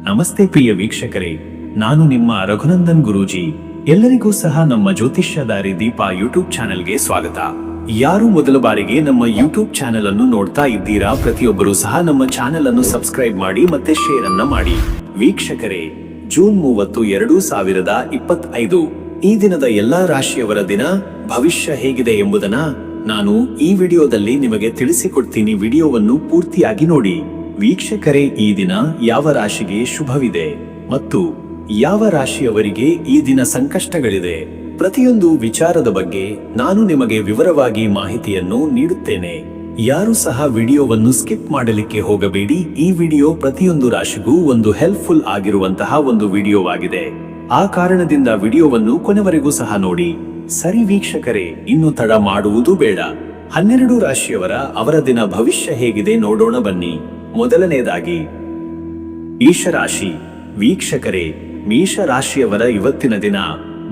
ನಮಸ್ತೆ ಪ್ರಿಯ ವೀಕ್ಷಕರೇ, ನಾನು ನಿಮ್ಮ ರಘುನಂದನ್ ಗುರೂಜಿ. ಎಲ್ಲರಿಗೂ ಸಹ ನಮ್ಮ ಜ್ಯೋತಿಷ್ಯ ದಾರಿ ದೀಪ ಯೂಟ್ಯೂಬ್ ಚಾನೆಲ್ಗೆ ಸ್ವಾಗತ. ಯಾರು ಮೊದಲ ಬಾರಿಗೆ ನಮ್ಮ ಯೂಟ್ಯೂಬ್ ಚಾನೆಲ್ ಅನ್ನು ನೋಡ್ತಾ ಇದ್ದೀರಾ, ಪ್ರತಿಯೊಬ್ಬರು ಸಹ ನಮ್ಮ ಚಾನೆಲ್ ಅನ್ನು ಸಬ್ಸ್ಕ್ರೈಬ್ ಮಾಡಿ ಮತ್ತೆ ಶೇರ್ ಅನ್ನ ಮಾಡಿ. ವೀಕ್ಷಕರೇ, ಜೂನ್ 30, 2025 ಈ ದಿನದ ಎಲ್ಲಾ ರಾಶಿಯವರ ದಿನ ಭವಿಷ್ಯ ಹೇಗಿದೆ ಎಂಬುದನ್ನ ನಾನು ಈ ವಿಡಿಯೋದಲ್ಲಿ ನಿಮಗೆ ತಿಳಿಸಿಕೊಡ್ತೀನಿ. ವಿಡಿಯೋವನ್ನು ಪೂರ್ತಿಯಾಗಿ ನೋಡಿ. ವೀಕ್ಷಕರೇ, ಈ ದಿನ ಯಾವ ರಾಶಿಗೆ ಶುಭವಿದೆ ಮತ್ತು ಯಾವ ರಾಶಿಯವರಿಗೆ ಈ ದಿನ ಸಂಕಷ್ಟಗಳಿದೆ, ಪ್ರತಿಯೊಂದು ವಿಚಾರದ ಬಗ್ಗೆ ನಾನು ನಿಮಗೆ ವಿವರವಾಗಿ ಮಾಹಿತಿಯನ್ನು ನೀಡುತ್ತೇನೆ. ಯಾರು ಸಹ ವಿಡಿಯೋವನ್ನು ಸ್ಕಿಪ್ ಮಾಡಲಿಕ್ಕೆ ಹೋಗಬೇಡಿ. ಈ ವಿಡಿಯೋ ಪ್ರತಿಯೊಂದು ರಾಶಿಗೂ ಒಂದು ಹೆಲ್ಪ್ಫುಲ್ ಆಗಿರುವಂತಹ ಒಂದು ವಿಡಿಯೋವಾಗಿದೆ. ಆ ಕಾರಣದಿಂದ ವಿಡಿಯೋವನ್ನು ಕೊನೆವರೆಗೂ ಸಹ ನೋಡಿ. ಸರಿ ವೀಕ್ಷಕರೇ, ಇನ್ನು ತಡ ಮಾಡುವುದು ಬೇಡ. 12 ರಾಶಿಯವರ ಅವರ ದಿನ ಭವಿಷ್ಯ ಹೇಗಿದೆ ನೋಡೋಣ ಬನ್ನಿ. ಮೊದಲನೇದಾಗಿ ಮೇಷರಾಶಿ. ವೀಕ್ಷಕರೇ, ಮೇಷರಾಶಿಯವರ ಇವತ್ತಿನ ದಿನ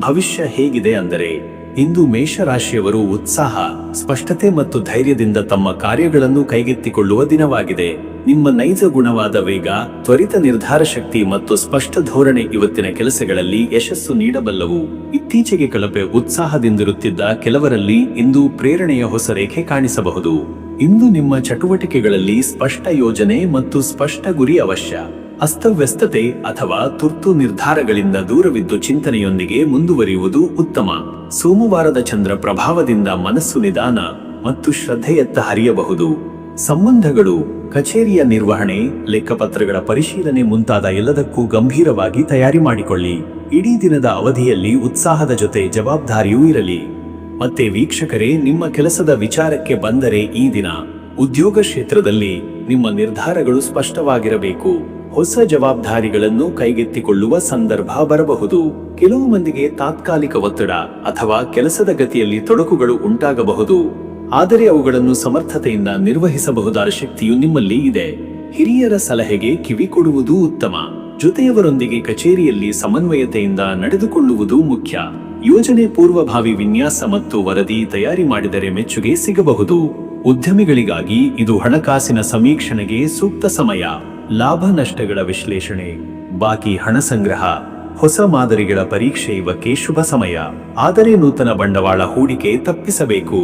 ಭವಿಷ್ಯ ಹೇಗಿದೆ ಅಂದರೆ, ಇಂದು ಮೇಷರಾಶಿಯವರು ಉತ್ಸಾಹ, ಸ್ಪಷ್ಟತೆ ಮತ್ತು ಧೈರ್ಯದಿಂದ ತಮ್ಮ ಕಾರ್ಯಗಳನ್ನು ಕೈಗೆತ್ತಿಕೊಳ್ಳುವ ದಿನವಾಗಿದೆ. ನಿಮ್ಮ ನೈಜ ಗುಣವಾದ ವೇಗ, ತ್ವರಿತ ನಿರ್ಧಾರ ಶಕ್ತಿ ಮತ್ತು ಸ್ಪಷ್ಟ ಧೋರಣೆ ಇವತ್ತಿನ ಕೆಲಸಗಳಲ್ಲಿ ಯಶಸ್ಸು ನೀಡಬಲ್ಲವು. ಇತ್ತೀಚೆಗೆ ಕಳಪೆ ಉತ್ಸಾಹದಿಂದಿರುತ್ತಿದ್ದ ಕೆಲವರಲ್ಲಿ ಇಂದು ಪ್ರೇರಣೆಯ ಹೊಸ ರೇಖೆ ಕಾಣಿಸಬಹುದು. ಇಂದು ನಿಮ್ಮ ಚಟುವಟಿಕೆಗಳಲ್ಲಿ ಸ್ಪಷ್ಟ ಯೋಜನೆ ಮತ್ತು ಸ್ಪಷ್ಟ ಗುರಿ ಅವಶ್ಯ. ಅಸ್ತವ್ಯಸ್ತತೆ ಅಥವಾ ತುರ್ತು ನಿರ್ಧಾರಗಳಿಂದ ದೂರವಿದ್ದು ಚಿಂತನೆಯೊಂದಿಗೆ ಮುಂದುವರಿಯುವುದು ಉತ್ತಮ. ಸೋಮವಾರದ ಚಂದ್ರ ಪ್ರಭಾವದಿಂದ ಮನಸ್ಸು ನಿಧಾನ ಮತ್ತು ಶ್ರದ್ಧೆಯತ್ತ ಹರಿಯಬಹುದು. ಸಂಬಂಧಗಳು, ಕಚೇರಿಯ ನಿರ್ವಹಣೆ, ಲೆಕ್ಕಪತ್ರಗಳ ಪರಿಶೀಲನೆ ಮುಂತಾದ ಎಲ್ಲದಕ್ಕೂ ಗಂಭೀರವಾಗಿ ತಯಾರಿ ಮಾಡಿಕೊಳ್ಳಿ. ಇಡೀ ದಿನದ ಅವಧಿಯಲ್ಲಿ ಉತ್ಸಾಹದ ಜೊತೆ ಜವಾಬ್ದಾರಿಯೂ ಇರಲಿ. ಮತ್ತೆ ವೀಕ್ಷಕರೇ, ನಿಮ್ಮ ಕೆಲಸದ ವಿಚಾರಕ್ಕೆ ಬಂದರೆ ಈ ದಿನ ಉದ್ಯೋಗ ಕ್ಷೇತ್ರದಲ್ಲಿ ನಿಮ್ಮ ನಿರ್ಧಾರಗಳು ಸ್ಪಷ್ಟವಾಗಿರಬೇಕು. ಹೊಸ ಜವಾಬ್ದಾರಿಗಳನ್ನು ಕೈಗೆತ್ತಿಕೊಳ್ಳುವ ಸಂದರ್ಭ ಬರಬಹುದು. ಕೆಲವು ಮಂದಿಗೆ ತಾತ್ಕಾಲಿಕ ಒತ್ತಡ ಅಥವಾ ಕೆಲಸದ ಗತಿಯಲ್ಲಿ ತೊಡಕುಗಳು ಉಂಟಾಗಬಹುದು, ಆದರೆ ಅವುಗಳನ್ನು ಸಮರ್ಥತೆಯಿಂದ ನಿರ್ವಹಿಸಬಹುದಾದ ಶಕ್ತಿಯು ನಿಮ್ಮಲ್ಲಿ ಇದೆ. ಹಿರಿಯರ ಸಲಹೆಗೆ ಕಿವಿ ಕೊಡುವುದು ಉತ್ತಮ. ಜೊತೆಯವರೊಂದಿಗೆ ಕಚೇರಿಯಲ್ಲಿ ಸಮನ್ವಯತೆಯಿಂದ ನಡೆದುಕೊಳ್ಳುವುದು ಮುಖ್ಯ. ಯೋಜನೆ ಪೂರ್ವಭಾವಿ ವಿನ್ಯಾಸ ಮತ್ತು ವರದಿ ತಯಾರಿ ಮಾಡಿದರೆ ಮೆಚ್ಚುಗೆ ಸಿಗಬಹುದು. ಉದ್ಯಮಿಗಳಿಗಾಗಿ ಇದು ಹಣಕಾಸಿನ ಸಮೀಕ್ಷಣೆಗೆ ಸೂಕ್ತ ಸಮಯ. ಲಾಭ ನಷ್ಟಗಳ ವಿಶ್ಲೇಷಣೆ, ಬಾಕಿ ಹಣ ಸಂಗ್ರಹ, ಹೊಸ ಮಾದರಿಗಳ ಪರೀಕ್ಷೆ ಇವಕ್ಕೆ ಶುಭ ಸಮಯ. ಆದರೆ ನೂತನ ಬಂಡವಾಳ ಹೂಡಿಕೆ ತಪ್ಪಿಸಬೇಕು.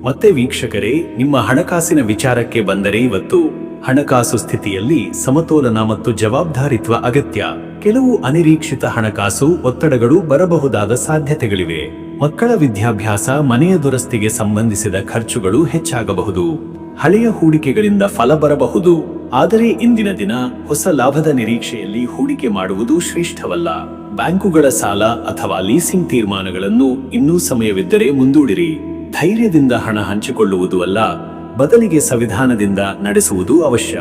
ಮತ್ತೆ ವೀಕ್ಷಕರೇ, ನಿಮ್ಮ ಹಣಕಾಸಿನ ವಿಚಾರಕ್ಕೆ ಬಂದರೆ ಇವತ್ತು ಹಣಕಾಸು ಸ್ಥಿತಿಯಲ್ಲಿ ಸಮತೋಲನ ಮತ್ತು ಜವಾಬ್ದಾರಿತ್ವ ಅಗತ್ಯ. ಕೆಲವು ಅನಿರೀಕ್ಷಿತ ಹಣಕಾಸು ಒತ್ತಡಗಳು ಬರಬಹುದಾದ ಸಾಧ್ಯತೆಗಳಿವೆ. ಮಕ್ಕಳ ವಿದ್ಯಾಭ್ಯಾಸ, ಮನೆಯ ದುರಸ್ತಿಗೆ ಸಂಬಂಧಿಸಿದ ಖರ್ಚುಗಳು ಹೆಚ್ಚಾಗಬಹುದು. ಹಳೆಯ ಹೂಡಿಕೆಗಳಿಂದ ಫಲ ಬರಬಹುದು. ಆದರೆ ಇಂದಿನ ದಿನ ಹೊಸ ಲಾಭದ ನಿರೀಕ್ಷೆಯಲ್ಲಿ ಹೂಡಿಕೆ ಮಾಡುವುದು ಶ್ರೇಷ್ಠವಲ್ಲ. ಬ್ಯಾಂಕುಗಳ ಸಾಲ ಅಥವಾ ಲೀಸಿಂಗ್ ತೀರ್ಮಾನಗಳನ್ನು ಇನ್ನೂ ಸಮಯವಿದ್ದರೆ ಮುಂದೂಡಿರಿ. ಧೈರ್ಯದಿಂದ ಹಣ ಹಂಚಿಕೊಳ್ಳುವುದು ಅಲ್ಲ, ಬದಲಿಗೆ ಸಂವಿಧಾನದಿಂದ ನಡೆಸುವುದು ಅವಶ್ಯ.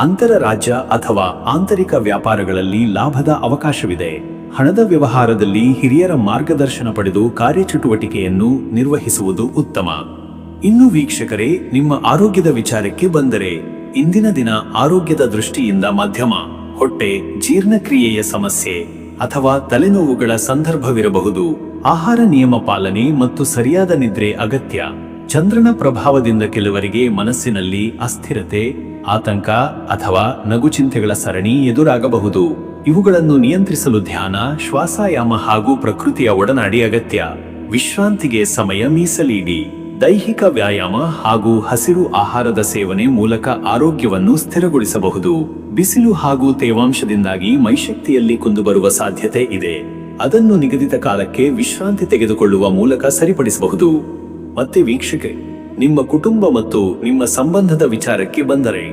ಅಂತರ ರಾಜ್ಯ ಅಥವಾ ಆಂತರಿಕ ವ್ಯಾಪಾರಗಳಲ್ಲಿ ಲಾಭದ ಅವಕಾಶವಿದೆ. ಹಣದ ವ್ಯವಹಾರದಲ್ಲಿ ಹಿರಿಯರ ಮಾರ್ಗದರ್ಶನ ಪಡೆದು ಕಾರ್ಯಚಟುವಟಿಕೆಯನ್ನು ನಿರ್ವಹಿಸುವುದು ಉತ್ತಮ. ಇನ್ನು ವೀಕ್ಷಕರೇ, ನಿಮ್ಮ ಆರೋಗ್ಯದ ವಿಚಾರಕ್ಕೆ ಬಂದರೆ ಇಂದಿನ ದಿನ ಆರೋಗ್ಯದ ದೃಷ್ಟಿಯಿಂದ ಮಧ್ಯಮ. ಹೊಟ್ಟೆ, ಜೀರ್ಣಕ್ರಿಯೆಯ ಸಮಸ್ಯೆ ಅಥವಾ ತಲೆನೋವುಗಳ ಸಂದರ್ಭವಿರಬಹುದು. ಆಹಾರ ನಿಯಮ ಪಾಲನೆ ಮತ್ತು ಸರಿಯಾದ ನಿದ್ರೆ ಅಗತ್ಯ. ಚಂದ್ರನ ಪ್ರಭಾವದಿಂದ ಕೆಲವರಿಗೆ ಮನಸ್ಸಿನಲ್ಲಿ ಅಸ್ಥಿರತೆ, ಆತಂಕ ಅಥವಾ ನಗುಚಿಂತೆಗಳ ಸರಣಿ ಎದುರಾಗಬಹುದು. ಇವುಗಳನ್ನು ನಿಯಂತ್ರಿಸಲು ಧ್ಯಾನ, ಶ್ವಾಸಾಯಾಮ ಹಾಗೂ ಪ್ರಕೃತಿಯ ಒಡನಾಡಿ ಅಗತ್ಯ. ವಿಶ್ರಾಂತಿಗೆ ಸಮಯ ಮೀಸಲಿಡಿ. ದೈಹಿಕ ವ್ಯಾಯಾಮ ಹಾಗೂ ಹಸಿರು ಆಹಾರದ ಸೇವನೆ ಮೂಲಕ ಆರೋಗ್ಯವನ್ನು ಸ್ಥಿರಗೊಳಿಸಬಹುದು. ಬಿಸಿಲು ಹಾಗೂ ತೇವಾಂಶದಿಂದಾಗಿ ಮೈಶಕ್ತಿಯಲ್ಲಿ ಕುಂದುಬರುವ ಸಾಧ್ಯತೆ ಇದೆ. ಅದನ್ನು ನಿಗದಿತ ಕಾಲಕ್ಕೆ ವಿಶ್ರಾಂತಿ ತೆಗೆದುಕೊಳ್ಳುವ ಮೂಲಕ ಸರಿಪಡಿಸಬಹುದು. ಮತ್ತೆ ವೀಕ್ಷಕರೇ, ನಿಮ್ಮ ಕುಟುಂಬ ಮತ್ತು ನಿಮ್ಮ ಸಂಬಂಧದ ವಿಚಾರಕ್ಕೆ ಬಂದರೆ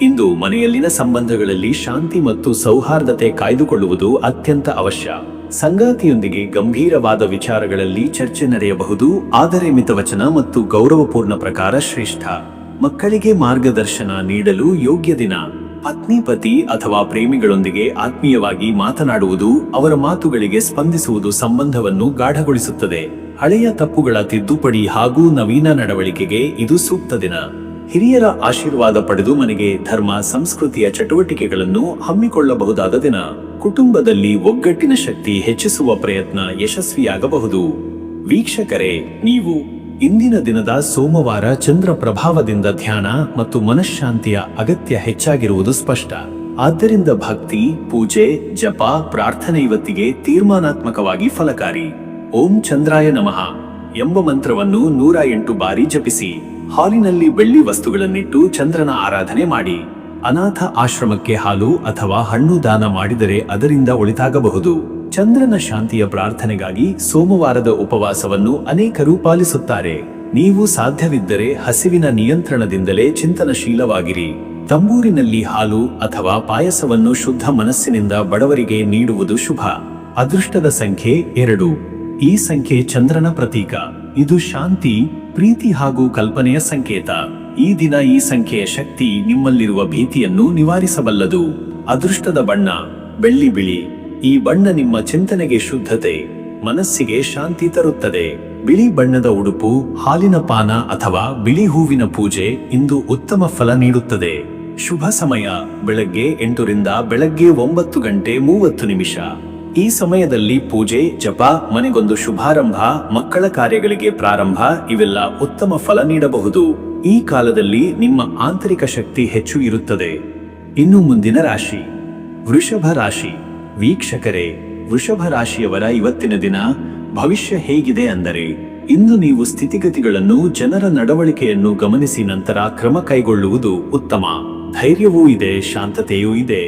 ಇಂದು ಮನೆಯಲ್ಲಿನ ಸಂಬಂಧಗಳಲ್ಲಿ ಶಾಂತಿ ಮತ್ತು ಸೌಹಾರ್ದತೆ ಕಾಯ್ದುಕೊಳ್ಳುವುದು ಅತ್ಯಂತ ಅವಶ್ಯ. ಸಂಗಾತಿಯೊಂದಿಗೆ ಗಂಭೀರವಾದ ವಿಚಾರಗಳಲ್ಲಿ ಚರ್ಚೆ ನಡೆಯಬಹುದು, ಆದರೆ ಮಿತವಚನ ಮತ್ತು ಗೌರವಪೂರ್ಣ ಪ್ರಕಾರ ಶ್ರೇಷ್ಠ. ಮಕ್ಕಳಿಗೆ ಮಾರ್ಗದರ್ಶನ ನೀಡಲು ಯೋಗ್ಯ ದಿನ. ಪತ್ನಿ, ಪತಿ ಅಥವಾ ಪ್ರೇಮಿಗಳೊಂದಿಗೆ ಆತ್ಮೀಯವಾಗಿ ಮಾತನಾಡುವುದು, ಅವರ ಮಾತುಗಳಿಗೆ ಸ್ಪಂದಿಸುವುದು ಸಂಬಂಧವನ್ನು ಗಾಢಗೊಳಿಸುತ್ತದೆ. ಹಳೆಯ ತಪ್ಪುಗಳ ತಿದ್ದುಪಡಿ ಹಾಗೂ ನವೀನ ನಡವಳಿಕೆಗೆ ಇದು ಸೂಕ್ತ ದಿನ. ಹಿರಿಯರ ಆಶೀರ್ವಾದ ಪಡೆದು ಮನೆಗೆ ಧರ್ಮ, ಸಂಸ್ಕೃತಿಯ ಚಟುವಟಿಕೆಗಳನ್ನು ಹಮ್ಮಿಕೊಳ್ಳಬಹುದಾದ ದಿನ. ಕುಟುಂಬದಲ್ಲಿ ಒಗ್ಗಟ್ಟಿನ ಶಕ್ತಿ ಹೆಚ್ಚಿಸುವ ಪ್ರಯತ್ನ ಯಶಸ್ವಿಯಾಗಬಹುದು. ವೀಕ್ಷಕರೇ, ನೀವು ಇಂದಿನ ದಿನದ ಸೋಮವಾರ ಚಂದ್ರ ಪ್ರಭಾವದಿಂದ ಧ್ಯಾನ ಮತ್ತು ಮನಃಶಾಂತಿಯ ಅಗತ್ಯ ಹೆಚ್ಚಾಗಿರುವುದು ಸ್ಪಷ್ಟ. ಆದ್ದರಿಂದ ಭಕ್ತಿ, ಪೂಜೆ, ಜಪ, ಪ್ರಾರ್ಥನೆ ಇವತ್ತಿಗೆ ತೀರ್ಮಾನಾತ್ಮಕವಾಗಿ ಫಲಕಾರಿ. ಓಂ ಚಂದ್ರಾಯ ನಮಃ ಎಂಬ ಮಂತ್ರವನ್ನು 108 ಬಾರಿ ಜಪಿಸಿ. ಹಾಲಿನಲ್ಲಿ ಬೆಳ್ಳಿ ವಸ್ತುಗಳನ್ನಿಟ್ಟು ಚಂದ್ರನ ಆರಾಧನೆ ಮಾಡಿ. ಅನಾಥ ಆಶ್ರಮಕ್ಕೆ ಹಾಲು ಅಥವಾ ಹಣ್ಣು ದಾನ ಮಾಡಿದರೆ ಅದರಿಂದ ಒಳಿತಾಗಬಹುದು. ಚಂದ್ರನ ಶಾಂತಿಯ ಪ್ರಾರ್ಥನೆಗಾಗಿ ಸೋಮವಾರದ ಉಪವಾಸವನ್ನು ಅನೇಕರು ಪಾಲಿಸುತ್ತಾರೆ. ನೀವು ಸಾಧ್ಯವಿದ್ದರೆ ಹಸಿವಿನ ನಿಯಂತ್ರಣದಿಂದಲೇ ಚಿಂತನಶೀಲವಾಗಿರಿ. ತಂಬೂರಿನಲ್ಲಿ ಹಾಲು ಅಥವಾ ಪಾಯಸವನ್ನು ಶುದ್ಧ ಮನಸ್ಸಿನಿಂದ ಬಡವರಿಗೆ ನೀಡುವುದು ಶುಭ. ಅದೃಷ್ಟದ ಸಂಖ್ಯೆ 2. ಈ ಸಂಖ್ಯೆ ಚಂದ್ರನ ಪ್ರತೀಕ. ಇದು ಶಾಂತಿ, ಪ್ರೀತಿ ಹಾಗೂ ಕಲ್ಪನೆಯ ಸಂಕೇತ. ಈ ದಿನ ಈ ಸಂಖ್ಯೆಯ ಶಕ್ತಿ ನಿಮ್ಮಲ್ಲಿರುವ ಭೀತಿಯನ್ನು ನಿವಾರಿಸಬಲ್ಲದು. ಅದೃಷ್ಟದ ಬಣ್ಣ ಬೆಳ್ಳಿ ಬಿಳಿ. ಈ ಬಣ್ಣ ನಿಮ್ಮ ಚಿಂತನೆಗೆ ಶುದ್ಧತೆ, ಮನಸ್ಸಿಗೆ ಶಾಂತಿ ತರುತ್ತದೆ. ಬಿಳಿ ಬಣ್ಣದ ಉಡುಪು, ಹಾಲಿನ ಪಾನ ಅಥವಾ ಬಿಳಿ ಹೂವಿನ ಪೂಜೆ ಇಂದು ಉತ್ತಮ ಫಲ ನೀಡುತ್ತದೆ. ಶುಭ ಸಮಯ ಬೆಳಗ್ಗೆ 8 ರಿಂದ ಬೆಳಗ್ಗೆ 9:30. ಈ ಸಮಯದಲ್ಲಿ ಪೂಜೆ, ಜಪ, ಮನೆಗೊಂದು ಶುಭಾರಂಭ, ಮಕ್ಕಳ ಕಾರ್ಯಗಳಿಗೆ ಪ್ರಾರಂಭ ಇವೆಲ್ಲ ಉತ್ತಮ ಫಲ ನೀಡಬಹುದು. ಈ ಕಾಲದಲ್ಲಿ ನಿಮ್ಮ ಆಂತರಿಕ ಶಕ್ತಿ ಹೆಚ್ಚು ಇರುತ್ತದೆ. ಇನ್ನು ಮುಂದಿನ ರಾಶಿ ವೃಷಭ ರಾಶಿ. ವೀಕ್ಷಕರೇ, ವೃಷಭ ರಾಶಿಯವರ ಇವತ್ತಿನ ದಿನ ಭವಿಷ್ಯ ಹೇಗಿದೆ ಅಂದರೆ, ಇಂದು ನೀವು ಸ್ಥಿತಿಗತಿಗಳನ್ನು, ಜನರ ನಡವಳಿಕೆಯನ್ನು ಗಮನಿಸಿ ನಂತರ ಕ್ರಮ ಕೈಗೊಳ್ಳುವುದು ಉತ್ತಮ. ಧೈರ್ಯವೂ ಇದೆ, ಶಾಂತತೆಯೂ ಇದೆ.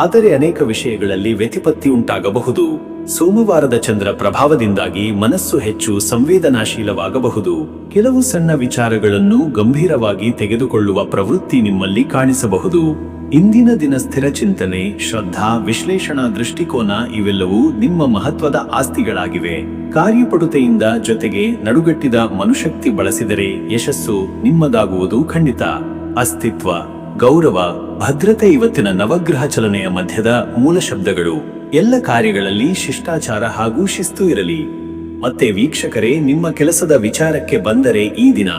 ಆದರೆ ಅನೇಕ ವಿಷಯಗಳಲ್ಲಿ ವ್ಯತಿಪತ್ತಿ ಉಂಟಾಗಬಹುದು. ಸೋಮವಾರದ ಚಂದ್ರ ಪ್ರಭಾವದಿಂದಾಗಿ ಮನಸ್ಸು ಹೆಚ್ಚು ಸಂವೇದನಾಶೀಲವಾಗಬಹುದು. ಕೆಲವು ಸಣ್ಣ ವಿಚಾರಗಳನ್ನು ಗಂಭೀರವಾಗಿ ತೆಗೆದುಕೊಳ್ಳುವ ಪ್ರವೃತ್ತಿ ನಿಮ್ಮಲ್ಲಿ ಕಾಣಿಸಬಹುದು. ಇಂದಿನ ದಿನ ಸ್ಥಿರ ಚಿಂತನೆ, ಶ್ರದ್ಧಾ, ವಿಶ್ಲೇಷಣಾ ದೃಷ್ಟಿಕೋನ ಇವೆಲ್ಲವೂ ನಿಮ್ಮ ಮಹತ್ವದ ಆಸ್ತಿಗಳಾಗಿವೆ. ಕಾರ್ಯಪಟುತೆಯಿಂದ ಜೊತೆಗೆ ನಡುಗಟ್ಟಿದ ಮನುಶಕ್ತಿ ಬಳಸಿದರೆ ಯಶಸ್ಸು ನಿಮ್ಮದಾಗುವುದು ಖಂಡಿತ. ಅಸ್ತಿತ್ವ, ಗೌರವ, ಭದ್ರತೆ ಇವತ್ತಿನ ನವಗ್ರಹ ಚಲನೆಯ ಮಧ್ಯದ ಮೂಲ ಶಬ್ದಗಳು. ಎಲ್ಲ ಕಾರ್ಯಗಳಲ್ಲಿ ಶಿಷ್ಟಾಚಾರ ಹಾಗೂ ಶಿಸ್ತು ಇರಲಿ. ಮತ್ತೆ ವೀಕ್ಷಕರೇ, ನಿಮ್ಮ ಕೆಲಸದ ವಿಚಾರಕ್ಕೆ ಬಂದರೆ ಈ ದಿನ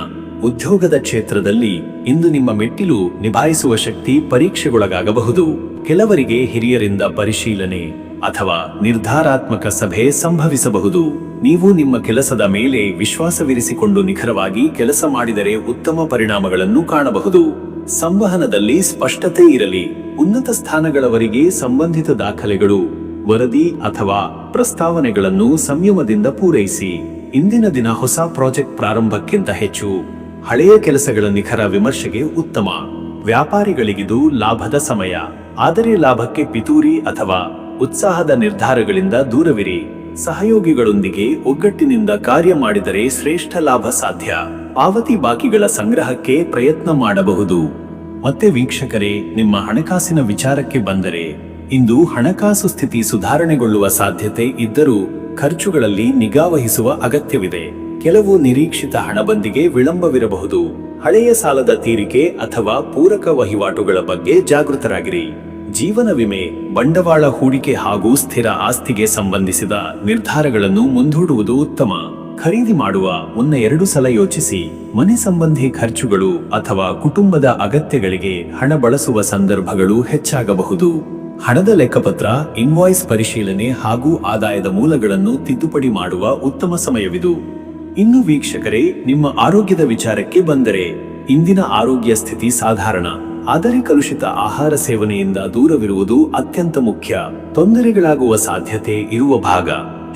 ಉದ್ಯೋಗದ ಕ್ಷೇತ್ರದಲ್ಲಿ ಇಂದು ನಿಮ್ಮ ಮೆಟ್ಟಿಲು ನಿಭಾಯಿಸುವ ಶಕ್ತಿ ಪರೀಕ್ಷೆಗೊಳಗಾಗಬಹುದು. ಕೆಲವರಿಗೆ ಹಿರಿಯರಿಂದ ಪರಿಶೀಲನೆ ಅಥವಾ ನಿರ್ಧಾರಾತ್ಮಕ ಸಭೆ ಸಂಭವಿಸಬಹುದು. ನೀವು ನಿಮ್ಮ ಕೆಲಸದ ಮೇಲೆ ವಿಶ್ವಾಸವಿರಿಸಿಕೊಂಡು ನಿಖರವಾಗಿ ಕೆಲಸ ಮಾಡಿದರೆ ಉತ್ತಮ ಪರಿಣಾಮಗಳನ್ನು ಕಾಣಬಹುದು. ಸಂವಹನದಲ್ಲಿ ಸ್ಪಷ್ಟತೆ ಇರಲಿ. ಉನ್ನತ ಸ್ಥಾನಗಳವರಿಗೆ ಸಂಬಂಧಿತ ದಾಖಲೆಗಳು, ವರದಿ ಅಥವಾ ಪ್ರಸ್ತಾವನೆಗಳನ್ನು ಸಂಯಮದಿಂದ ಪೂರೈಸಿ. ಇಂದಿನ ದಿನ ಹೊಸ ಪ್ರಾಜೆಕ್ಟ್ ಪ್ರಾರಂಭಕ್ಕಿಂತ ಹೆಚ್ಚು ಹಳೆಯ ಕೆಲಸಗಳ ನಿಖರ ವಿಮರ್ಶೆಗೆ ಉತ್ತಮ. ವ್ಯಾಪಾರಿಗಳಿಗಿದು ಲಾಭದ ಸಮಯ. ಆದರೆ ಲಾಭಕ್ಕೆ ಪಿತೂರಿ ಅಥವಾ ಉತ್ಸಾಹದ ನಿರ್ಧಾರಗಳಿಂದ ದೂರವಿರಿ. ಸಹಯೋಗಿಗಳೊಂದಿಗೆ ಒಗ್ಗಟ್ಟಿನಿಂದ ಕಾರ್ಯ ಮಾಡಿದರೆ ಶ್ರೇಷ್ಠ ಲಾಭ ಸಾಧ್ಯ. ಪಾವತಿ ಬಾಕಿಗಳ ಸಂಗ್ರಹಕ್ಕೆ ಪ್ರಯತ್ನ ಮಾಡಬಹುದು. ಮತ್ತೆ ವೀಕ್ಷಕರೇ, ನಿಮ್ಮ ಹಣಕಾಸಿನ ವಿಚಾರಕ್ಕೆ ಬಂದರೆ ಇಂದು ಹಣಕಾಸು ಸ್ಥಿತಿ ಸುಧಾರಣೆಗೊಳ್ಳುವ ಸಾಧ್ಯತೆ ಇದ್ದರೂ ಖರ್ಚುಗಳಲ್ಲಿ ನಿಗಾವಹಿಸುವ ಅಗತ್ಯವಿದೆ. ಕೆಲವು ನಿರೀಕ್ಷಿತ ಹಣಬಂದಿಗೆ ವಿಳಂಬವಿರಬಹುದು. ಹಳೆಯ ಸಾಲದ ತೀರಿಕೆ ಅಥವಾ ಪೂರಕ ವಹಿವಾಟುಗಳ ಬಗ್ಗೆ ಜಾಗೃತರಾಗಿರಿ. ಜೀವನ ವಿಮೆ, ಬಂಡವಾಳ ಹೂಡಿಕೆ ಹಾಗೂ ಸ್ಥಿರ ಆಸ್ತಿಗೆ ಸಂಬಂಧಿಸಿದ ನಿರ್ಧಾರಗಳನ್ನು ಮುಂದೂಡುವುದು ಉತ್ತಮ. ಖರೀದಿ ಮಾಡುವ ಮುನ್ನ 2 ಸಲ ಯೋಚಿಸಿ. ಮನೆ ಸಂಬಂಧಿ ಖರ್ಚುಗಳು ಅಥವಾ ಕುಟುಂಬದ ಅಗತ್ಯಗಳಿಗೆ ಹಣ ಬಳಸುವ ಸಂದರ್ಭಗಳು ಹೆಚ್ಚಾಗಬಹುದು. ಹಣದ ಲೆಕ್ಕಪತ್ರ, ಇನ್ವಾಯ್ಸ್ ಪರಿಶೀಲನೆ ಹಾಗೂ ಆದಾಯದ ಮೂಲಗಳನ್ನು ತಿದ್ದುಪಡಿ ಮಾಡುವ ಉತ್ತಮ ಸಮಯವಿದು. ಇನ್ನು ವೀಕ್ಷಕರೇ, ನಿಮ್ಮ ಆರೋಗ್ಯದ ವಿಚಾರಕ್ಕೆ ಬಂದರೆ ಇಂದಿನ ಆರೋಗ್ಯ ಸ್ಥಿತಿ ಸಾಧಾರಣ. ಆದರೆ ಕಲುಷಿತ ಆಹಾರ ಸೇವನೆಯಿಂದ ದೂರವಿರುವುದು ಅತ್ಯಂತ ಮುಖ್ಯ. ತೊಂದರೆಗಳಾಗುವ ಸಾಧ್ಯತೆ ಇರುವ ಭಾಗ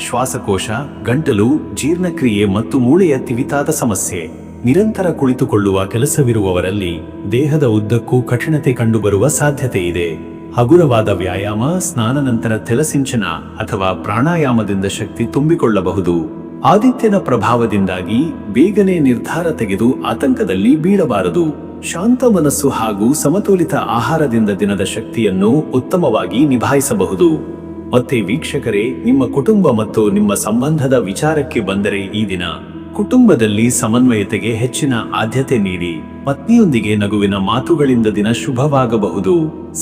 ಶ್ವಾಸಕೋಶ, ಗಂಟಲು, ಜೀರ್ಣಕ್ರಿಯೆ ಮತ್ತು ಮೂಳೆಯ ತಿವಿತಾದ ಸಮಸ್ಯೆ. ನಿರಂತರ ಕುಳಿತುಕೊಳ್ಳುವ ಕೆಲಸವಿರುವವರಲ್ಲಿ ದೇಹದ ಉದ್ದಕ್ಕೂ ಕಠಿಣತೆ ಕಂಡುಬರುವ ಸಾಧ್ಯತೆ ಇದೆ. ಹಗುರವಾದ ವ್ಯಾಯಾಮ, ಸ್ನಾನ ನಂತರ ತೆಲಸಿಂಚನ ಅಥವಾ ಪ್ರಾಣಾಯಾಮದಿಂದ ಶಕ್ತಿ ತುಂಬಿಕೊಳ್ಳಬಹುದು. ಆದಿತ್ಯನ ಪ್ರಭಾವದಿಂದಾಗಿ ಬೇಗನೆ ನಿರ್ಧಾರ ತೆಗೆದು ಆತಂಕದಲ್ಲಿ ಬೀಳಬಾರದು. ಶಾಂತ ಮನಸ್ಸು ಹಾಗೂ ಸಮತೋಲಿತ ಆಹಾರದಿಂದ ದಿನದ ಶಕ್ತಿಯನ್ನು ಉತ್ತಮವಾಗಿ ನಿಭಾಯಿಸಬಹುದು. ಮತ್ತೆ ವೀಕ್ಷಕರೇ, ನಿಮ್ಮ ಕುಟುಂಬ ಮತ್ತು ನಿಮ್ಮ ಸಂಬಂಧದ ವಿಚಾರಕ್ಕೆ ಬಂದರೆ ಈ ದಿನ ಕುಟುಂಬದಲ್ಲಿ ಸಮನ್ವಯತೆಗೆ ಹೆಚ್ಚಿನ ಆದ್ಯತೆ ನೀಡಿ. ಪತ್ನಿಯೊಂದಿಗೆ ನಗುವಿನ ಮಾತುಗಳಿಂದ ದಿನ ಶುಭವಾಗಬಹುದು.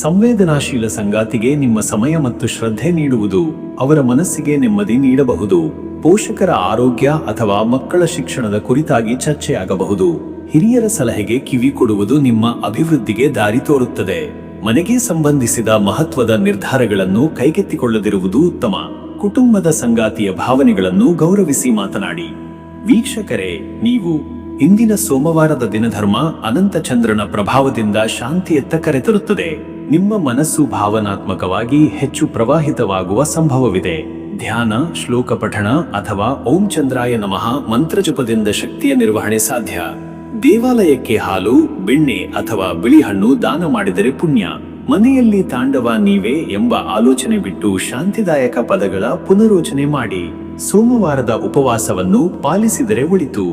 ಸಂವೇದನಾಶೀಲ ಸಂಗಾತಿಗೆ ನಿಮ್ಮ ಸಮಯ ಮತ್ತು ಶ್ರದ್ಧೆ ನೀಡುವುದು ಅವರ ಮನಸ್ಸಿಗೆ ನೆಮ್ಮದಿ ನೀಡಬಹುದು. ಪೋಷಕರ ಆರೋಗ್ಯ ಅಥವಾ ಮಕ್ಕಳ ಶಿಕ್ಷಣದ ಕುರಿತಾಗಿ ಚರ್ಚೆಯಾಗಬಹುದು. ಹಿರಿಯರ ಸಲಹೆಗೆ ಕಿವಿ ಕೊಡುವುದು ನಿಮ್ಮ ಅಭಿವೃದ್ಧಿಗೆ ದಾರಿ ತೋರುತ್ತದೆ. ಮನೆಗೆ ಸಂಬಂಧಿಸಿದ ಮಹತ್ವದ ನಿರ್ಧಾರಗಳನ್ನು ಕೈಗೆತ್ತಿಕೊಳ್ಳದಿರುವುದು ಉತ್ತಮ. ಕುಟುಂಬದ ಸಂಗಾತಿಯ ಭಾವನೆಗಳನ್ನು ಗೌರವಿಸಿ ಮಾತನಾಡಿ. ವೀಕ್ಷಕರೇ, ನೀವು ಇಂದಿನ ಸೋಮವಾರದ ದಿನಧರ್ಮ ಅನಂತ ಚಂದ್ರನ ಪ್ರಭಾವದಿಂದ ಶಾಂತಿಯತ್ತ ಕರೆತರುತ್ತದೆ. ನಿಮ್ಮ ಮನಸ್ಸು ಭಾವನಾತ್ಮಕವಾಗಿ ಹೆಚ್ಚು ಪ್ರವಾಹಿತವಾಗುವ ಸಂಭವವಿದೆ. ಧ್ಯಾನ, ಶ್ಲೋಕ ಪಠಣ ಅಥವಾ ಓಂ ಚಂದ್ರಾಯ ನಮಃ ಮಂತ್ರಜಪದಿಂದ ಶಕ್ತಿಯ ನಿರ್ವಹಣೆ ಸಾಧ್ಯ. ದೇವಾಲಯಕ್ಕೆ ಹಾಲು, ಬೆಣ್ಣೆ ಅಥವಾ ಬಿಳಿ ಹಣ್ಣು ದಾನ ಮಾಡಿದರೆ ಪುಣ್ಯ. ಮನೆಯಲ್ಲಿ ತಾಂಡವ ನೀವೇ ಎಂಬ ಆಲೋಚನೆ ಬಿಟ್ಟು ಶಾಂತಿದಾಯಕ ಪದಗಳ ಪುನರೋಚನೆ ಮಾಡಿ. ಸೋಮವಾರದ ಉಪವಾಸವನ್ನು ಪಾಲಿಸಿದರೆ ಒಳಿತು.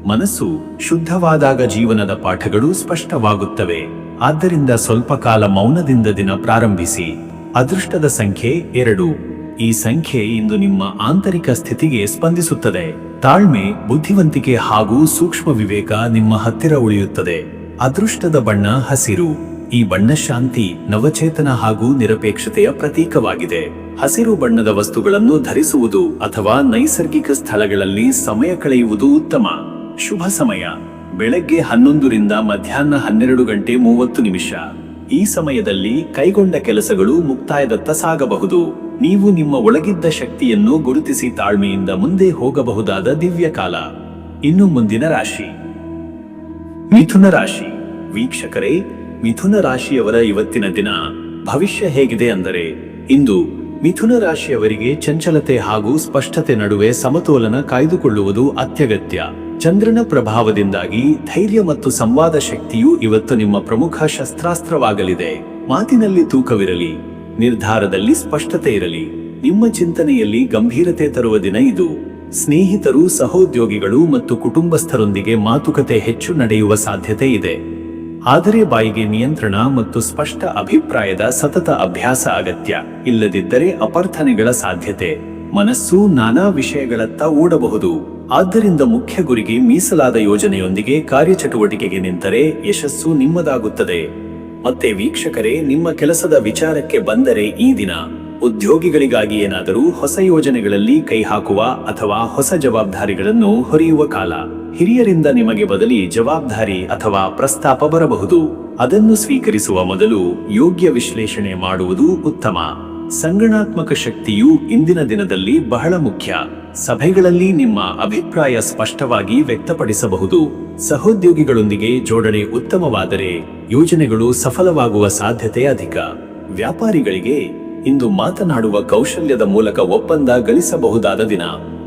ಮನಸ್ಸು ಶುದ್ಧವಾದಾಗ ಜೀವನದ ಪಾಠಗಳು ಸ್ಪಷ್ಟವಾಗುತ್ತವೆ. ಆದ್ದರಿಂದ ಸ್ವಲ್ಪ ಕಾಲ ಮೌನದಿಂದ ದಿನ ಪ್ರಾರಂಭಿಸಿ. ಅದೃಷ್ಟದ ಸಂಖ್ಯೆ 2. ಈ ಸಂಖ್ಯೆ ಇಂದು ನಿಮ್ಮ ಆಂತರಿಕ ಸ್ಥಿತಿಗೆ ಸ್ಪಂದಿಸುತ್ತದೆ. ತಾಳ್ಮೆ, ಬುದ್ಧಿವಂತಿಕೆ ಹಾಗೂ ಸೂಕ್ಷ್ಮ ವಿವೇಕ ನಿಮ್ಮ ಹತ್ತಿರ ಉಳಿಯುತ್ತದೆ. ಅದೃಷ್ಟದ ಬಣ್ಣ ಹಸಿರು. ಈ ಬಣ್ಣ ಶಾಂತಿ, ನವಚೇತನ ಹಾಗೂ ನಿರಪೇಕ್ಷತೆಯ ಪ್ರತೀಕವಾಗಿದೆ. ಹಸಿರು ಬಣ್ಣದ ವಸ್ತುಗಳನ್ನು ಧರಿಸುವುದು ಅಥವಾ ನೈಸರ್ಗಿಕ ಸ್ಥಳಗಳಲ್ಲಿ ಸಮಯ ಕಳೆಯುವುದು ಉತ್ತಮ. ಶುಭ ಸಮಯ ಬೆಳಗ್ಗೆ 11 ರಿಂದ ಮಧ್ಯಾಹ್ನ 12:30. ಈ ಸಮಯದಲ್ಲಿ ಕೈಗೊಂಡ ಕೆಲಸಗಳು ಮುಕ್ತಾಯದತ್ತ ಸಾಗಬಹುದು. ನೀವು ನಿಮ್ಮ ಒಳಗಿದ್ದ ಶಕ್ತಿಯನ್ನು ಗುರುತಿಸಿ ತಾಳ್ಮೆಯಿಂದ ಮುಂದೆ ಹೋಗಬಹುದಾದ ದಿವ್ಯ ಕಾಲ. ಇನ್ನು ಮುಂದಿನ ರಾಶಿ ಮಿಥುನ ರಾಶಿ. ವೀಕ್ಷಕರೇ, ಮಿಥುನ ರಾಶಿಯವರ ಇವತ್ತಿನ ದಿನ ಭವಿಷ್ಯ ಹೇಗಿದೆ ಅಂದರೆ, ಇಂದು ಮಿಥುನ ರಾಶಿಯವರಿಗೆ ಚಂಚಲತೆ ಹಾಗೂ ಸ್ಪಷ್ಟತೆ ನಡುವೆ ಸಮತೋಲನ ಕಾಯ್ದುಕೊಳ್ಳುವುದು ಅತ್ಯಗತ್ಯ. ಚಂದ್ರನ ಪ್ರಭಾವದಿಂದಾಗಿ ಧೈರ್ಯ ಮತ್ತು ಸಂವಾದ ಶಕ್ತಿಯು ಇವತ್ತು ನಿಮ್ಮ ಪ್ರಮುಖ ಶಸ್ತ್ರಾಸ್ತ್ರವಾಗಲಿದೆ. ಮಾತಿನಲ್ಲಿ ತೂಕವಿರಲಿ, ನಿರ್ಧಾರದಲ್ಲಿ ಸ್ಪಷ್ಟತೆ ಇರಲಿ. ನಿಮ್ಮ ಚಿಂತನೆಯಲ್ಲಿ ಗಂಭೀರತೆ ತರುವ ದಿನ ಇದು. ಸ್ನೇಹಿತರು, ಸಹೋದ್ಯೋಗಿಗಳು ಮತ್ತು ಕುಟುಂಬಸ್ಥರೊಂದಿಗೆ ಮಾತುಕತೆ ಹೆಚ್ಚು ನಡೆಯುವ ಸಾಧ್ಯತೆ ಇದೆ. ಆದರೆ ಬಾಯಿಗೆ ನಿಯಂತ್ರಣ ಮತ್ತು ಸ್ಪಷ್ಟ ಅಭಿಪ್ರಾಯದ ಸತತ ಅಭ್ಯಾಸ ಅಗತ್ಯ. ಇಲ್ಲದಿದ್ದರೆ ಅಪರ್ಥನೆಗಳ ಸಾಧ್ಯತೆ. ಮನಸ್ಸು ನಾನಾ ವಿಷಯಗಳತ್ತ ಓಡಬಹುದು. ಆದ್ದರಿಂದ ಮುಖ್ಯ ಗುರಿಗೆ ಮೀಸಲಾದ ಯೋಜನೆಯೊಂದಿಗೆ ಕಾರ್ಯಚಟುವಟಿಕೆಗೆ ನಿಂತರೆ ಯಶಸ್ಸು ನಿಮ್ಮದಾಗುತ್ತದೆ. ಮತ್ತೆ ವೀಕ್ಷಕರೇ, ನಿಮ್ಮ ಕೆಲಸದ ವಿಚಾರಕ್ಕೆ ಬಂದರೆ ಈ ದಿನ ಉದ್ಯೋಗಿಗಳಿಗಾಗಿ ಏನಾದರೂ ಹೊಸ ಯೋಜನೆಗಳಲ್ಲಿ ಕೈ ಹಾಕುವ ಅಥವಾ ಹೊಸ ಜವಾಬ್ದಾರಿಗಳನ್ನು ಹೊರೆಯುವ ಕಾಲ. ಹಿರಿಯರಿಂದ ನಿಮಗೆ ಬದಲಿ ಜವಾಬ್ದಾರಿ ಅಥವಾ ಪ್ರಸ್ತಾಪ ಬರಬಹುದು. ಅದನ್ನು ಸ್ವೀಕರಿಸುವ ಮೊದಲು ಯೋಗ್ಯ ವಿಶ್ಲೇಷಣೆ ಮಾಡುವುದು ಉತ್ತಮ. ಸಂಗಣನಾತ್ಮಕ ಶಕ್ತಿಯು ಇಂದಿನ ದಿನದಲ್ಲಿ ಬಹಳ ಮುಖ್ಯ. ಸಭೆಗಳಲ್ಲಿ ನಿಮ್ಮ ಅಭಿಪ್ರಾಯ ಸ್ಪಷ್ಟವಾಗಿ ವ್ಯಕ್ತಪಡಿಸಬಹುದು. ಸಹೋದ್ಯೋಗಿಗಳೊಂದಿಗೆ ಜೋಡಣೆ ಉತ್ತಮವಾದರೆ ಯೋಜನೆಗಳು ಸಫಲವಾಗುವ ಸಾಧ್ಯತೆ ಅಧಿಕ. ವ್ಯಾಪಾರಿಗಳಿಗೆ ಇಂದು ಮಾತನಾಡುವ ಕೌಶಲ್ಯದ ಮೂಲಕ ಒಪ್ಪಂದ ಗಳಿಸಬಹುದಾದ ದಿನ.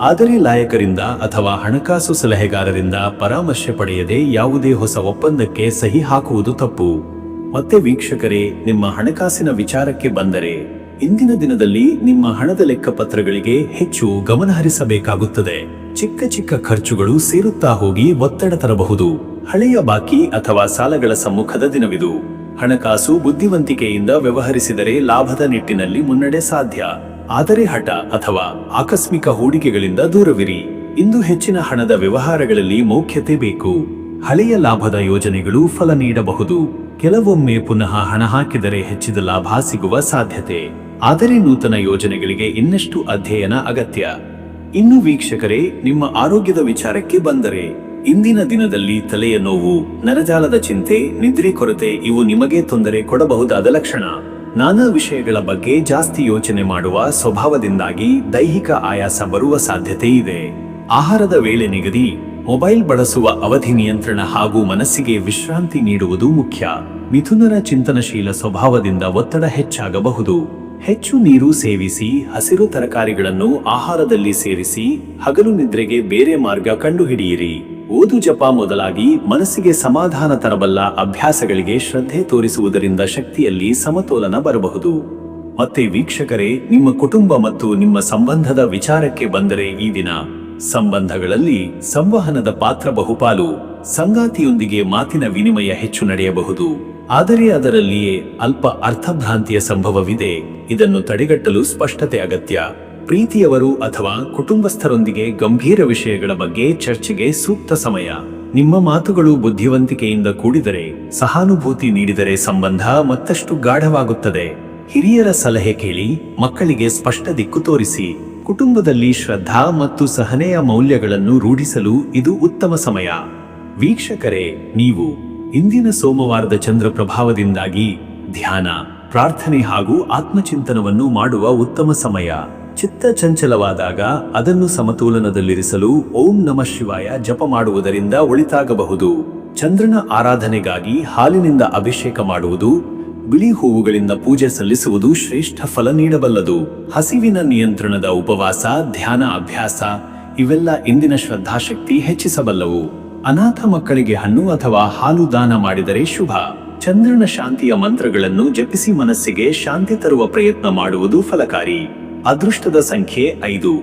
ಆದರೆ ಲಾಯಕರಿಂದ ಅಥವಾ ಹಣಕಾಸು ಸಲಹೆಗಾರರಿಂದ ಪರಾಮರ್ಶೆ ಪಡೆಯದೆ ಯಾವುದೇ ಹೊಸ ಒಪ್ಪಂದಕ್ಕೆ ಸಹಿ ಹಾಕುವುದು ತಪ್ಪು. ಮತ್ತೆ ವೀಕ್ಷಕರೇ, ನಿಮ್ಮ ಹಣಕಾಸಿನ ವಿಚಾರಕ್ಕೆ ಬಂದರೆ ಇಂದಿನ ದಿನದಲ್ಲಿ ನಿಮ್ಮ ಹಣದ ಲೆಕ್ಕಪತ್ರಗಳಿಗೆ ಹೆಚ್ಚು ಗಮನ ಹರಿಸಬೇಕಾಗುತ್ತದೆ. ಚಿಕ್ಕ ಚಿಕ್ಕ ಖರ್ಚುಗಳು ಸೇರುತ್ತಾ ಹೋಗಿ ಒತ್ತಡ ತರಬಹುದು. ಹಳೆಯ ಬಾಕಿ ಅಥವಾ ಸಾಲಗಳ ಸಮ್ಮುಖದ ದಿನವಿದು. ಹಣಕಾಸು ಬುದ್ಧಿವಂತಿಕೆಯಿಂದ ವ್ಯವಹರಿಸಿದರೆ ಲಾಭದ ನಿಟ್ಟಿನಲ್ಲಿ ಮುನ್ನಡೆ ಸಾಧ್ಯ. ಆದರೆ ಹಠ ಅಥವಾ ಆಕಸ್ಮಿಕ ಹೂಡಿಕೆಗಳಿಂದ ದೂರವಿರಿ. ಇಂದು ಹೆಚ್ಚಿನ ಹಣದ ವ್ಯವಹಾರಗಳಲ್ಲಿ ಮೌಖ್ಯತೆ ಬೇಕು. ಹಳೆಯ ಲಾಭದ ಯೋಜನೆಗಳು ಫಲ ನೀಡಬಹುದು. ಕೆಲವೊಮ್ಮೆ ಪುನಃ ಹಣ ಹಾಕಿದರೆ ಹೆಚ್ಚಿದ ಲಾಭ ಸಿಗುವ ಸಾಧ್ಯತೆ. ಆದರೆ ನೂತನ ಯೋಜನೆಗಳಿಗೆ ಇನ್ನಷ್ಟು ಅಧ್ಯಯನ ಅಗತ್ಯ. ಇನ್ನು ವೀಕ್ಷಕರೇ, ನಿಮ್ಮ ಆರೋಗ್ಯದ ವಿಚಾರಕ್ಕೆ ಬಂದರೆ ಇಂದಿನ ದಿನದಲ್ಲಿ ತಲೆಯ ನೋವು, ನರಜಾಲದ ಚಿಂತೆ, ನಿದ್ರೆ ಕೊರತೆ ಇವು ನಿಮಗೆ ತೊಂದರೆ ಕೊಡಬಹುದಾದ ಲಕ್ಷಣ. ನಾನಾ ವಿಷಯಗಳ ಬಗ್ಗೆ ಜಾಸ್ತಿ ಯೋಚನೆ ಮಾಡುವ ಸ್ವಭಾವದಿಂದಾಗಿ ದೈಹಿಕ ಆಯಾಸ ಬರುವ ಸಾಧ್ಯತೆ ಇದೆ. ಆಹಾರದ ವೇಳೆ ನಿಗದಿ, ಮೊಬೈಲ್ ಬಳಸುವ ಅವಧಿ ನಿಯಂತ್ರಣ ಹಾಗೂ ಮನಸ್ಸಿಗೆ ವಿಶ್ರಾಂತಿ ನೀಡುವುದು ಮುಖ್ಯ. ಮಿಥುನರ ಚಿಂತನಶೀಲ ಸ್ವಭಾವದಿಂದ ಒತ್ತಡ ಹೆಚ್ಚಾಗಬಹುದು. ಹೆಚ್ಚು ನೀರು ಸೇವಿಸಿ, ಹಸಿರು ತರಕಾರಿಗಳನ್ನು ಆಹಾರದಲ್ಲಿ ಸೇರಿಸಿ, ಹಗಲು ನಿದ್ರೆಗೆ ಬೇರೆ ಮಾರ್ಗ ಕಂಡುಹಿಡಿಯಿರಿ. ಓದು, ಜಪ ಮೊದಲಾಗಿ ಮನಸ್ಸಿಗೆ ಸಮಾಧಾನ ತರಬಲ್ಲ ಅಭ್ಯಾಸಗಳಿಗೆ ಶ್ರದ್ಧೆ ತೋರಿಸುವುದರಿಂದ ಶಕ್ತಿಯಲ್ಲಿ ಸಮತೋಲನ ಬರಬಹುದು. ಮತ್ತೆ ವೀಕ್ಷಕರೇ, ನಿಮ್ಮ ಕುಟುಂಬ ಮತ್ತು ನಿಮ್ಮ ಸಂಬಂಧದ ವಿಚಾರಕ್ಕೆ ಬಂದರೆ ಈ ದಿನ ಸಂಬಂಧಗಳಲ್ಲಿ ಸಂವಹನದ ಪಾತ್ರ ಬಹುಪಾಲು. ಸಂಗಾತಿಯೊಂದಿಗೆ ಮಾತಿನ ವಿನಿಮಯ ಹೆಚ್ಚು ನಡೆಯಬಹುದು. ಆದರೆ ಅದರಲ್ಲಿಯೇ ಅಲ್ಪ ಅರ್ಥಭ್ರಾಂತಿಯ ಸಂಭವವಿದೆ. ಇದನ್ನು ತಡೆಗಟ್ಟಲು ಸ್ಪಷ್ಟತೆ ಅಗತ್ಯ. ಪ್ರೀತಿಯವರು ಅಥವಾ ಕುಟುಂಬಸ್ಥರೊಂದಿಗೆ ಗಂಭೀರ ವಿಷಯಗಳ ಬಗ್ಗೆ ಚರ್ಚೆಗೆ ಸೂಕ್ತ ಸಮಯ. ನಿಮ್ಮ ಮಾತುಗಳು ಬುದ್ಧಿವಂತಿಕೆಯಿಂದ ಕೂಡಿದರೆ, ಸಹಾನುಭೂತಿ ನೀಡಿದರೆ ಸಂಬಂಧ ಮತ್ತಷ್ಟು ಗಾಢವಾಗುತ್ತದೆ. ಹಿರಿಯರ ಸಲಹೆ ಕೇಳಿ, ಮಕ್ಕಳಿಗೆ ಸ್ಪಷ್ಟ ದಿಕ್ಕು ತೋರಿಸಿ. ಕುಟುಂಬದಲ್ಲಿ ಶ್ರದ್ಧಾ ಮತ್ತು ಸಹನೆಯ ಮೌಲ್ಯಗಳನ್ನು ರೂಢಿಸಲು ಇದು ಉತ್ತಮ ಸಮಯ. ವೀಕ್ಷಕರೇ, ನೀವು ಇಂದಿನ ಸೋಮವಾರದ ಚಂದ್ರ ಪ್ರಭಾವದಿಂದಾಗಿ ಧ್ಯಾನ, ಪ್ರಾರ್ಥನೆ ಹಾಗೂ ಆತ್ಮಚಿಂತನವನ್ನು ಮಾಡುವ ಉತ್ತಮ ಸಮಯ. ಚಿತ್ತ ಚಂಚಲವಾದಾಗ ಅದನ್ನು ಸಮತೋಲನದಲ್ಲಿರಿಸಲು ಓಂ ನಮಃ ಶಿವಾಯ ಜಪ ಮಾಡುವುದರಿಂದ ಒಳಿತಾಗಬಹುದು. ಚಂದ್ರನ ಆರಾಧನೆಗಾಗಿ ಹಾಲಿನಿಂದ ಅಭಿಷೇಕ ಮಾಡುವುದು, ಬಿಳಿ ಹೂವುಗಳಿಂದ ಪೂಜೆ ಸಲ್ಲಿಸುವುದು ಶ್ರೇಷ್ಠ ಫಲ ನೀಡಬಲ್ಲದು. ಹಸಿವಿನ ನಿಯಂತ್ರಣದ ಉಪವಾಸ, ಧ್ಯಾನ ಅಭ್ಯಾಸ ಇವೆಲ್ಲ ಇಂದಿನ ಶ್ರದ್ಧಾಶಕ್ತಿ ಹೆಚ್ಚಿಸಬಲ್ಲವು. ಅನಾಥ ಮಕ್ಕಳಿಗೆ ಹಣ್ಣು ಅಥವಾ ಹಾಲು ದಾನ ಮಾಡಿದರೆ ಶುಭ. ಚಂದ್ರನ ಶಾಂತಿಯ ಮಂತ್ರಗಳನ್ನು ಜಪಿಸಿ ಮನಸ್ಸಿಗೆ ಶಾಂತಿ ತರುವ ಪ್ರಯತ್ನ ಮಾಡುವುದು ಫಲಕಾರಿ. ಅದೃಷ್ಟದ ಸಂಖ್ಯೆ 5.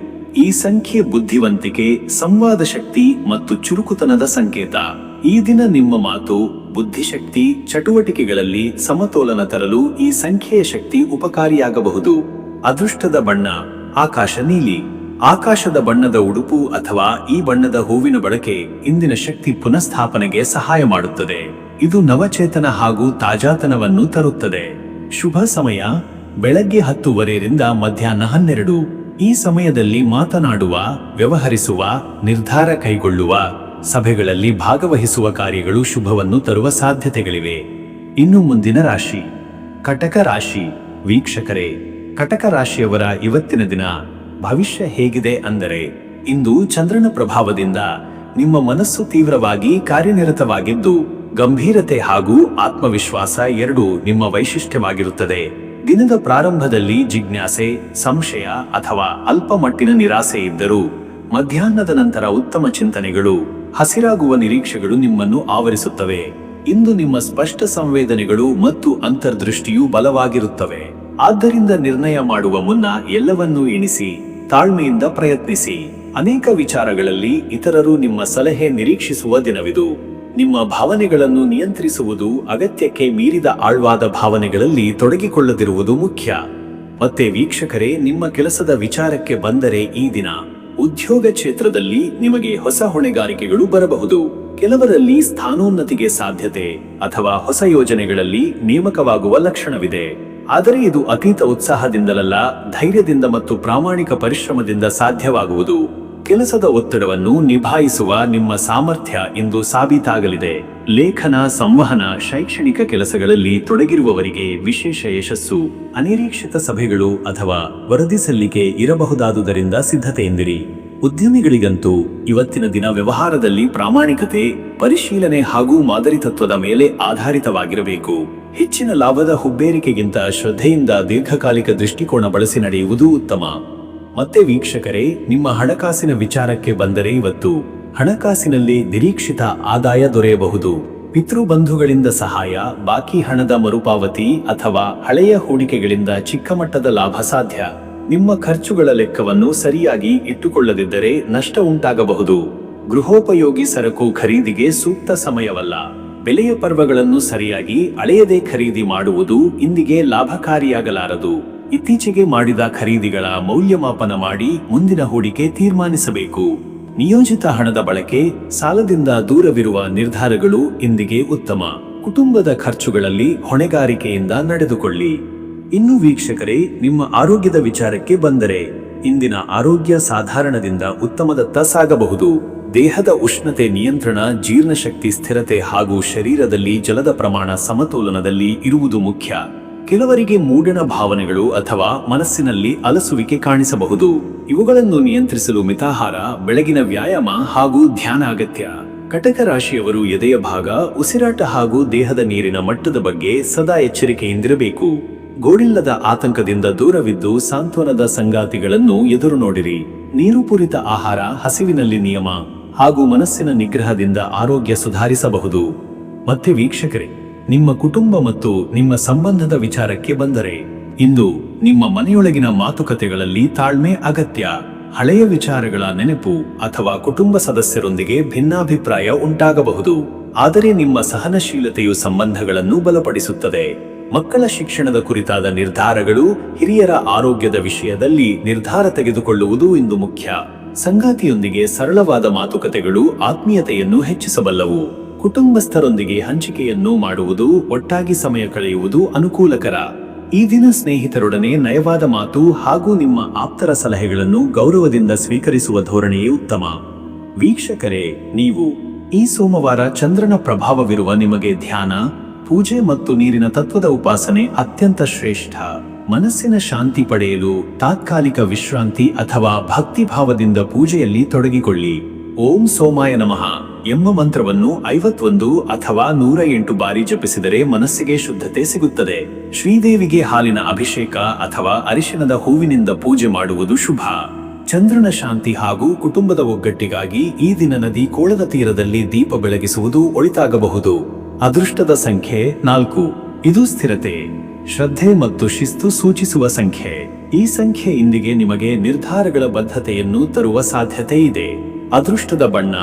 ಈ ಸಂಖ್ಯೆ ಬುದ್ಧಿವಂತಿಕೆ, ಸಂವಾದ ಶಕ್ತಿ ಮತ್ತು ಚುರುಕುತನದ ಸಂಕೇತ. ಈ ದಿನ ನಿಮ್ಮ ಮಾತು, ಬುದ್ಧಿಶಕ್ತಿ, ಚಟುವಟಿಕೆಗಳಲ್ಲಿ ಸಮತೋಲನ ತರಲು ಈ ಸಂಖ್ಯೆಯ ಶಕ್ತಿ ಉಪಕಾರಿಯಾಗಬಹುದು. ಅದೃಷ್ಟದ ಬಣ್ಣ ಆಕಾಶ ನೀಲಿ. ಆಕಾಶದ ಬಣ್ಣದ ಉಡುಪು ಅಥವಾ ಈ ಬಣ್ಣದ ಹೂವಿನ ಬಳಕೆ ಇಂದಿನ ಶಕ್ತಿ ಪುನಃಸ್ಥಾಪನೆಗೆ ಸಹಾಯ ಮಾಡುತ್ತದೆ. ಇದು ನವಚೇತನ ಹಾಗೂ ತಾಜಾತನವನ್ನು ತರುತ್ತದೆ. ಶುಭ ಸಮಯ ಬೆಳಗ್ಗೆ 10:30 ಮಧ್ಯಾಹ್ನ 12. ಈ ಸಮಯದಲ್ಲಿ ಮಾತನಾಡುವ, ವ್ಯವಹರಿಸುವ, ನಿರ್ಧಾರ ಕೈಗೊಳ್ಳುವ, ಸಭೆಗಳಲ್ಲಿ ಭಾಗವಹಿಸುವ ಕಾರ್ಯಗಳು ಶುಭವನ್ನು ತರುವ ಸಾಧ್ಯತೆಗಳಿವೆ. ಇನ್ನು ಮುಂದಿನ ರಾಶಿ ಕಟಕ ರಾಶಿ. ವೀಕ್ಷಕರೇ, ಕಟಕ ರಾಶಿಯವರ ಇವತ್ತಿನ ದಿನ ಭವಿಷ್ಯ ಹೇಗಿದೆ ಅಂದರೆ, ಇಂದು ಚಂದ್ರನ ಪ್ರಭಾವದಿಂದ ನಿಮ್ಮ ಮನಸ್ಸು ತೀವ್ರವಾಗಿ ಕಾರ್ಯನಿರತವಾಗಿದ್ದು ಗಂಭೀರತೆ ಹಾಗೂ ಆತ್ಮವಿಶ್ವಾಸ ಎರಡೂ ನಿಮ್ಮ ವೈಶಿಷ್ಟ್ಯವಾಗಿರುತ್ತದೆ. ದಿನದ ಪ್ರಾರಂಭದಲ್ಲಿ ಜಿಜ್ಞಾಸೆ, ಸಂಶಯ ಅಥವಾ ಅಲ್ಪ ಮಟ್ಟಿನ ನಿರಾಸೆ ಇದ್ದರೂ ಮಧ್ಯಾಹ್ನದ ನಂತರ ಉತ್ತಮ ಚಿಂತನೆಗಳು, ಹಸಿರಾಗುವ ನಿರೀಕ್ಷೆಗಳು ನಿಮ್ಮನ್ನು ಆವರಿಸುತ್ತವೆ. ಇಂದು ನಿಮ್ಮ ಸ್ಪಷ್ಟ ಸಂವೇದನೆಗಳು ಮತ್ತು ಅಂತರ್ದೃಷ್ಟಿಯು ಬಲವಾಗಿರುತ್ತವೆ. ಆದ್ದರಿಂದ ನಿರ್ಣಯ ಮಾಡುವ ಮುನ್ನ ಎಲ್ಲವನ್ನೂ ಎಣಿಸಿ ತಾಳ್ಮೆಯಿಂದ ಪ್ರಯತ್ನಿಸಿ. ಅನೇಕ ವಿಚಾರಗಳಲ್ಲಿ ಇತರರು ನಿಮ್ಮ ಸಲಹೆ ನಿರೀಕ್ಷಿಸುವ ದಿನವಿದು. ನಿಮ್ಮ ಭಾವನೆಗಳನ್ನು ನಿಯಂತ್ರಿಸುವುದು, ಅಗತ್ಯಕ್ಕೆ ಮೀರಿದ ಆಳ್ವಾದ ಭಾವನೆಗಳಲ್ಲಿ ತೊಡಗಿಕೊಳ್ಳದಿರುವುದು ಮುಖ್ಯ. ಮತ್ತೆ ವೀಕ್ಷಕರೇ, ನಿಮ್ಮ ಕೆಲಸದ ವಿಚಾರಕ್ಕೆ ಬಂದರೆ ಈ ದಿನ ಉದ್ಯೋಗ ಕ್ಷೇತ್ರದಲ್ಲಿ ನಿಮಗೆ ಹೊಸ ಹೊಣೆಗಾರಿಕೆಗಳು ಬರಬಹುದು. ಕೆಲವರಲ್ಲಿ ಸ್ಥಾನೋನ್ನತಿಗೆ ಸಾಧ್ಯತೆ ಅಥವಾ ಹೊಸ ಯೋಜನೆಗಳಲ್ಲಿ ನೇಮಕವಾಗುವ ಲಕ್ಷಣವಿದೆ. ಆದರೆ ಇದು ಅತೀತ ಉತ್ಸಾಹದಿಂದಲಲ್ಲ, ಧೈರ್ಯದಿಂದ ಮತ್ತು ಪ್ರಾಮಾಣಿಕ ಪರಿಶ್ರಮದಿಂದ ಸಾಧ್ಯವಾಗುವುದು. ಕೆಲಸದ ಒತ್ತಡವನ್ನು ನಿಭಾಯಿಸುವ ನಿಮ್ಮ ಸಾಮರ್ಥ್ಯ ಇಂದು ಸಾಬೀತಾಗಲಿದೆ. ಲೇಖನ, ಸಂವಹನ, ಶೈಕ್ಷಣಿಕ ಕೆಲಸಗಳಲ್ಲಿ ತೊಡಗಿರುವವರಿಗೆ ವಿಶೇಷ ಯಶಸ್ಸು. ಅನಿರೀಕ್ಷಿತ ಸಭೆಗಳು ಅಥವಾ ವರದಿ ಸಲ್ಲಿಕೆ ಇರಬಹುದಾದುದರಿಂದ ಸಿದ್ಧತೆಯಿಂದಿರಿ. ಉದ್ಯಮಿಗಳಿಗಂತೂ ಇವತ್ತಿನ ದಿನ ವ್ಯವಹಾರದಲ್ಲಿ ಪ್ರಾಮಾಣಿಕತೆ, ಪರಿಶೀಲನೆ ಹಾಗೂ ಮಾದರಿ ತತ್ವದ ಮೇಲೆ ಆಧಾರಿತವಾಗಿರಬೇಕು. ಹೆಚ್ಚಿನ ಲಾಭದ ಹುಬ್ಬೇರಿಕೆಗಿಂತ ಶ್ರದ್ಧೆಯಿಂದ ದೀರ್ಘಕಾಲಿಕ ದೃಷ್ಟಿಕೋನ ಬಳಸಿ ನಡೆಯುವುದು ಉತ್ತಮ. ಮತ್ತೆ ವೀಕ್ಷಕರೇ, ನಿಮ್ಮ ಹಣಕಾಸಿನ ವಿಚಾರಕ್ಕೆ ಬಂದರೆ ಇವತ್ತು ಹಣಕಾಸಿನಲ್ಲಿ ನಿರೀಕ್ಷಿತ ಆದಾಯ ದೊರೆಯಬಹುದು. ಪಿತೃಬಂಧುಗಳಿಂದ ಸಹಾಯ, ಬಾಕಿ ಹಣದ ಮರುಪಾವತಿ ಅಥವಾ ಹಳೆಯ ಹೂಡಿಕೆಗಳಿಂದ ಚಿಕ್ಕ ಮಟ್ಟದ ಲಾಭ ಸಾಧ್ಯ. ನಿಮ್ಮ ಖರ್ಚುಗಳ ಲೆಕ್ಕವನ್ನು ಸರಿಯಾಗಿ ಇಟ್ಟುಕೊಳ್ಳದಿದ್ದರೆ ನಷ್ಟ ಉಂಟಾಗಬಹುದು. ಗೃಹೋಪಯೋಗಿ ಸರಕು ಖರೀದಿಗೆ ಸೂಕ್ತ ಸಮಯವಲ್ಲ. ಬೆಲೆಯ ಪರ್ವಗಳನ್ನು ಸರಿಯಾಗಿ ಅಳೆಯದೆ ಖರೀದಿ ಮಾಡುವುದು ಇಂದಿಗೆ ಲಾಭಕಾರಿಯಾಗಲಾರದು. ಇತ್ತೀಚೆಗೆ ಮಾಡಿದ ಖರೀದಿಗಳ ಮೌಲ್ಯಮಾಪನ ಮಾಡಿ ಮುಂದಿನ ಹೂಡಿಕೆ ತೀರ್ಮಾನಿಸಬೇಕು. ನಿಯೋಜಿತ ಹಣದ ಬಳಕೆ, ಸಾಲದಿಂದ ದೂರವಿರುವ ನಿರ್ಧಾರಗಳು ಇಂದಿಗೆ ಉತ್ತಮ. ಕುಟುಂಬದ ಖರ್ಚುಗಳಲ್ಲಿ ಹೊಣೆಗಾರಿಕೆಯಿಂದ ನಡೆದುಕೊಳ್ಳಿ. ಇನ್ನು ವೀಕ್ಷಕರೇ, ನಿಮ್ಮ ಆರೋಗ್ಯದ ವಿಚಾರಕ್ಕೆ ಬಂದರೆ ಇಂದಿನ ಆರೋಗ್ಯ ಸಾಧಾರಣದಿಂದ ಉತ್ತಮದತ್ತ ಸಾಗಬಹುದು. ದೇಹದ ಉಷ್ಣತೆ ನಿಯಂತ್ರಣ, ಜೀರ್ಣಶಕ್ತಿ ಸ್ಥಿರತೆ ಹಾಗೂ ಶರೀರದಲ್ಲಿ ಜಲದ ಪ್ರಮಾಣ ಸಮತೋಲನದಲ್ಲಿ ಇರುವುದು ಮುಖ್ಯ. ಕೆಲವರಿಗೆ ಮೂಡಣ ಭಾವನೆಗಳು ಅಥವಾ ಮನಸ್ಸಿನಲ್ಲಿ ಅಲಸುವಿಕೆ ಕಾಣಿಸಬಹುದು. ಇವುಗಳನ್ನು ನಿಯಂತ್ರಿಸಲು ಮಿತಾಹಾರ, ಬೆಳಗಿನ ವ್ಯಾಯಾಮ ಹಾಗೂ ಧ್ಯಾನ ಅಗತ್ಯ. ಕಟಕ ರಾಶಿಯವರು ಎದೆಯ ಭಾಗ, ಉಸಿರಾಟ ಹಾಗೂ ದೇಹದ ನೀರಿನ ಮಟ್ಟದ ಬಗ್ಗೆ ಸದಾ ಎಚ್ಚರಿಕೆಯಿಂದಿರಬೇಕು. ಗೋಳಿಲ್ಲದ ಆತಂಕದಿಂದ ದೂರವಿದ್ದು ಸಾಂತ್ವನದ ಸಂಗಾತಿಗಳನ್ನು ಎದುರು ನೋಡಿರಿ. ನೀರುಪೂರಿತ ಆಹಾರ, ಹಸಿವಿನಲ್ಲಿ ನಿಯಮ ಹಾಗೂ ಮನಸ್ಸಿನ ನಿಗ್ರಹದಿಂದ ಆರೋಗ್ಯ ಸುಧಾರಿಸಬಹುದು. ಮತ್ತೆ ವೀಕ್ಷಕರೇ, ನಿಮ್ಮ ಕುಟುಂಬ ಮತ್ತು ನಿಮ್ಮ ಸಂಬಂಧದ ವಿಚಾರಕ್ಕೆ ಬಂದರೆ ಇಂದು ನಿಮ್ಮ ಮನೆಯೊಳಗಿನ ಮಾತುಕತೆಗಳಲ್ಲಿ ತಾಳ್ಮೆ ಅಗತ್ಯ. ಹಳೆಯ ವಿಚಾರಗಳ ನೆನಪು ಅಥವಾ ಕುಟುಂಬ ಸದಸ್ಯರೊಂದಿಗೆ ಭಿನ್ನಾಭಿಪ್ರಾಯ ಉಂಟಾಗಬಹುದು. ಆದರೆ ನಿಮ್ಮ ಸಹನಶೀಲತೆಯು ಸಂಬಂಧಗಳನ್ನು ಬಲಪಡಿಸುತ್ತದೆ. ಮಕ್ಕಳ ಶಿಕ್ಷಣದ ಕುರಿತಾದ ನಿರ್ಧಾರಗಳು, ಹಿರಿಯರ ಆರೋಗ್ಯದ ವಿಷಯದಲ್ಲಿ ನಿರ್ಧಾರ ತೆಗೆದುಕೊಳ್ಳುವುದು ಇಂದು ಮುಖ್ಯ. ಸಂಗಾತಿಯೊಂದಿಗೆ ಸರಳವಾದ ಮಾತುಕತೆಗಳು ಆತ್ಮೀಯತೆಯನ್ನು ಹೆಚ್ಚಿಸಬಲ್ಲವು. ಕುಟುಂಬಸ್ಥರೊಂದಿಗೆ ಹಂಚಿಕೆಯನ್ನು ಮಾಡುವುದು, ಒಟ್ಟಾಗಿ ಸಮಯ ಕಳೆಯುವುದು ಅನುಕೂಲಕರ. ಈ ದಿನ ಸ್ನೇಹಿತರೊಡನೆ ನಯವಾದ ಮಾತು ಹಾಗೂ ನಿಮ್ಮ ಆಪ್ತರ ಸಲಹೆಗಳನ್ನು ಗೌರವದಿಂದ ಸ್ವೀಕರಿಸುವ ಧೋರಣೆಯೇ ಉತ್ತಮ. ವೀಕ್ಷಕರೇ, ನೀವು ಈ ಸೋಮವಾರ ಚಂದ್ರನ ಪ್ರಭಾವವಿರುವ ನಿಮಗೆ ಧ್ಯಾನ, ಪೂಜೆ ಮತ್ತು ನೀರಿನ ತತ್ವದ ಉಪಾಸನೆ ಅತ್ಯಂತ ಶ್ರೇಷ್ಠ. ಮನಸ್ಸಿನ ಶಾಂತಿ ಪಡೆಯಲು ತಾತ್ಕಾಲಿಕ ವಿಶ್ರಾಂತಿ ಅಥವಾ ಭಕ್ತಿಭಾವದಿಂದ ಪೂಜೆಯಲ್ಲಿ ತೊಡಗಿಕೊಳ್ಳಿ. ಓಂ ಸೋಮಾಯ ನಮಃ. ಎಂಬ ಮಂತ್ರವನ್ನು 51 ಅಥವಾ 108 ಬಾರಿ ಜಪಿಸಿದರೆ ಮನಸ್ಸಿಗೆ ಶುದ್ಧತೆ ಸಿಗುತ್ತದೆ. ಶ್ರೀದೇವಿಗೆ ಹಾಲಿನ ಅಭಿಷೇಕ ಅಥವಾ ಅರಿಶಿಣದ ಹೂವಿನಿಂದ ಪೂಜೆ ಮಾಡುವುದು ಶುಭ. ಚಂದ್ರನ ಶಾಂತಿ ಹಾಗೂ ಕುಟುಂಬದ ಒಗ್ಗಟ್ಟಿಗಾಗಿ ಈ ದಿನ ನದಿ ಕೋಳದ ತೀರದಲ್ಲಿ ದೀಪ ಬೆಳಗಿಸುವುದು ಒಳಿತಾಗಬಹುದು. ಅದೃಷ್ಟದ ಸಂಖ್ಯೆ 4. ಇದು ಸ್ಥಿರತೆ, ಶ್ರದ್ಧೆ ಮತ್ತು ಶಿಸ್ತು ಸೂಚಿಸುವ ಸಂಖ್ಯೆ. ಈ ಸಂಖ್ಯೆ ಇಂದಿಗೆ ನಿಮಗೆ ನಿರ್ಧಾರಗಳ ಬದ್ಧತೆಯನ್ನು ತರುವ ಸಾಧ್ಯತೆ ಇದೆ. ಅದೃಷ್ಟದ ಬಣ್ಣ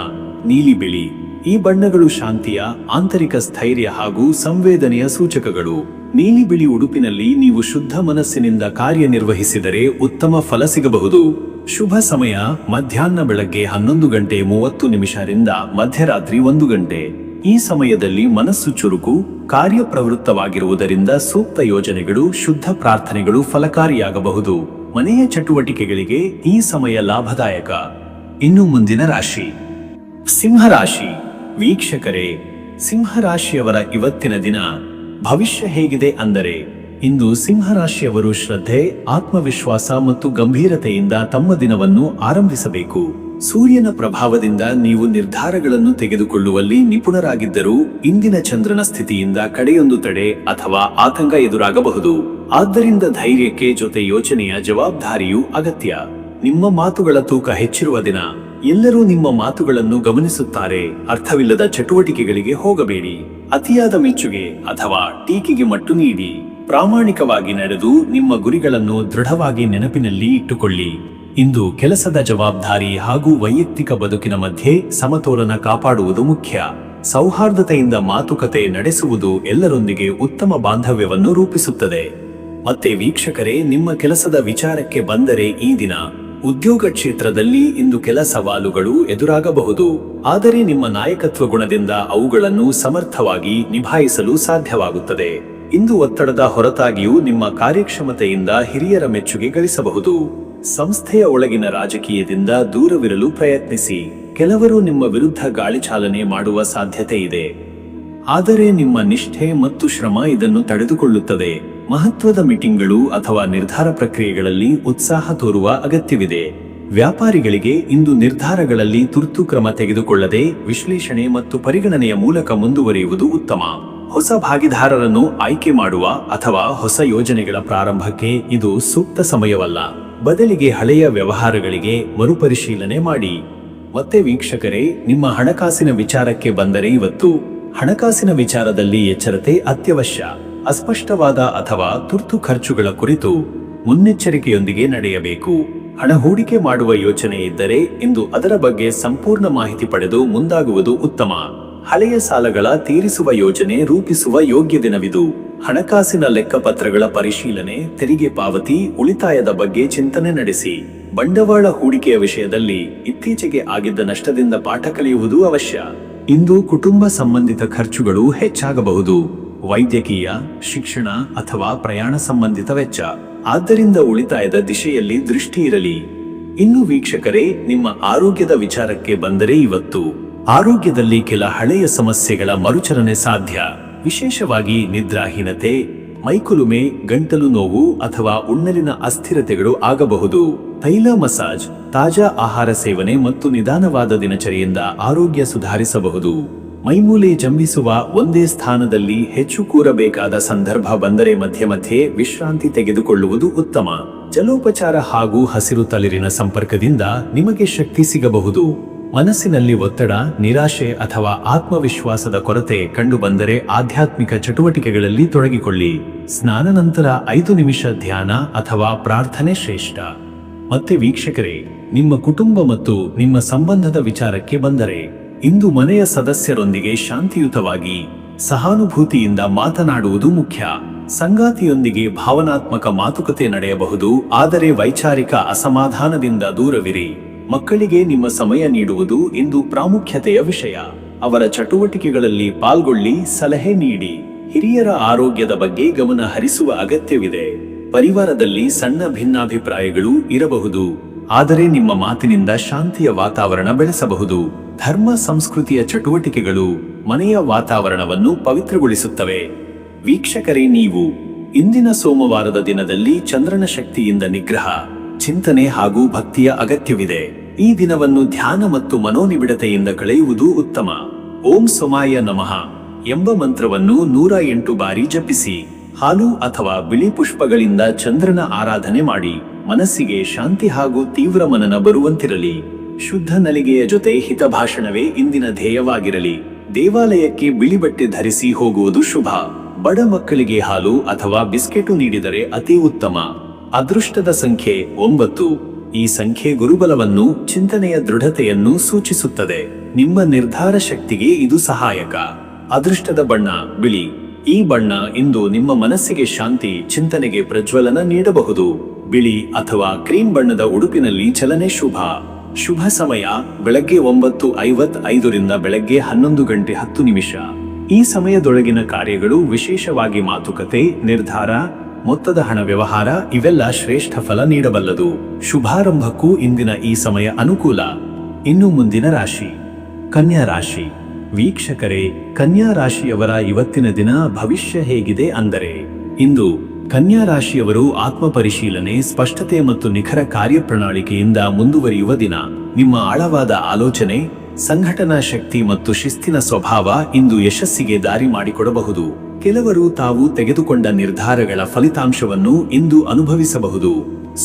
ನೀಲಿ ಬಿಳಿ. ಈ ಬಣ್ಣಗಳು ಶಾಂತಿಯ, ಆಂತರಿಕ ಸ್ಥೈರ್ಯ ಹಾಗೂ ಸಂವೇದನೆಯ ಸೂಚಕಗಳು. ನೀಲಿ ಬಿಳಿ ಉಡುಪಿನಲ್ಲಿ ನೀವು ಶುದ್ಧ ಮನಸ್ಸಿನಿಂದ ಕಾರ್ಯನಿರ್ವಹಿಸಿದರೆ ಉತ್ತಮ ಫಲ ಸಿಗಬಹುದು. ಶುಭ ಸಮಯ ಮಧ್ಯಾಹ್ನ ಬೆಳಗ್ಗೆ 11:30 ಮಧ್ಯರಾತ್ರಿ 1 ಗಂಟೆ. ಈ ಸಮಯದಲ್ಲಿ ಮನಸ್ಸು ಚುರುಕು, ಕಾರ್ಯಪ್ರವೃತ್ತವಾಗಿರುವುದರಿಂದ ಸೂಕ್ತ ಯೋಜನೆಗಳು, ಶುದ್ಧ ಪ್ರಾರ್ಥನೆಗಳು ಫಲಕಾರಿಯಾಗಬಹುದು. ಮನೆಯ ಚಟುವಟಿಕೆಗಳಿಗೆ ಈ ಸಮಯ ಲಾಭದಾಯಕ. ಇನ್ನು ಮುಂದಿನ ರಾಶಿ ಸಿಂಹರಾಶಿ. ವೀಕ್ಷಕರೇ, ಸಿಂಹರಾಶಿಯವರ ಇವತ್ತಿನ ದಿನ ಭವಿಷ್ಯ ಹೇಗಿದೆ ಅಂದರೆ, ಇಂದು ಸಿಂಹರಾಶಿಯವರು ಶ್ರದ್ಧೆ, ಆತ್ಮವಿಶ್ವಾಸ ಮತ್ತು ಗಂಭೀರತೆಯಿಂದ ತಮ್ಮ ದಿನವನ್ನು ಆರಂಭಿಸಬೇಕು. ಸೂರ್ಯನ ಪ್ರಭಾವದಿಂದ ನೀವು ನಿರ್ಧಾರಗಳನ್ನು ತೆಗೆದುಕೊಳ್ಳುವಲ್ಲಿ ನಿಪುಣರಾಗಿದ್ದರೂ ಇಂದಿನ ಚಂದ್ರನ ಸ್ಥಿತಿಯಿಂದ ಕಡೆಯೊಂದು ತಡೆ ಅಥವಾ ಆತಂಕ ಎದುರಾಗಬಹುದು. ಆದ್ದರಿಂದ ಧೈರ್ಯಕ್ಕೆ ಜೊತೆ ಯೋಚನೆಯ ಜವಾಬ್ದಾರಿಯೂ ಅಗತ್ಯ. ನಿಮ್ಮ ಮಾತುಗಳ ತೂಕ ಹೆಚ್ಚಿರುವ ದಿನ. ಎಲ್ಲರೂ ನಿಮ್ಮ ಮಾತುಗಳನ್ನು ಗಮನಿಸುತ್ತಾರೆ. ಅರ್ಥವಿಲ್ಲದ ಚಟುವಟಿಕೆಗಳಿಗೆ ಹೋಗಬೇಡಿ. ಅತಿಯಾದ ಮೆಚ್ಚುಗೆ ಅಥವಾ ಟೀಕೆಗೆ ಮಟ್ಟು ನೀಡಿ. ಪ್ರಾಮಾಣಿಕವಾಗಿ ನಡೆದು ನಿಮ್ಮ ಗುರಿಗಳನ್ನು ದೃಢವಾಗಿ ನೆನಪಿನಲ್ಲಿ ಇಟ್ಟುಕೊಳ್ಳಿ. ಇಂದು ಕೆಲಸದ ಜವಾಬ್ದಾರಿ ಹಾಗೂ ವೈಯಕ್ತಿಕ ಬದುಕಿನ ಮಧ್ಯೆ ಸಮತೋಲನ ಕಾಪಾಡುವುದು ಮುಖ್ಯ. ಸೌಹಾರ್ದತೆಯಿಂದ ಮಾತುಕತೆ ನಡೆಸುವುದು ಎಲ್ಲರೊಂದಿಗೆ ಉತ್ತಮ ಬಾಂಧವ್ಯವನ್ನು ರೂಪಿಸುತ್ತದೆ. ಮತ್ತೆ ವೀಕ್ಷಕರೇ, ನಿಮ್ಮ ಕೆಲಸದ ವಿಚಾರಕ್ಕೆ ಬಂದರೆ ಈ ದಿನ ಉದ್ಯೋಗ ಕ್ಷೇತ್ರದಲ್ಲಿ ಇಂದು ಕೆಲ ಸವಾಲುಗಳು ಎದುರಾಗಬಹುದು. ಆದರೆ ನಿಮ್ಮ ನಾಯಕತ್ವ ಗುಣದಿಂದ ಅವುಗಳನ್ನು ಸಮರ್ಥವಾಗಿ ನಿಭಾಯಿಸಲು ಸಾಧ್ಯವಾಗುತ್ತದೆ. ಇಂದು ಒತ್ತಡದ ಹೊರತಾಗಿಯೂ ನಿಮ್ಮ ಕಾರ್ಯಕ್ಷಮತೆಯಿಂದ ಹಿರಿಯರ ಮೆಚ್ಚುಗೆ ಗಳಿಸಬಹುದು. ಸಂಸ್ಥೆಯ ಒಳಗಿನ ರಾಜಕೀಯದಿಂದ ದೂರವಿರಲು ಪ್ರಯತ್ನಿಸಿ. ಕೆಲವರು ನಿಮ್ಮ ವಿರುದ್ಧ ಗಾಳಿಚಾಲನೆ ಮಾಡುವ ಸಾಧ್ಯತೆ ಇದೆ. ಆದರೆ ನಿಮ್ಮ ನಿಷ್ಠೆ ಮತ್ತು ಶ್ರಮ ಇದನ್ನು ತಡೆದುಕೊಳ್ಳುತ್ತದೆ. ಮಹತ್ವದ ಮೀಟಿಂಗ್ಗಳು ಅಥವಾ ನಿರ್ಧಾರ ಪ್ರಕ್ರಿಯೆಗಳಲ್ಲಿ ಉತ್ಸಾಹ ತೋರುವ ಅಗತ್ಯವಿದೆ. ವ್ಯಾಪಾರಿಗಳಿಗೆ ಇಂದು ನಿರ್ಧಾರಗಳಲ್ಲಿ ತುರ್ತು ಕ್ರಮ ತೆಗೆದುಕೊಳ್ಳದೆ ವಿಶ್ಲೇಷಣೆ ಮತ್ತು ಪರಿಗಣನೆಯ ಮೂಲಕ ಮುಂದುವರಿಯುವುದು ಉತ್ತಮ. ಹೊಸ ಭಾಗಿದಾರರನ್ನು ಆಯ್ಕೆ ಮಾಡುವ ಅಥವಾ ಹೊಸ ಯೋಜನೆಗಳ ಪ್ರಾರಂಭಕ್ಕೆ ಇದು ಸೂಕ್ತ ಸಮಯವಲ್ಲ. ಬದಲಿಗೆ ಹಳೆಯ ವ್ಯವಹಾರಗಳಿಗೆ ಮರುಪರಿಶೀಲನೆ ಮಾಡಿ. ಮತ್ತೆ ವೀಕ್ಷಕರೇ, ನಿಮ್ಮ ಹಣಕಾಸಿನ ವಿಚಾರಕ್ಕೆ ಬಂದರೆ ಇವತ್ತು ಹಣಕಾಸಿನ ವಿಚಾರದಲ್ಲಿ ಎಚ್ಚರತೆ ಅತ್ಯವಶ್ಯ. ಅಸ್ಪಷ್ಟವಾದ ಅಥವಾ ತುರ್ತು ಖರ್ಚುಗಳ ಕುರಿತು ಮುನ್ನೆಚ್ಚರಿಕೆಯೊಂದಿಗೆ ನಡೆಯಬೇಕು. ಹಣ ಹೂಡಿಕೆ ಮಾಡುವ ಯೋಚನೆ ಇದ್ದರೆ ಇಂದು ಅದರ ಬಗ್ಗೆ ಸಂಪೂರ್ಣ ಮಾಹಿತಿ ಪಡೆದು ಮುಂದಾಗುವುದು ಉತ್ತಮ. ಹಳೆಯ ಸಾಲಗಳ ತೀರಿಸುವ ಯೋಜನೆ ರೂಪಿಸುವ ಯೋಗ್ಯ ದಿನವಿದು. ಹಣಕಾಸಿನ ಲೆಕ್ಕಪತ್ರಗಳ ಪರಿಶೀಲನೆ, ತೆರಿಗೆ ಪಾವತಿ, ಉಳಿತಾಯದ ಬಗ್ಗೆ ಚಿಂತನೆ ನಡೆಸಿ. ಬಂಡವಾಳ ಹೂಡಿಕೆಯ ವಿಷಯದಲ್ಲಿ ಇತ್ತೀಚೆಗೆ ಆಗಿದ್ದ ನಷ್ಟದಿಂದ ಪಾಠ ಕಲಿಯುವುದು ಅವಶ್ಯ. ಇಂದು ಕುಟುಂಬ ಸಂಬಂಧಿತ ಖರ್ಚುಗಳು ಹೆಚ್ಚಾಗಬಹುದು. ವೈದ್ಯಕೀಯ, ಶಿಕ್ಷಣ ಅಥವಾ ಪ್ರಯಾಣ ಸಂಬಂಧಿತ ವೆಚ್ಚ. ಆದ್ದರಿಂದ ಉಳಿತಾಯದ ದಿಶೆಯಲ್ಲಿ ದೃಷ್ಟಿ ಇರಲಿ. ಇನ್ನು ವೀಕ್ಷಕರೇ, ನಿಮ್ಮ ಆರೋಗ್ಯದ ವಿಚಾರಕ್ಕೆ ಬಂದರೆ ಇವತ್ತು ಆರೋಗ್ಯದಲ್ಲಿ ಕೆಲ ಹಳೆಯ ಸಮಸ್ಯೆಗಳ ಮರುಚಲನೆ ಸಾಧ್ಯ. ವಿಶೇಷವಾಗಿ ನಿದ್ರಾಹೀನತೆ, ಮೈಕುಲುಮೆ, ಗಂಟಲು ನೋವು ಅಥವಾ ಉಣ್ಣಲಿನ ಅಸ್ಥಿರತೆಗಳು ಆಗಬಹುದು. ತೈಲ ಮಸಾಜ್, ತಾಜಾ ಆಹಾರ ಸೇವನೆ ಮತ್ತು ನಿಧಾನವಾದ ದಿನಚರಿಯಿಂದ ಆರೋಗ್ಯ ಸುಧಾರಿಸಬಹುದು. ಮೈಮೂಲೆ ಜಂಬಿಸುವ ಒಂದೇ ಸ್ಥಾನದಲ್ಲಿ ಹೆಚ್ಚು ಕೂರಬೇಕಾದ ಸಂದರ್ಭ ಬಂದರೆ ಮಧ್ಯೆ ಮಧ್ಯೆ ವಿಶ್ರಾಂತಿ ತೆಗೆದುಕೊಳ್ಳುವುದು ಉತ್ತಮ. ಜಲೋಪಚಾರ ಹಾಗೂ ಹಸಿರು ತಳಿರಿನ ಸಂಪರ್ಕದಿಂದ ನಿಮಗೆ ಶಕ್ತಿ ಸಿಗಬಹುದು. ಮನಸ್ಸಿನಲ್ಲಿ ಒತ್ತಡ, ನಿರಾಶೆ ಅಥವಾ ಆತ್ಮವಿಶ್ವಾಸದ ಕೊರತೆ ಕಂಡುಬಂದರೆ ಆಧ್ಯಾತ್ಮಿಕ ಚಟುವಟಿಕೆಗಳಲ್ಲಿ ತೊಡಗಿಕೊಳ್ಳಿ. ಸ್ನಾನ ನಂತರ 5 ನಿಮಿಷ ಧ್ಯಾನ ಅಥವಾ ಪ್ರಾರ್ಥನೆ ಶ್ರೇಷ್ಠ. ಮತ್ತೆ ವೀಕ್ಷಕರೇ, ನಿಮ್ಮ ಕುಟುಂಬ ಮತ್ತು ನಿಮ್ಮ ಸಂಬಂಧದ ವಿಚಾರಕ್ಕೆ ಬಂದರೆ ಇಂದು ಮನೆಯ ಸದಸ್ಯರೊಂದಿಗೆ ಶಾಂತಿಯುತವಾಗಿ ಸಹಾನುಭೂತಿಯಿಂದ ಮಾತನಾಡುವುದು ಮುಖ್ಯ. ಸಂಗಾತಿಯೊಂದಿಗೆ ಭಾವನಾತ್ಮಕ ಮಾತುಕತೆ ನಡೆಯಬಹುದು, ಆದರೆ ವೈಚಾರಿಕ ಅಸಮಾಧಾನದಿಂದ ದೂರವಿರಿ. ಮಕ್ಕಳಿಗೆ ನಿಮ್ಮ ಸಮಯ ನೀಡುವುದು ಇಂದು ಪ್ರಾಮುಖ್ಯತೆಯ ವಿಷಯ. ಅವರ ಚಟುವಟಿಕೆಗಳಲ್ಲಿ ಪಾಲ್ಗೊಳ್ಳಿ, ಸಲಹೆ ನೀಡಿ. ಹಿರಿಯರ ಆರೋಗ್ಯದ ಬಗ್ಗೆ ಗಮನ ಹರಿಸುವ ಅಗತ್ಯವಿದೆ. ಪರಿವಾರದಲ್ಲಿ ಸಣ್ಣ ಭಿನ್ನಾಭಿಪ್ರಾಯಗಳು ಇರಬಹುದು, ಆದರೆ ನಿಮ್ಮ ಮಾತಿನಿಂದ ಶಾಂತಿಯ ವಾತಾವರಣ ಬೆಳೆಸಬಹುದು. ಧರ್ಮ ಸಂಸ್ಕೃತಿಯ ಚಟುವಟಿಕೆಗಳು ಮನೆಯ ವಾತಾವರಣವನ್ನು ಪವಿತ್ರಗೊಳಿಸುತ್ತವೆ. ವೀಕ್ಷಕರೇ, ನೀವು ಇಂದಿನ ಸೋಮವಾರದ ದಿನದಲ್ಲಿ ಚಂದ್ರನ ಶಕ್ತಿಯಿಂದ ನಿಗ್ರಹ, ಚಿಂತನೆ ಹಾಗೂ ಭಕ್ತಿಯ ಅಗತ್ಯವಿದೆ. ಈ ದಿನವನ್ನು ಧ್ಯಾನ ಮತ್ತು ಮನೋನಿಬಿಡತೆಯಿಂದ ಕಳೆಯುವುದು ಉತ್ತಮ. ಓಂ ಸೋಮಾಯ ನಮಃ ಎಂಬ ಮಂತ್ರವನ್ನು 108 ಬಾರಿ ಜಪಿಸಿ. ಹಾಲು ಅಥವಾ ಬಿಳಿ ಪುಷ್ಪಗಳಿಂದ ಚಂದ್ರನ ಆರಾಧನೆ ಮಾಡಿ. ಮನಸ್ಸಿಗೆ ಶಾಂತಿ ಹಾಗೂ ತೀವ್ರ ಮನನ ಬರುವಂತಿರಲಿ. ಶುದ್ಧ ನಲಿಗೆಯ ಜೊತೆ ಹಿತಭಾಷಣವೇ ಇಂದಿನ ಧ್ಯೇಯವಾಗಿರಲಿ. ದೇವಾಲಯಕ್ಕೆ ಬಿಳಿ ಬಟ್ಟೆ ಧರಿಸಿ ಹೋಗುವುದು ಶುಭ. ಬಡ ಮಕ್ಕಳಿಗೆ ಹಾಲು ಅಥವಾ ಬಿಸ್ಕೆಟು ನೀಡಿದರೆ ಅತಿ ಉತ್ತಮ. ಅದೃಷ್ಟದ ಸಂಖ್ಯೆ 9. ಈ ಸಂಖ್ಯೆ ಗುರುಬಲವನ್ನು, ಚಿಂತನೆಯ ದೃಢತೆಯನ್ನು ಸೂಚಿಸುತ್ತದೆ. ನಿಮ್ಮ ನಿರ್ಧಾರ ಶಕ್ತಿಗೆ ಇದು ಸಹಾಯಕ. ಅದೃಷ್ಟದ ಬಣ್ಣ ಬಿಳಿ. ಈ ಬಣ್ಣ ಇಂದು ನಿಮ್ಮ ಮನಸ್ಸಿಗೆ ಶಾಂತಿ, ಚಿಂತನೆಗೆ ಪ್ರಜ್ವಲನ ನೀಡಬಹುದು. ಬಿಳಿ ಅಥವಾ ಕ್ರೀಮ್ ಬಣ್ಣದ ಉಡುಪಿನಲ್ಲಿ ಚಲನೆ ಶುಭ. ಶುಭ ಸಮಯ ಬೆಳಗ್ಗೆ 9:55 ರಿಂದ ಬೆಳಗ್ಗೆ 11:10. ಈ ಸಮಯದೊಳಗಿನ ಕಾರ್ಯಗಳು, ವಿಶೇಷವಾಗಿ ಮಾತುಕತೆ, ನಿರ್ಧಾರ, ಮೊತ್ತದ ಹಣ ವ್ಯವಹಾರ ಇವೆಲ್ಲ ಶ್ರೇಷ್ಠ ಫಲ ನೀಡಬಲ್ಲದು. ಶುಭಾರಂಭಕ್ಕೂ ಇಂದಿನ ಈ ಸಮಯ ಅನುಕೂಲ. ಇನ್ನು ಮುಂದಿನ ರಾಶಿ ಕನ್ಯಾ ರಾಶಿ. ವೀಕ್ಷಕರೇ, ಕನ್ಯಾ ರಾಶಿಯವರ ಇವತ್ತಿನ ದಿನ ಭವಿಷ್ಯ ಹೇಗಿದೆ ಅಂದರೆ, ಇಂದು ಕನ್ಯಾ ರಾಶಿಯವರು ಆತ್ಮಪರಿಶೀಲನೆ, ಸ್ಪಷ್ಟತೆ ಮತ್ತು ನಿಖರ ಕಾರ್ಯಪ್ರಣಾಳಿಕೆಯಿಂದ ಮುಂದುವರಿಯುವ ದಿನ. ನಿಮ್ಮ ಆಳವಾದ ಆಲೋಚನೆ, ಸಂಘಟನಾ ಶಕ್ತಿ ಮತ್ತು ಶಿಸ್ತಿನ ಸ್ವಭಾವ ಇಂದು ಯಶಸ್ಸಿಗೆ ದಾರಿ ಮಾಡಿಕೊಡಬಹುದು. ಕೆಲವರು ತಾವು ತೆಗೆದುಕೊಂಡ ನಿರ್ಧಾರಗಳ ಫಲಿತಾಂಶವನ್ನು ಇಂದು ಅನುಭವಿಸಬಹುದು.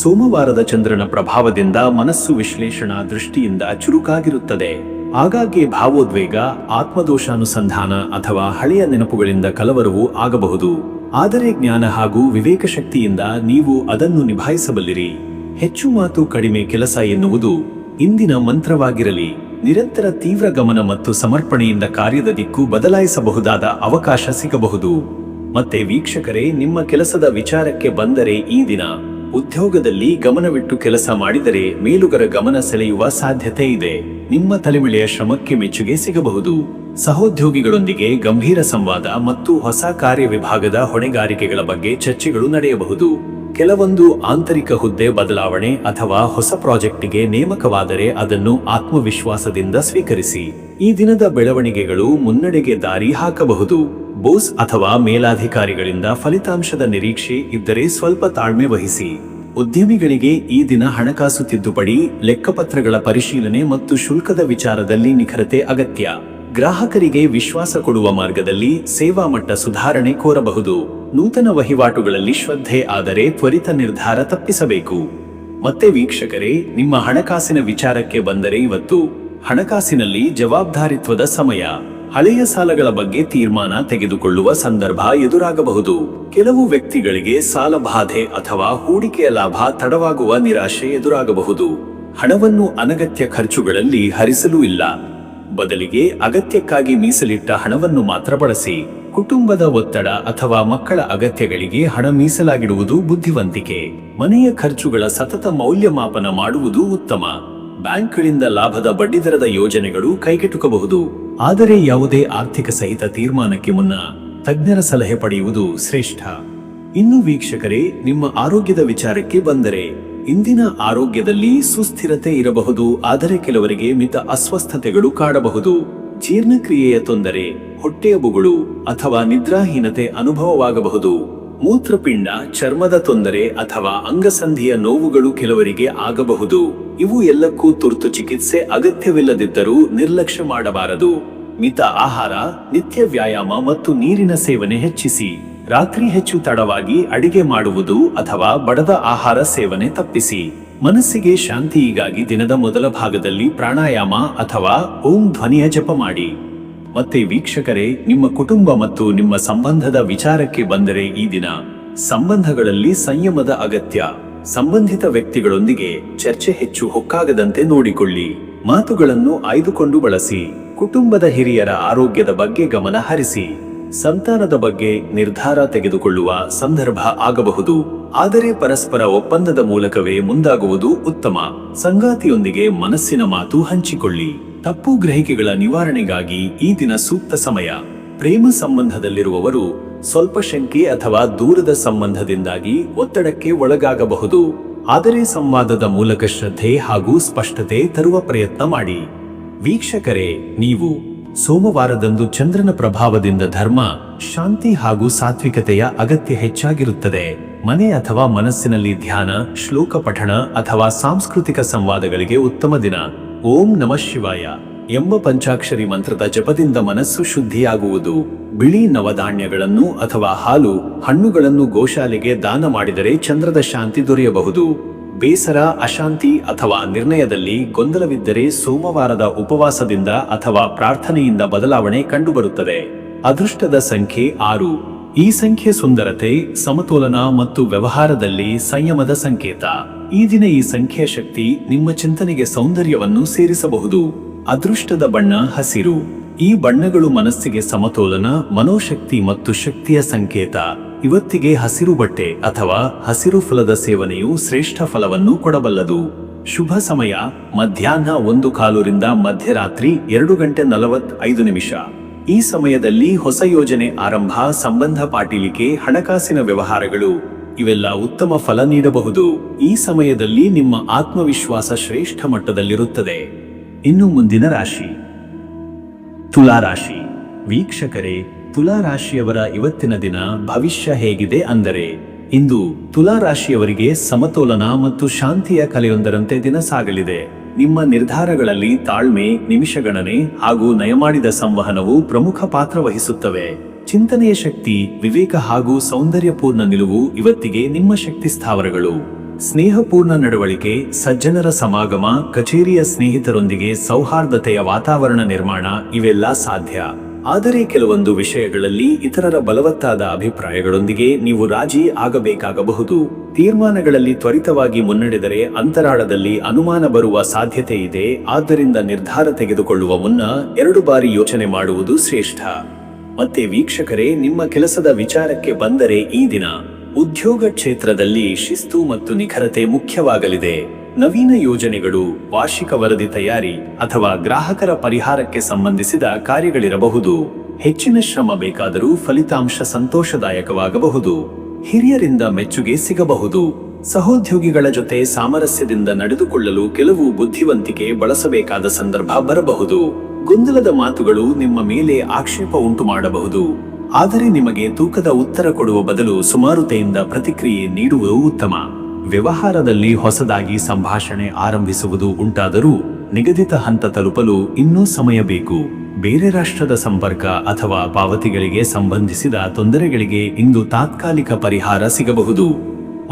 ಸೋಮವಾರದ ಚಂದ್ರನ ಪ್ರಭಾವದಿಂದ ಮನಸ್ಸು ವಿಶ್ಲೇಷಣಾ ದೃಷ್ಟಿಯಿಂದ ಚುರುಕಾಗಿರುತ್ತದೆ. ಆಗಾಗ್ಗೆ ಭಾವೋದ್ವೇಗ, ಆತ್ಮದೋಷಾನುಸಂಧಾನ ಅಥವಾ ಹಳೆಯ ನೆನಪುಗಳಿಂದ ಕಲವರವೂ ಆಗಬಹುದು. ಆದರೆ ಜ್ಞಾನ ಹಾಗೂ ವಿವೇಕ ಶಕ್ತಿಯಿಂದ ನೀವು ಅದನ್ನು ನಿಭಾಯಿಸಬಲ್ಲಿರಿ. ಹೆಚ್ಚು ಮಾತು ಕಡಿಮೆ ಕೆಲಸ ಎನ್ನುವುದು ಇಂದಿನ ಮಂತ್ರವಾಗಿರಲಿ. ನಿರಂತರ ತೀವ್ರ ಗಮನ ಮತ್ತು ಸಮರ್ಪಣೆಯಿಂದ ಕಾರ್ಯದ ದಿಕ್ಕು ಬದಲಾಯಿಸಬಹುದಾದ ಅವಕಾಶ ಸಿಗಬಹುದು. ಮತ್ತೆ ವೀಕ್ಷಕರೇ, ನಿಮ್ಮ ಕೆಲಸದ ವಿಚಾರಕ್ಕೆ ಬಂದರೆ ಈ ದಿನ ಉದ್ಯೋಗದಲ್ಲಿ ಗಮನವಿಟ್ಟು ಕೆಲಸ ಮಾಡಿದರೆ ಮೇಲುಗರ ಗಮನ ಸೆಳೆಯುವ ಸಾಧ್ಯತೆ ಇದೆ. ನಿಮ್ಮ ತಲೆಮಿಳೆಯ ಶ್ರಮಕ್ಕೆ ಮೆಚ್ಚುಗೆ ಸಿಗಬಹುದು. ಸಹೋದ್ಯೋಗಿಗಳೊಂದಿಗೆ ಗಂಭೀರ ಸಂವಾದ ಮತ್ತು ಹೊಸ ಕಾರ್ಯ ವಿಭಾಗದ ಹೊಣೆಗಾರಿಕೆಗಳ ಬಗ್ಗೆ ಚರ್ಚೆಗಳು ನಡೆಯಬಹುದು. ಕೆಲವೊಂದು ಆಂತರಿಕ ಹುದ್ದೆ ಬದಲಾವಣೆ ಅಥವಾ ಹೊಸ ಪ್ರಾಜೆಕ್ಟಿಗೆ ನೇಮಕವಾದರೆ ಅದನ್ನು ಆತ್ಮವಿಶ್ವಾಸದಿಂದ ಸ್ವೀಕರಿಸಿ. ಈ ದಿನದ ಬೆಳವಣಿಗೆಗಳು ಮುನ್ನಡೆಗೆ ದಾರಿ ಹಾಕಬಹುದು. ಬೋಸ್ ಅಥವಾ ಮೇಲಾಧಿಕಾರಿಗಳಿಂದ ಫಲಿತಾಂಶದ ನಿರೀಕ್ಷೆ ಇದ್ದರೆ ಸ್ವಲ್ಪ ತಾಳ್ಮೆ ವಹಿಸಿ. ಉದ್ಯಮಿಗಳಿಗೆ ಈ ದಿನ ಹಣಕಾಸು ತಿದ್ದುಪಡಿ, ಲೆಕ್ಕಪತ್ರಗಳ ಪರಿಶೀಲನೆ ಮತ್ತು ಶುಲ್ಕದ ವಿಚಾರದಲ್ಲಿ ನಿಖರತೆ ಅಗತ್ಯ. ಗ್ರಾಹಕರಿಗೆ ವಿಶ್ವಾಸ ಕೊಡುವ ಮಾರ್ಗದಲ್ಲಿ ಸೇವಾ ಮಟ್ಟ ಸುಧಾರಣೆ ಕೋರಬಹುದು. ನೂತನ ವಹಿವಾಟುಗಳಲ್ಲಿ ಶ್ರದ್ಧೆ, ಆದರೆ ತ್ವರಿತ ನಿರ್ಧಾರ ತಪ್ಪಿಸಬೇಕು. ಮತ್ತೆ ವೀಕ್ಷಕರೇ, ನಿಮ್ಮ ಹಣಕಾಸಿನ ವಿಚಾರಕ್ಕೆ ಬಂದರೆ ಇವತ್ತು ಹಣಕಾಸಿನಲ್ಲಿ ಜವಾಬ್ದಾರಿತ್ವದ ಸಮಯ. ಹಳೆಯ ಸಾಲಗಳ ಬಗ್ಗೆ ತೀರ್ಮಾನ ತೆಗೆದುಕೊಳ್ಳುವ ಸಂದರ್ಭ ಎದುರಾಗಬಹುದು. ಕೆಲವು ವ್ಯಕ್ತಿಗಳಿಗೆ ಸಾಲ ಬಾಧೆ ಅಥವಾ ಹೂಡಿಕೆಯ ಲಾಭ ತಡವಾಗುವ ನಿರಾಶೆ ಎದುರಾಗಬಹುದು. ಹಣವನ್ನು ಅನಗತ್ಯ ಖರ್ಚುಗಳಲ್ಲಿ ಹರಿಸಲೂ ಇಲ್ಲ. ಬದಲಿಗೆ ಅಗತ್ಯಕ್ಕಾಗಿ ಮೀಸಲಿಟ್ಟ ಹಣವನ್ನು ಮಾತ್ರ ಬಳಸಿ. ಕುಟುಂಬದ ಒತ್ತಡ ಅಥವಾ ಮಕ್ಕಳ ಅಗತ್ಯಗಳಿಗೆ ಹಣ ಮೀಸಲಾಗಿಡುವುದು ಬುದ್ಧಿವಂತಿಕೆ. ಮನೆಯ ಖರ್ಚುಗಳ ಸತತ ಮೌಲ್ಯಮಾಪನ ಮಾಡುವುದು ಉತ್ತಮ. ಬ್ಯಾಂಕ್ಗಳಿಂದ ಲಾಭದ ಬಡ್ಡಿದರದ ಯೋಜನೆಗಳು ಕೈಗೆಟುಕಬಹುದು. ಆದರೆ ಯಾವುದೇ ಆರ್ಥಿಕ ಸಹಿತ ತೀರ್ಮಾನಕ್ಕೆ ಮುನ್ನ ತಜ್ಞರ ಸಲಹೆ ಪಡೆಯುವುದು ಶ್ರೇಷ್ಠ. ಇನ್ನು ವೀಕ್ಷಕರೇ, ನಿಮ್ಮ ಆರೋಗ್ಯದ ವಿಚಾರಕ್ಕೆ ಬಂದರೆ ಇಂದಿನ ಆರೋಗ್ಯದಲ್ಲಿ ಸುಸ್ಥಿರತೆ ಇರಬಹುದು. ಆದರೆ ಕೆಲವರಿಗೆ ಮಿತ ಅಸ್ವಸ್ಥತೆಗಳು ಕಾಡಬಹುದು. ಜೀರ್ಣಕ್ರಿಯೆಯ ತೊಂದರೆ, ಹೊಟ್ಟೆಯ ಬೊಗಳು ಅಥವಾ ನಿದ್ರಾಹೀನತೆ ಅನುಭವವಾಗಬಹುದು. ಮೂತ್ರಪಿಂಡ, ಚರ್ಮದ ತೊಂದರೆ ಅಥವಾ ಅಂಗಸಂಧಿಯ ನೋವುಗಳು ಕೆಲವರಿಗೆ ಆಗಬಹುದು. ಇವು ಎಲ್ಲಕ್ಕೂ ತುರ್ತು ಚಿಕಿತ್ಸೆ ಅಗತ್ಯವಿಲ್ಲದಿದ್ದರೂ ನಿರ್ಲಕ್ಷ್ಯ ಮಾಡಬಾರದು. ಮಿತ ಆಹಾರ, ನಿತ್ಯ ವ್ಯಾಯಾಮ ಮತ್ತು ನೀರಿನ ಸೇವನೆ ಹೆಚ್ಚಿಸಿ. ರಾತ್ರಿ ಹೆಚ್ಚು ತಡವಾಗಿ ಅಡಿಗೆ ಮಾಡುವುದು ಅಥವಾ ಬಡದ ಆಹಾರ ಸೇವನೆ ತಪ್ಪಿಸಿ. ಮನಸ್ಸಿಗೆ ಶಾಂತಿಗಾಗಿ ದಿನದ ಮೊದಲ ಭಾಗದಲ್ಲಿ ಪ್ರಾಣಾಯಾಮ ಅಥವಾ ಓಂ ಧ್ವನಿಯ ಜಪ ಮಾಡಿ. ಮತ್ತೆ ವೀಕ್ಷಕರೇ, ನಿಮ್ಮ ಕುಟುಂಬ ಮತ್ತು ನಿಮ್ಮ ಸಂಬಂಧದ ವಿಚಾರಕ್ಕೆ ಬಂದರೆ ಈ ದಿನ ಸಂಬಂಧಗಳಲ್ಲಿ ಸಂಯಮದ ಅಗತ್ಯ. ಸಂಬಂಧಿತ ವ್ಯಕ್ತಿಗಳೊಂದಿಗೆ ಚರ್ಚೆ ಹೆಚ್ಚು ಹೊಕ್ಕಾಗದಂತೆ ನೋಡಿಕೊಳ್ಳಿ. ಮಾತುಗಳನ್ನು ಆಯ್ದುಕೊಂಡು ಬಳಸಿ. ಕುಟುಂಬದ ಹಿರಿಯರ ಆರೋಗ್ಯದ ಬಗ್ಗೆ ಗಮನ ಹರಿಸಿ. ಸಂತಾನದ ಬಗ್ಗೆ ನಿರ್ಧಾರ ತೆಗೆದುಕೊಳ್ಳುವ ಸಂದರ್ಭ ಆಗಬಹುದು. ಆದರೆ ಪರಸ್ಪರ ಒಪ್ಪಂದದ ಮೂಲಕವೇ ಮುಂದಾಗುವುದು ಉತ್ತಮ. ಸಂಗಾತಿಯೊಂದಿಗೆ ಮನಸ್ಸಿನ ಮಾತು ಹಂಚಿಕೊಳ್ಳಿ. ತಪ್ಪು ಗ್ರಹಿಕೆಗಳ ನಿವಾರಣೆಗಾಗಿ ಈ ದಿನ ಸೂಕ್ತ ಸಮಯ. ಪ್ರೇಮ ಸಂಬಂಧದಲ್ಲಿರುವವರು ಸ್ವಲ್ಪ ಶಂಕೆ ಅಥವಾ ದೂರದ ಸಂಬಂಧದಿಂದಾಗಿ ಒತ್ತಡಕ್ಕೆ ಒಳಗಾಗಬಹುದು. ಆದರೆ ಸಂವಾದದ ಮೂಲಕ ಶ್ರದ್ಧೆ ಹಾಗೂ ಸ್ಪಷ್ಟತೆ ತರುವ ಪ್ರಯತ್ನ ಮಾಡಿ. ವೀಕ್ಷಕರೇ, ನೀವು ಸೋಮವಾರದಂದು ಚಂದ್ರನ ಪ್ರಭಾವದಿಂದ ಧರ್ಮ, ಶಾಂತಿ ಹಾಗೂ ಸಾತ್ವಿಕತೆಯ ಅಗತ್ಯ ಹೆಚ್ಚಾಗಿರುತ್ತದೆ. ಮನೆ ಅಥವಾ ಮನಸ್ಸಿನಲ್ಲಿ ಧ್ಯಾನ, ಶ್ಲೋಕ ಪಠಣ ಅಥವಾ ಸಾಂಸ್ಕೃತಿಕ ಸಂವಾದಗಳಿಗೆ ಉತ್ತಮ ದಿನ. ಓಂ ನಮಃ ಶಿವಾಯ ಎಂಬ ಪಂಚಾಕ್ಷರಿ ಮಂತ್ರದ ಜಪದಿಂದ ಮನಸ್ಸು ಶುದ್ಧಿಯಾಗುವುದು. ಬಿಳಿ ನವಧಾನ್ಯಗಳನ್ನು ಅಥವಾ ಹಾಲು, ಹಣ್ಣುಗಳನ್ನು ಗೋಶಾಲೆಗೆ ದಾನ ಮಾಡಿದರೆ ಚಂದ್ರದ ಶಾಂತಿ ದೊರೆಯಬಹುದು. ಬೇಸರ, ಅಶಾಂತಿ ಅಥವಾ ನಿರ್ಣಯದಲ್ಲಿ ಗೊಂದಲವಿದ್ದರೆ ಸೋಮವಾರದ ಉಪವಾಸದಿಂದ ಅಥವಾ ಪ್ರಾರ್ಥನೆಯಿಂದ ಬದಲಾವಣೆ ಕಂಡುಬರುತ್ತದೆ. ಅದೃಷ್ಟದ ಸಂಖ್ಯೆ 6. ಈ ಸಂಖ್ಯೆ ಸುಂದರತೆ, ಸಮತೋಲನ ಮತ್ತು ವ್ಯವಹಾರದಲ್ಲಿ ಸಂಯಮದ ಸಂಕೇತ. ಈ ದಿನ ಈ ಸಂಖ್ಯೆಯ ಶಕ್ತಿ ನಿಮ್ಮ ಚಿಂತನೆಗೆ ಸೌಂದರ್ಯವನ್ನು ಸೇರಿಸಬಹುದು. ಅದೃಷ್ಟದ ಬಣ್ಣ ಹಸಿರು. ಈ ಬಣ್ಣಗಳು ಮನಸ್ಸಿಗೆ ಸಮತೋಲನ, ಮನೋಶಕ್ತಿ ಮತ್ತು ಶಕ್ತಿಯ ಸಂಕೇತ. ಇವತ್ತಿಗೆ ಹಸಿರು ಬಟ್ಟೆ ಅಥವಾ ಹಸಿರು ಫಲದ ಸೇವನೆಯು ಶ್ರೇಷ್ಠ ಫಲವನ್ನು ಕೊಡಬಲ್ಲದು. ಶುಭ ಸಮಯ ಮಧ್ಯಾಹ್ನ 1:15 ರಿಂದ ಮಧ್ಯರಾತ್ರಿ 2:45. ಈ ಸಮಯದಲ್ಲಿ ಹೊಸ ಯೋಜನೆ ಆರಂಭ, ಸಂಬಂಧ ಪಾಟೀಲಿಕೆ, ಹಣಕಾಸಿನ ವ್ಯವಹಾರಗಳು ಇವೆಲ್ಲ ಉತ್ತಮ ಫಲ ನೀಡಬಹುದು. ಈ ಸಮಯದಲ್ಲಿ ನಿಮ್ಮ ಆತ್ಮವಿಶ್ವಾಸ ಶ್ರೇಷ್ಠ ಮಟ್ಟದಲ್ಲಿರುತ್ತದೆ. ಇನ್ನು ಮುಂದಿನ ರಾಶಿ ತುಲಾರಾಶಿ. ವೀಕ್ಷಕರೇ, ತುಲಾರಾಶಿಯವರ ಇವತ್ತಿನ ದಿನ ಭವಿಷ್ಯ ಹೇಗಿದೆ ಅಂದರೆ, ಇಂದು ತುಲಾರಾಶಿಯವರಿಗೆ ಸಮತೋಲನ ಮತ್ತು ಶಾಂತಿಯ ಕಲೆಯೊಂದರಂತೆ ದಿನ ಸಾಗಲಿದೆ. ನಿಮ್ಮ ನಿರ್ಧಾರಗಳಲ್ಲಿ ತಾಳ್ಮೆ, ನಿಮಿಷಗಣನೆ ಹಾಗೂ ನಯಮಾಡಿದ ಸಂವಹನವು ಪ್ರಮುಖ ಪಾತ್ರ ವಹಿಸುತ್ತವೆ. ಚಿಂತನೆಯ ಶಕ್ತಿ, ವಿವೇಕ ಹಾಗೂ ಸೌಂದರ್ಯಪೂರ್ಣ ನಿಲುವು ಇವತ್ತಿಗೆ ನಿಮ್ಮ ಶಕ್ತಿ ಸ್ಥಾವರಗಳು. ಸ್ನೇಹಪೂರ್ಣ ನಡವಳಿಕೆ, ಸಜ್ಜನರ ಸಮಾಗಮ, ಕಚೇರಿಯ ಸ್ನೇಹಿತರೊಂದಿಗೆ ಸೌಹಾರ್ದತೆಯ ವಾತಾವರಣ ನಿರ್ಮಾಣ ಇವೆಲ್ಲ ಸಾಧ್ಯ. ಆದರೆ ಕೆಲವೊಂದು ವಿಷಯಗಳಲ್ಲಿ ಇತರರ ಬಲವತ್ತಾದ ಅಭಿಪ್ರಾಯಗಳೊಂದಿಗೆ ನೀವು ರಾಜಿ ಆಗಬೇಕಾಗಬಹುದು. ತೀರ್ಮಾನಗಳಲ್ಲಿ ತ್ವರಿತವಾಗಿ ಮುನ್ನಡೆದರೆ ಅಂತರಾಳದಲ್ಲಿ ಅನುಮಾನ ಬರುವ ಸಾಧ್ಯತೆ ಇದೆ. ಆದ್ದರಿಂದ ನಿರ್ಧಾರ ತೆಗೆದುಕೊಳ್ಳುವ ಮುನ್ನ 2 ಬಾರಿ ಯೋಚನೆ ಮಾಡುವುದು ಶ್ರೇಷ್ಠ. ಮತ್ತೆ ವೀಕ್ಷಕರೇ, ನಿಮ್ಮ ಕೆಲಸದ ವಿಚಾರಕ್ಕೆ ಬಂದರೆ ಈ ದಿನ ಉದ್ಯೋಗ ಕ್ಷೇತ್ರದಲ್ಲಿ ಶಿಸ್ತು ಮತ್ತು ನಿಖರತೆ ಮುಖ್ಯವಾಗಲಿದೆ. ನವೀನ ಯೋಜನೆಗಳು, ವಾರ್ಷಿಕ ವರದಿ ತಯಾರಿ ಅಥವಾ ಗ್ರಾಹಕರ ಪರಿಹಾರಕ್ಕೆ ಸಂಬಂಧಿಸಿದ ಕಾರ್ಯಗಳಿರಬಹುದು. ಹೆಚ್ಚಿನ ಶ್ರಮ ಬೇಕಾದರೂ ಫಲಿತಾಂಶ ಸಂತೋಷದಾಯಕವಾಗಬಹುದು. ಹಿರಿಯರಿಂದ ಮೆಚ್ಚುಗೆ ಸಿಗಬಹುದು. ಸಹೋದ್ಯೋಗಿಗಳ ಜೊತೆ ಸಾಮರಸ್ಯದಿಂದ ನಡೆದುಕೊಳ್ಳಲು ಕೆಲವು ಬುದ್ಧಿವಂತಿಕೆ ಬಳಸಬೇಕಾದ ಸಂದರ್ಭ ಬರಬಹುದು. ಗೊಂದಲದ ಮಾತುಗಳು ನಿಮ್ಮ ಮೇಲೆ ಆಕ್ಷೇಪ ಉಂಟು ಮಾಡಬಹುದು. ಆದರೆ ನಿಮಗೆ ತೂಕದ ಉತ್ತರ ಕೊಡುವ ಬದಲು ಸುಮಾರುತೆಯಿಂದ ಪ್ರತಿಕ್ರಿಯೆ ನೀಡುವುದು ಉತ್ತಮ. ವ್ಯವಹಾರದಲ್ಲಿ ಹೊಸದಾಗಿ ಸಂಭಾಷಣೆ ಆರಂಭಿಸುವುದು ಉಂಟಾದರೂ ನಿಗದಿತ ಹಂತ ತಲುಪಲು ಇನ್ನೂ ಸಮಯ ಬೇಕು. ಬೇರೆ ರಾಷ್ಟ್ರದ ಸಂಪರ್ಕ ಅಥವಾ ಪಾವತಿಗಳಿಗೆ ಸಂಬಂಧಿಸಿದ ತೊಂದರೆಗಳಿಗೆ ಇಂದು ತಾತ್ಕಾಲಿಕ ಪರಿಹಾರ ಸಿಗಬಹುದು.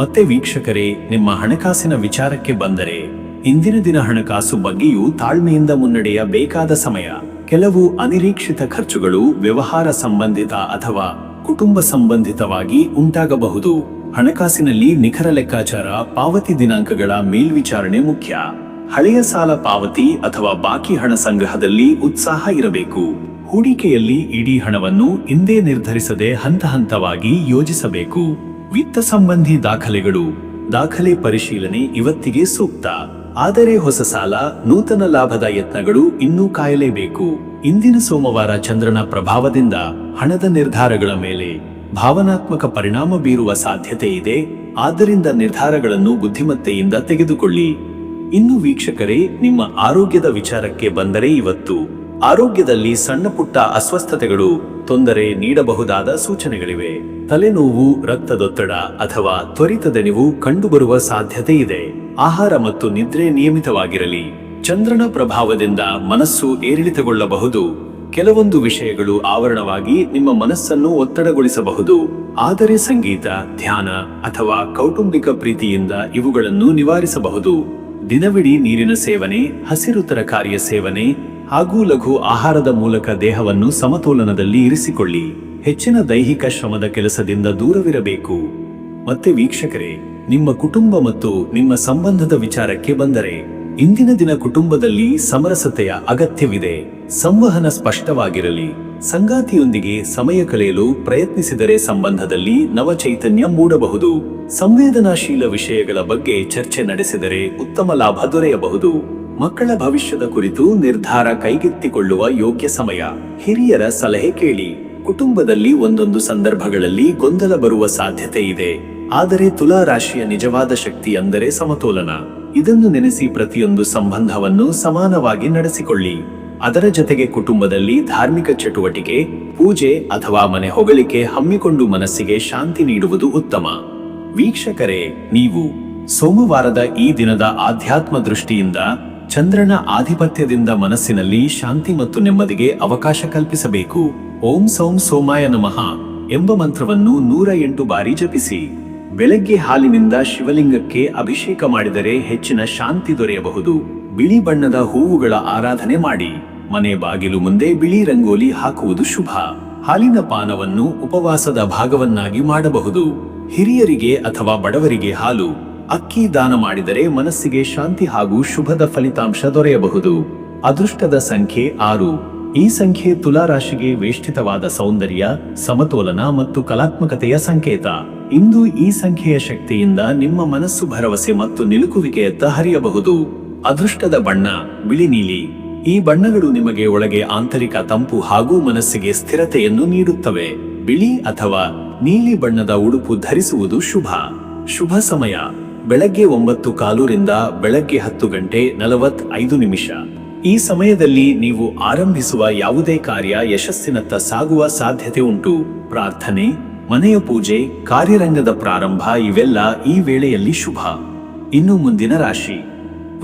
ಮತ್ತೆ ವೀಕ್ಷಕರೇ, ನಿಮ್ಮ ಹಣಕಾಸಿನ ವಿಚಾರಕ್ಕೆ ಬಂದರೆ, ಇಂದಿನ ದಿನ ಹಣಕಾಸು ಬಗ್ಗೆಯೂ ತಾಳ್ಮೆಯಿಂದ ಮುನ್ನಡೆಯಬೇಕಾದ ಸಮಯ. ಕೆಲವು ಅನಿರೀಕ್ಷಿತ ಖರ್ಚುಗಳು ವ್ಯವಹಾರ ಸಂಬಂಧಿತ ಅಥವಾ ಕುಟುಂಬ ಸಂಬಂಧಿತವಾಗಿ ಉಂಟಾಗಬಹುದು. ಹಣಕಾಸಿನಲ್ಲಿ ನಿಖರ ಲೆಕ್ಕಾಚಾರ, ಪಾವತಿ ದಿನಾಂಕಗಳ ಮೇಲ್ವಿಚಾರಣೆ ಮುಖ್ಯ. ಹಳೆಯ ಸಾಲ ಪಾವತಿ ಅಥವಾ ಬಾಕಿ ಹಣ ಸಂಗ್ರಹದಲ್ಲಿ ಉತ್ಸಾಹ ಇರಬೇಕು. ಹೂಡಿಕೆಯಲ್ಲಿ ಇಡೀ ಹಣವನ್ನು ಇಂದೇ ನಿರ್ಧರಿಸದೆ ಹಂತ ಹಂತವಾಗಿ ಯೋಜಿಸಬೇಕು. ವಿತ್ತ ಸಂಬಂಧಿ ದಾಖಲೆ ಪರಿಶೀಲನೆ ಇವತ್ತಿಗೆ ಸೂಕ್ತ. ಆದರೆ ಹೊಸ ಸಾಲ, ನೂತನ ಲಾಭದ ಯತ್ನಗಳು ಇನ್ನೂ ಕಾಯಲೇಬೇಕು. ಇಂದಿನ ಸೋಮವಾರ ಚಂದ್ರನ ಪ್ರಭಾವದಿಂದ ಹಣದ ನಿರ್ಧಾರಗಳ ಮೇಲೆ ಭಾವನಾತ್ಮಕ ಪರಿಣಾಮ ಬೀರುವ ಸಾಧ್ಯತೆ ಇದೆ. ಆದ್ದರಿಂದ ನಿರ್ಧಾರಗಳನ್ನು ಬುದ್ಧಿಮತ್ತೆಯಿಂದ ತೆಗೆದುಕೊಳ್ಳಿ. ಇನ್ನು ವೀಕ್ಷಕರೇ, ನಿಮ್ಮ ಆರೋಗ್ಯದ ವಿಚಾರಕ್ಕೆ ಬಂದರೆ ಇವತ್ತು ಆರೋಗ್ಯದಲ್ಲಿ ಸಣ್ಣ ಪುಟ್ಟ ಅಸ್ವಸ್ಥತೆಗಳು ತೊಂದರೆ ನೀಡಬಹುದಾದ ಸೂಚನೆಗಳಿವೆ. ತಲೆನೋವು, ರಕ್ತದೊತ್ತಡ ಅಥವಾ ತ್ವರಿತ ದಣಿವು ಕಂಡುಬರುವ ಸಾಧ್ಯತೆ ಇದೆ. ಆಹಾರ ಮತ್ತು ನಿದ್ರೆ ನಿಯಮಿತವಾಗಿರಲಿ. ಚಂದ್ರನ ಪ್ರಭಾವದಿಂದ ಮನಸ್ಸು ಏರಿಳಿತಗೊಳ್ಳಬಹುದು. ಕೆಲವೊಂದು ವಿಷಯಗಳು ಆವರಣವಾಗಿ ನಿಮ್ಮ ಮನಸ್ಸನ್ನು ಒತ್ತಡಗೊಳಿಸಬಹುದು. ಆದರೆ ಸಂಗೀತ, ಧ್ಯಾನ ಅಥವಾ ಕೌಟುಂಬಿಕ ಪ್ರೀತಿಯಿಂದ ಇವುಗಳನ್ನು ನಿವಾರಿಸಬಹುದು. ದಿನವಿಡೀ ನೀರಿನ ಸೇವನೆ, ಹಸಿರು ತರಕಾರಿಯ ಸೇವನೆ ಹಾಗೂ ಲಘು ಆಹಾರದ ಮೂಲಕ ದೇಹವನ್ನು ಸಮತೋಲನದಲ್ಲಿ ಇರಿಸಿಕೊಳ್ಳಿ. ಹೆಚ್ಚಿನ ದೈಹಿಕ ಶ್ರಮದ ಕೆಲಸದಿಂದ ದೂರವಿರಬೇಕು. ಮತ್ತೆ ವೀಕ್ಷಕರೇ, ನಿಮ್ಮ ಕುಟುಂಬ ಮತ್ತು ನಿಮ್ಮ ಸಂಬಂಧದ ವಿಚಾರಕ್ಕೆ ಬಂದರೆ, ಇಂದಿನ ದಿನ ಕುಟುಂಬದಲ್ಲಿ ಸಮರಸತೆಯ ಅಗತ್ಯವಿದೆ. ಸಂವಹನ ಸ್ಪಷ್ಟವಾಗಿರಲಿ. ಸಂಗಾತಿಯೊಂದಿಗೆ ಸಮಯ ಕಳೆಯಲು ಪ್ರಯತ್ನಿಸಿದರೆ ಸಂಬಂಧದಲ್ಲಿ ನವಚೈತನ್ಯ ಮೂಡಬಹುದು. ಸಂವೇದನಾಶೀಲ ವಿಷಯಗಳ ಬಗ್ಗೆ ಚರ್ಚೆ ನಡೆಸಿದರೆ ಉತ್ತಮ ಲಾಭ ದೊರೆಯಬಹುದು. ಮಕ್ಕಳ ಭವಿಷ್ಯದ ಕುರಿತು ನಿರ್ಧಾರ ಕೈಗೆತ್ತಿಕೊಳ್ಳುವ ಯೋಗ್ಯ ಸಮಯ. ಹಿರಿಯರ ಸಲಹೆ ಕೇಳಿ. ಕುಟುಂಬದಲ್ಲಿ ಒಂದೊಂದು ಸಂದರ್ಭಗಳಲ್ಲಿ ಗೊಂದಲ ಬರುವ ಸಾಧ್ಯತೆ ಇದೆ. ಆದರೆ ತುಲಾ ರಾಶಿಯ ನಿಜವಾದ ಶಕ್ತಿ ಅಂದರೆ ಸಮತೋಲನ. ಇದನ್ನು ನೆನೆಸಿ ಪ್ರತಿಯೊಂದು ಸಂಬಂಧವನ್ನು ಸಮಾನವಾಗಿ ನಡೆಸಿಕೊಳ್ಳಿ. ಅದರ ಜೊತೆಗೆ ಕುಟುಂಬದಲ್ಲಿ ಧಾರ್ಮಿಕ ಚಟುವಟಿಕೆ, ಪೂಜೆ ಅಥವಾ ಮನೆ ಹೊಗಳಿಕೆ ಹಮ್ಮಿಕೊಂಡು ಮನಸ್ಸಿಗೆ ಶಾಂತಿ ನೀಡುವುದು ಉತ್ತಮ. ವೀಕ್ಷಕರೇ, ನೀವು ಸೋಮವಾರದ ಈ ದಿನದ ಆಧ್ಯಾತ್ಮ ದೃಷ್ಟಿಯಿಂದ ಚಂದ್ರನ ಆಧಿಪತ್ಯದಿಂದ ಮನಸ್ಸಿನಲ್ಲಿ ಶಾಂತಿ ಮತ್ತು ನೆಮ್ಮದಿಗೆ ಅವಕಾಶ ಕಲ್ಪಿಸಬೇಕು. ಓಂ ಸೌಂ ಸೋಮಾಯ ನಮಃ ಎಂಬ ಮಂತ್ರವನ್ನು 108 ಬಾರಿ ಜಪಿಸಿ. ಬೆಳಗ್ಗೆ ಹಾಲಿನಿಂದ ಶಿವಲಿಂಗಕ್ಕೆ ಅಭಿಷೇಕ ಮಾಡಿದರೆ ಹೆಚ್ಚಿನ ಶಾಂತಿ ದೊರೆಯಬಹುದು. ಬಿಳಿ ಬಣ್ಣದ ಹೂವುಗಳ ಆರಾಧನೆ ಮಾಡಿ. ಮನೆ ಬಾಗಿಲು ಮುಂದೆ ಬಿಳಿ ರಂಗೋಲಿ ಹಾಕುವುದು ಶುಭ. ಹಾಲಿನ ಪಾನವನ್ನು ಉಪವಾಸದ ಭಾಗವನ್ನಾಗಿ ಮಾಡಬಹುದು. ಹಿರಿಯರಿಗೆ ಅಥವಾ ಬಡವರಿಗೆ ಹಾಲು, ಅಕ್ಕಿ ದಾನ ಮಾಡಿದರೆ ಮನಸ್ಸಿಗೆ ಶಾಂತಿ ಹಾಗೂ ಶುಭದ ಫಲಿತಾಂಶ ದೊರೆಯಬಹುದು. ಅದೃಷ್ಟದ ಸಂಖ್ಯೆ 6. ಈ ಸಂಖ್ಯೆ ತುಲಾ ರಾಶಿಗೆ ವೇಷ್ಟಿತವಾದ ಸೌಂದರ್ಯ, ಸಮತೋಲನ ಮತ್ತು ಕಲಾತ್ಮಕತೆಯ ಸಂಕೇತ. ಇಂದು ಈ ಸಂಖ್ಯೆಯ ಶಕ್ತಿಯಿಂದ ನಿಮ್ಮ ಮನಸ್ಸು ಭರವಸೆ ಮತ್ತು ನಿಲುಕುವಿಕೆಯತ್ತ ಹರಿಯಬಹುದು. ಅದೃಷ್ಟದ ಬಣ್ಣ ಬಿಳಿ ನೀಲಿ. ಈ ಬಣ್ಣಗಳು ನಿಮಗೆ ಒಳಗೆ ಆಂತರಿಕ ತಂಪು ಹಾಗೂ ಮನಸ್ಸಿಗೆ ಸ್ಥಿರತೆಯನ್ನು ನೀಡುತ್ತವೆ. ಬಿಳಿ ಅಥವಾ ನೀಲಿ ಬಣ್ಣದ ಉಡುಪು ಧರಿಸುವುದು ಶುಭ. ಶುಭ ಸಮಯ ಬೆಳಗ್ಗೆ 9:15 ರಿಂದ ಬೆಳಗ್ಗೆ 10:45. ಈ ಸಮಯದಲ್ಲಿ ನೀವು ಆರಂಭಿಸುವ ಯಾವುದೇ ಕಾರ್ಯ ಯಶಸ್ಸಿನತ್ತ ಸಾಗುವ ಸಾಧ್ಯತೆ ಉಂಟು. ಪ್ರಾರ್ಥನೆ, ಮನೆಯ ಪೂಜೆ, ಕಾರ್ಯರಂಗದ ಪ್ರಾರಂಭ ಇವೆಲ್ಲ ಈ ವೇಳೆಯಲ್ಲಿ ಶುಭ. ಇನ್ನು ಮುಂದಿನ ರಾಶಿ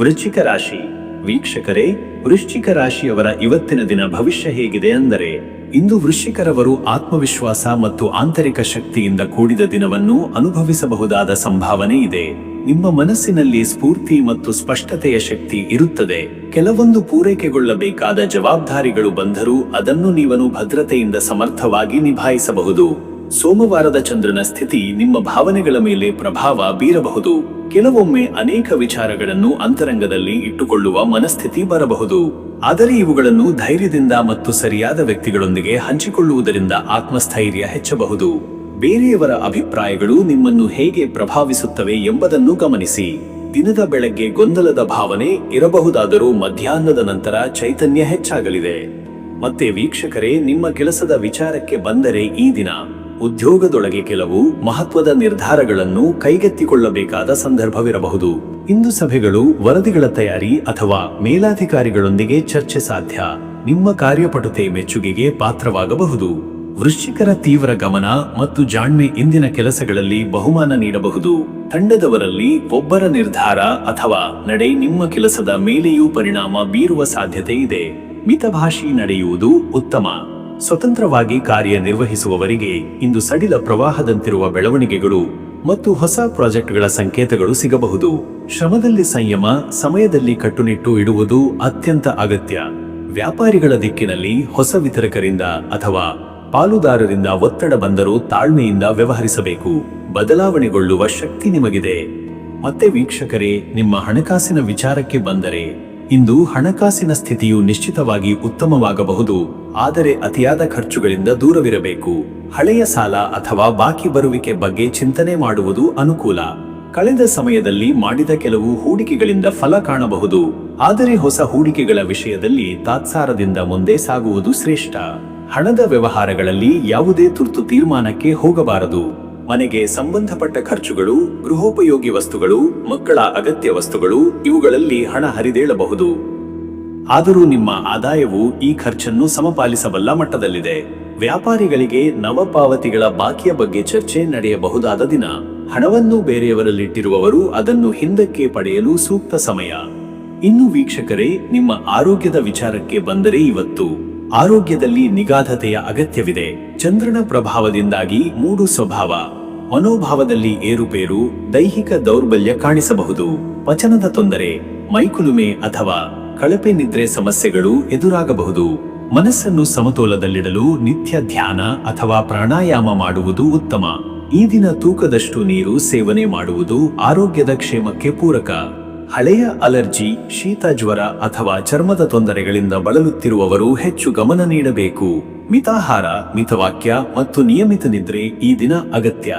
ವೃಶ್ಚಿಕ ರಾಶಿ. ವೀಕ್ಷಕರೇ, ವೃಶ್ಚಿಕ ರಾಶಿಯವರ ಇವತ್ತಿನ ದಿನ ಭವಿಷ್ಯ ಹೇಗಿದೆ ಅಂದರೆ, ಇಂದು ವೃಶ್ಚಿಕರವರು ಆತ್ಮವಿಶ್ವಾಸ ಮತ್ತು ಆಂತರಿಕ ಶಕ್ತಿಯಿಂದ ಕೂಡಿದ ದಿನವನ್ನು ಅನುಭವಿಸಬಹುದಾದ ಸಂಭಾವನೆ ಇದೆ. ನಿಮ್ಮ ಮನಸ್ಸಿನಲ್ಲಿ ಸ್ಫೂರ್ತಿ ಮತ್ತು ಸ್ಪಷ್ಟತೆಯ ಶಕ್ತಿ ಇರುತ್ತದೆ. ಕೆಲವೊಂದು ಪೂರೈಕೆಗೊಳ್ಳಬೇಕಾದ ಜವಾಬ್ದಾರಿಗಳು ಬಂದರೂ ಅದನ್ನು ನೀವು ಭದ್ರತೆಯಿಂದ ಸಮರ್ಥವಾಗಿ ನಿಭಾಯಿಸಬಹುದು. ಸೋಮವಾರದ ಚಂದ್ರನ ಸ್ಥಿತಿ ನಿಮ್ಮ ಭಾವನೆಗಳ ಮೇಲೆ ಪ್ರಭಾವ ಬೀರಬಹುದು. ಕೆಲವೊಮ್ಮೆ ಅನೇಕ ವಿಚಾರಗಳನ್ನು ಅಂತರಂಗದಲ್ಲಿ ಇಟ್ಟುಕೊಳ್ಳುವ ಮನಸ್ಥಿತಿ ಬರಬಹುದು. ಆದರೆ ಇವುಗಳನ್ನು ಧೈರ್ಯದಿಂದ ಮತ್ತು ಸರಿಯಾದ ವ್ಯಕ್ತಿಗಳೊಂದಿಗೆ ಹಂಚಿಕೊಳ್ಳುವುದರಿಂದ ಆತ್ಮಸ್ಥೈರ್ಯ ಹೆಚ್ಚಬಹುದು. ಬೇರೆಯವರ ಅಭಿಪ್ರಾಯಗಳು ನಿಮ್ಮನ್ನು ಹೇಗೆ ಪ್ರಭಾವಿಸುತ್ತವೆ ಎಂಬುದನ್ನು ಗಮನಿಸಿ. ದಿನದ ಬೆಳಗ್ಗೆ ಗೊಂದಲದ ಭಾವನೆ ಇರಬಹುದಾದರೂ ಮಧ್ಯಾಹ್ನದ ನಂತರ ಚೈತನ್ಯ ಹೆಚ್ಚಾಗಲಿದೆ. ಮತ್ತೆ ವೀಕ್ಷಕರೇ, ನಿಮ್ಮ ಕೆಲಸದ ವಿಚಾರಕ್ಕೆ ಬಂದರೆ ಈ ದಿನ ಉದ್ಯೋಗದೊಳಗೆ ಕೆಲವು ಮಹತ್ವದ ನಿರ್ಧಾರಗಳನ್ನು ಕೈಗೆತ್ತಿಕೊಳ್ಳಬೇಕಾದ ಸಂದರ್ಭವಿರಬಹುದು. ಇಂದು ಸಭೆಗಳು, ವರದಿಗಳ ತಯಾರಿ ಅಥವಾ ಮೇಲಾಧಿಕಾರಿಗಳೊಂದಿಗೆ ಚರ್ಚೆ ಸಾಧ್ಯ. ನಿಮ್ಮ ಕಾರ್ಯಪಟುತೆ ಮೆಚ್ಚುಗೆಗೆ ಪಾತ್ರವಾಗಬಹುದು. ವೃಶ್ಚಿಕರ ತೀವ್ರ ಗಮನ ಮತ್ತು ಜಾಣ್ಮೆ ಇಂದಿನ ಕೆಲಸಗಳಲ್ಲಿ ಬಹುಮಾನ ನೀಡಬಹುದು. ತಂಡದವರಲ್ಲಿ ಒಬ್ಬರ ನಿರ್ಧಾರ ಅಥವಾ ನಡೆ ನಿಮ್ಮ ಕೆಲಸದ ಮೇಲೆಯೂ ಪರಿಣಾಮ ಬೀರುವ ಸಾಧ್ಯತೆ ಇದೆ. ಮಿತಭಾಷಿ ನಡೆಯುವುದು ಉತ್ತಮ. ಸ್ವತಂತ್ರವಾಗಿ ಕಾರ್ಯನಿರ್ವಹಿಸುವವರಿಗೆ ಇಂದು ಸಡಿಲ ಪ್ರವಾಹದಂತಿರುವ ಬೆಳವಣಿಗೆಗಳು ಮತ್ತು ಹೊಸ ಪ್ರಾಜೆಕ್ಟ್ಗಳ ಸಂಕೇತಗಳು ಸಿಗಬಹುದು. ಶ್ರಮದಲ್ಲಿ ಸಂಯಮ, ಸಮಯದಲ್ಲಿ ಕಟ್ಟುನಿಟ್ಟು ಇಡುವುದು ಅತ್ಯಂತ ಅಗತ್ಯ. ವ್ಯಾಪಾರಿಗಳ ದಿಕ್ಕಿನಲ್ಲಿ ಹೊಸ ವಿತರಕರಿಂದ ಅಥವಾ ಪಾಲುದಾರರಿಂದ ಒತ್ತಡ ಬಂದರೂ ತಾಳ್ಮೆಯಿಂದ ವ್ಯವಹರಿಸಬೇಕು. ಬದಲಾವಣೆಗೊಳ್ಳುವ ಶಕ್ತಿ ನಿಮಗಿದೆ. ಮತ್ತೆ ವೀಕ್ಷಕರೇ, ನಿಮ್ಮ ಹಣಕಾಸಿನ ವಿಚಾರಕ್ಕೆ ಬಂದರೆ, ಇಂದು ಹಣಕಾಸಿನ ಸ್ಥಿತಿಯು ನಿಶ್ಚಿತವಾಗಿ ಉತ್ತಮವಾಗಬಹುದು. ಆದರೆ ಅತಿಯಾದ ಖರ್ಚುಗಳಿಂದ ದೂರವಿರಬೇಕು. ಹಳೆಯ ಸಾಲ ಅಥವಾ ಬಾಕಿ ಬರುವಿಕೆ ಬಗ್ಗೆ ಚಿಂತನೆ ಮಾಡುವುದು ಅನುಕೂಲ. ಕಳೆದ ಸಮಯದಲ್ಲಿ ಮಾಡಿದ ಕೆಲವು ಹೂಡಿಕೆಗಳಿಂದ ಫಲ ಕಾಣಬಹುದು. ಆದರೆ ಹೊಸ ಹೂಡಿಕೆಗಳ ವಿಷಯದಲ್ಲಿ ತಾತ್ಸಾರದಿಂದ ಮುಂದೆ ಸಾಗುವುದು ಶ್ರೇಷ್ಠ. ಹಣದ ವ್ಯವಹಾರಗಳಲ್ಲಿ ಯಾವುದೇ ತುರ್ತು ತೀರ್ಮಾನಕ್ಕೆ ಹೋಗಬಾರದು. ಮನೆಗೆ ಸಂಬಂಧಪಟ್ಟ ಖರ್ಚುಗಳು, ಗೃಹೋಪಯೋಗಿ ವಸ್ತುಗಳು, ಮಕ್ಕಳ ಅಗತ್ಯ ವಸ್ತುಗಳು ಇವುಗಳಲ್ಲಿ ಹಣ ಹರಿದೇಳಬಹುದು. ಆದರೂ ನಿಮ್ಮ ಆದಾಯವು ಈ ಖರ್ಚನ್ನು ಸಮಪಾಲಿಸಬಲ್ಲ ಮಟ್ಟದಲ್ಲಿದೆ. ವ್ಯಾಪಾರಿಗಳಿಗೆ ನವಪಾವತಿಗಳ ಬಾಕಿಯ ಬಗ್ಗೆ ಚರ್ಚೆ ನಡೆಯಬಹುದಾದ ದಿನ. ಹಣವನ್ನು ಬೇರೆಯವರಲ್ಲಿಟ್ಟಿರುವವರು ಅದನ್ನು ಹಿಂದಕ್ಕೆ ಪಡೆಯಲು ಸೂಕ್ತ ಸಮಯ. ಇನ್ನು ವೀಕ್ಷಕರೇ, ನಿಮ್ಮ ಆರೋಗ್ಯದ ವಿಚಾರಕ್ಕೆ ಬಂದರೆ ಇವತ್ತು ಆರೋಗ್ಯದಲ್ಲಿ ನಿಗಾಧತೆಯ ಅಗತ್ಯವಿದೆ. ಚಂದ್ರನ ಪ್ರಭಾವದಿಂದಾಗಿ ಮೂಡು ಸ್ವಭಾವ, ಮನೋಭಾವದಲ್ಲಿ ಏರುಪೇರು, ದೈಹಿಕ ದೌರ್ಬಲ್ಯ ಕಾಣಿಸಬಹುದು. ಪಚನದ ತೊಂದರೆ, ಮೈಕುಲುಮೆ ಅಥವಾ ಕಳಪೆ ನಿದ್ರೆ ಸಮಸ್ಯೆಗಳು ಎದುರಾಗಬಹುದು. ಮನಸ್ಸನ್ನು ಸಮತೋಲದಲ್ಲಿಡಲು ನಿತ್ಯ ಧ್ಯಾನ ಅಥವಾ ಪ್ರಾಣಾಯಾಮ ಮಾಡುವುದು ಉತ್ತಮ. ಈ ದಿನ ತೂಕದಷ್ಟು ನೀರು ಸೇವನೆ ಮಾಡುವುದು ಆರೋಗ್ಯದ ಕ್ಷೇಮಕ್ಕೆ ಪೂರಕ. ಹಳೆಯ ಅಲರ್ಜಿ, ಶೀತ, ಜ್ವರ ಅಥವಾ ಚರ್ಮದ ತೊಂದರೆಗಳಿಂದ ಬಳಲುತ್ತಿರುವವರು ಹೆಚ್ಚು ಗಮನ ನೀಡಬೇಕು. ಮಿತಾಹಾರ, ಮಿತವಾಕ್ಯ ಮತ್ತು ನಿಯಮಿತ ನಿದ್ರೆ ಈ ದಿನ ಅಗತ್ಯ.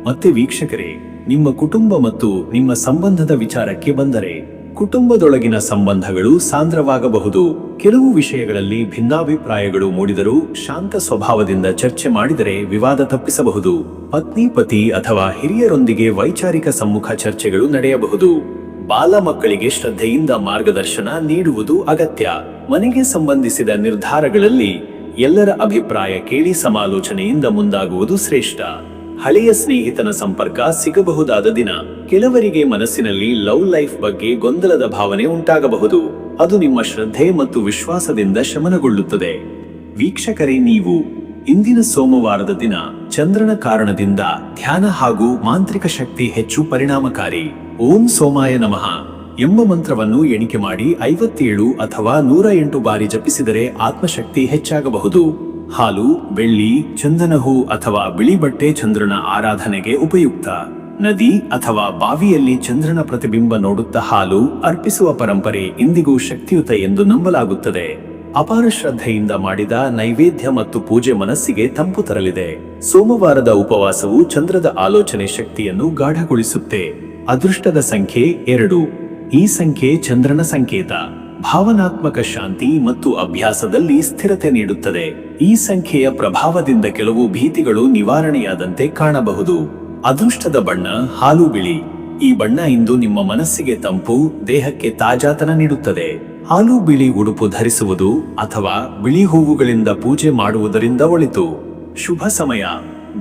ಮತ್ತೆ ವೀಕ್ಷಕರೇ, ನಿಮ್ಮ ಕುಟುಂಬ ಮತ್ತು ನಿಮ್ಮ ಸಂಬಂಧದ ವಿಚಾರಕ್ಕೆ ಬಂದರೆ, ಕುಟುಂಬದೊಳಗಿನ ಸಂಬಂಧಗಳು ಸಾಂದ್ರವಾಗಬಹುದು. ಕೆಲವು ವಿಷಯಗಳಲ್ಲಿ ಭಿನ್ನಾಭಿಪ್ರಾಯಗಳು ಮೂಡಿದರೂ ಶಾಂತ ಸ್ವಭಾವದಿಂದ ಚರ್ಚೆ ಮಾಡಿದರೆ ವಿವಾದ ತಪ್ಪಿಸಬಹುದು. ಪತ್ನಿ, ಪತಿ ಅಥವಾ ಹಿರಿಯರೊಂದಿಗೆ ವೈಚಾರಿಕ ಸಮ್ಮುಖ ಚರ್ಚೆಗಳು ನಡೆಯಬಹುದು. ಬಾಲ ಮಕ್ಕಳಿಗೆ ಶ್ರದ್ಧೆಯಿಂದ ಮಾರ್ಗದರ್ಶನ ನೀಡುವುದು ಅಗತ್ಯ. ಮನೆಗೆ ಸಂಬಂಧಿಸಿದ ನಿರ್ಧಾರಗಳಲ್ಲಿ ಎಲ್ಲರ ಅಭಿಪ್ರಾಯ ಕೇಳಿ ಸಮಾಲೋಚನೆಯಿಂದ ಮುಂದಾಗುವುದು ಶ್ರೇಷ್ಠ. ಹಳೆಯ ಸ್ನೇಹಿತನ ಸಂಪರ್ಕ ಸಿಗಬಹುದಾದ ದಿನ. ಕೆಲವರಿಗೆ ಮನಸ್ಸಿನಲ್ಲಿ ಲವ್ ಲೈಫ್ ಬಗ್ಗೆ ಗೊಂದಲದ ಭಾವನೆ ಉಂಟಾಗಬಹುದು. ಅದು ನಿಮ್ಮ ಶ್ರದ್ಧೆ ಮತ್ತು ವಿಶ್ವಾಸದಿಂದ ಶಮನಗೊಳ್ಳುತ್ತದೆ. ವೀಕ್ಷಕರೇ, ನೀವು ಇಂದಿನ ಸೋಮವಾರದ ದಿನ ಚಂದ್ರನ ಕಾರಣದಿಂದ ಧ್ಯಾನ ಹಾಗೂ ಮಾಂತ್ರಿಕ ಶಕ್ತಿ ಹೆಚ್ಚು ಪರಿಣಾಮಕಾರಿ. ಓಂ ಸೋಮಾಯ ನಮಃ ಎಂಬ ಮಂತ್ರವನ್ನು ಎಣಿಕೆ ಮಾಡಿ 57 ಅಥವಾ 108 ಬಾರಿ ಜಪಿಸಿದರೆ ಆತ್ಮಶಕ್ತಿ ಹೆಚ್ಚಾಗಬಹುದು. ಹಾಲು, ಬೆಳ್ಳಿ, ಚಂದನ ಹೂ ಅಥವಾ ಬಿಳಿ ಬಟ್ಟೆ ಚಂದ್ರನ ಆರಾಧನೆಗೆ ಉಪಯುಕ್ತ. ನದಿ ಅಥವಾ ಬಾವಿಯಲ್ಲಿ ಚಂದ್ರನ ಪ್ರತಿಬಿಂಬ ನೋಡುತ್ತಾ ಹಾಲು ಅರ್ಪಿಸುವ ಪರಂಪರೆ ಇಂದಿಗೂ ಶಕ್ತಿಯುತ ಎಂದು ನಂಬಲಾಗುತ್ತದೆ. ಅಪಾರ ಶ್ರದ್ಧೆಯಿಂದ ಮಾಡಿದ ನೈವೇದ್ಯ ಮತ್ತು ಪೂಜೆ ಮನಸ್ಸಿಗೆ ತಂಪು ತರಲಿದೆ. ಸೋಮವಾರದ ಉಪವಾಸವು ಚಂದ್ರದ ಆಲೋಚನೆ ಶಕ್ತಿಯನ್ನು ಗಾಢಗೊಳಿಸುತ್ತೆ. ಅದೃಷ್ಟದ ಸಂಖ್ಯೆ 2. ಈ ಸಂಖ್ಯೆ ಚಂದ್ರನ ಸಂಕೇತ. ಭಾವನಾತ್ಮಕ ಶಾಂತಿ ಮತ್ತು ಅಭ್ಯಾಸದಲ್ಲಿ ಸ್ಥಿರತೆ ನೀಡುತ್ತದೆ. ಈ ಸಂಖ್ಯೆಯ ಪ್ರಭಾವದಿಂದ ಕೆಲವು ಭೀತಿಗಳು ನಿವಾರಣೆಯಾದಂತೆ ಕಾಣಬಹುದು. ಅದೃಷ್ಟದ ಬಣ್ಣ ಹಾಲು ಬಿಳಿ. ಈ ಬಣ್ಣ ಇಂದು ನಿಮ್ಮ ಮನಸ್ಸಿಗೆ ತಂಪು, ದೇಹಕ್ಕೆ ತಾಜಾತನ ನೀಡುತ್ತದೆ. ಹಾಲು ಬಿಳಿ ಉಡುಪು ಧರಿಸುವುದು ಅಥವಾ ಬಿಳಿ ಹೂವುಗಳಿಂದ ಪೂಜೆ ಮಾಡುವುದರಿಂದ ಒಳಿತು. ಶುಭ ಸಮಯ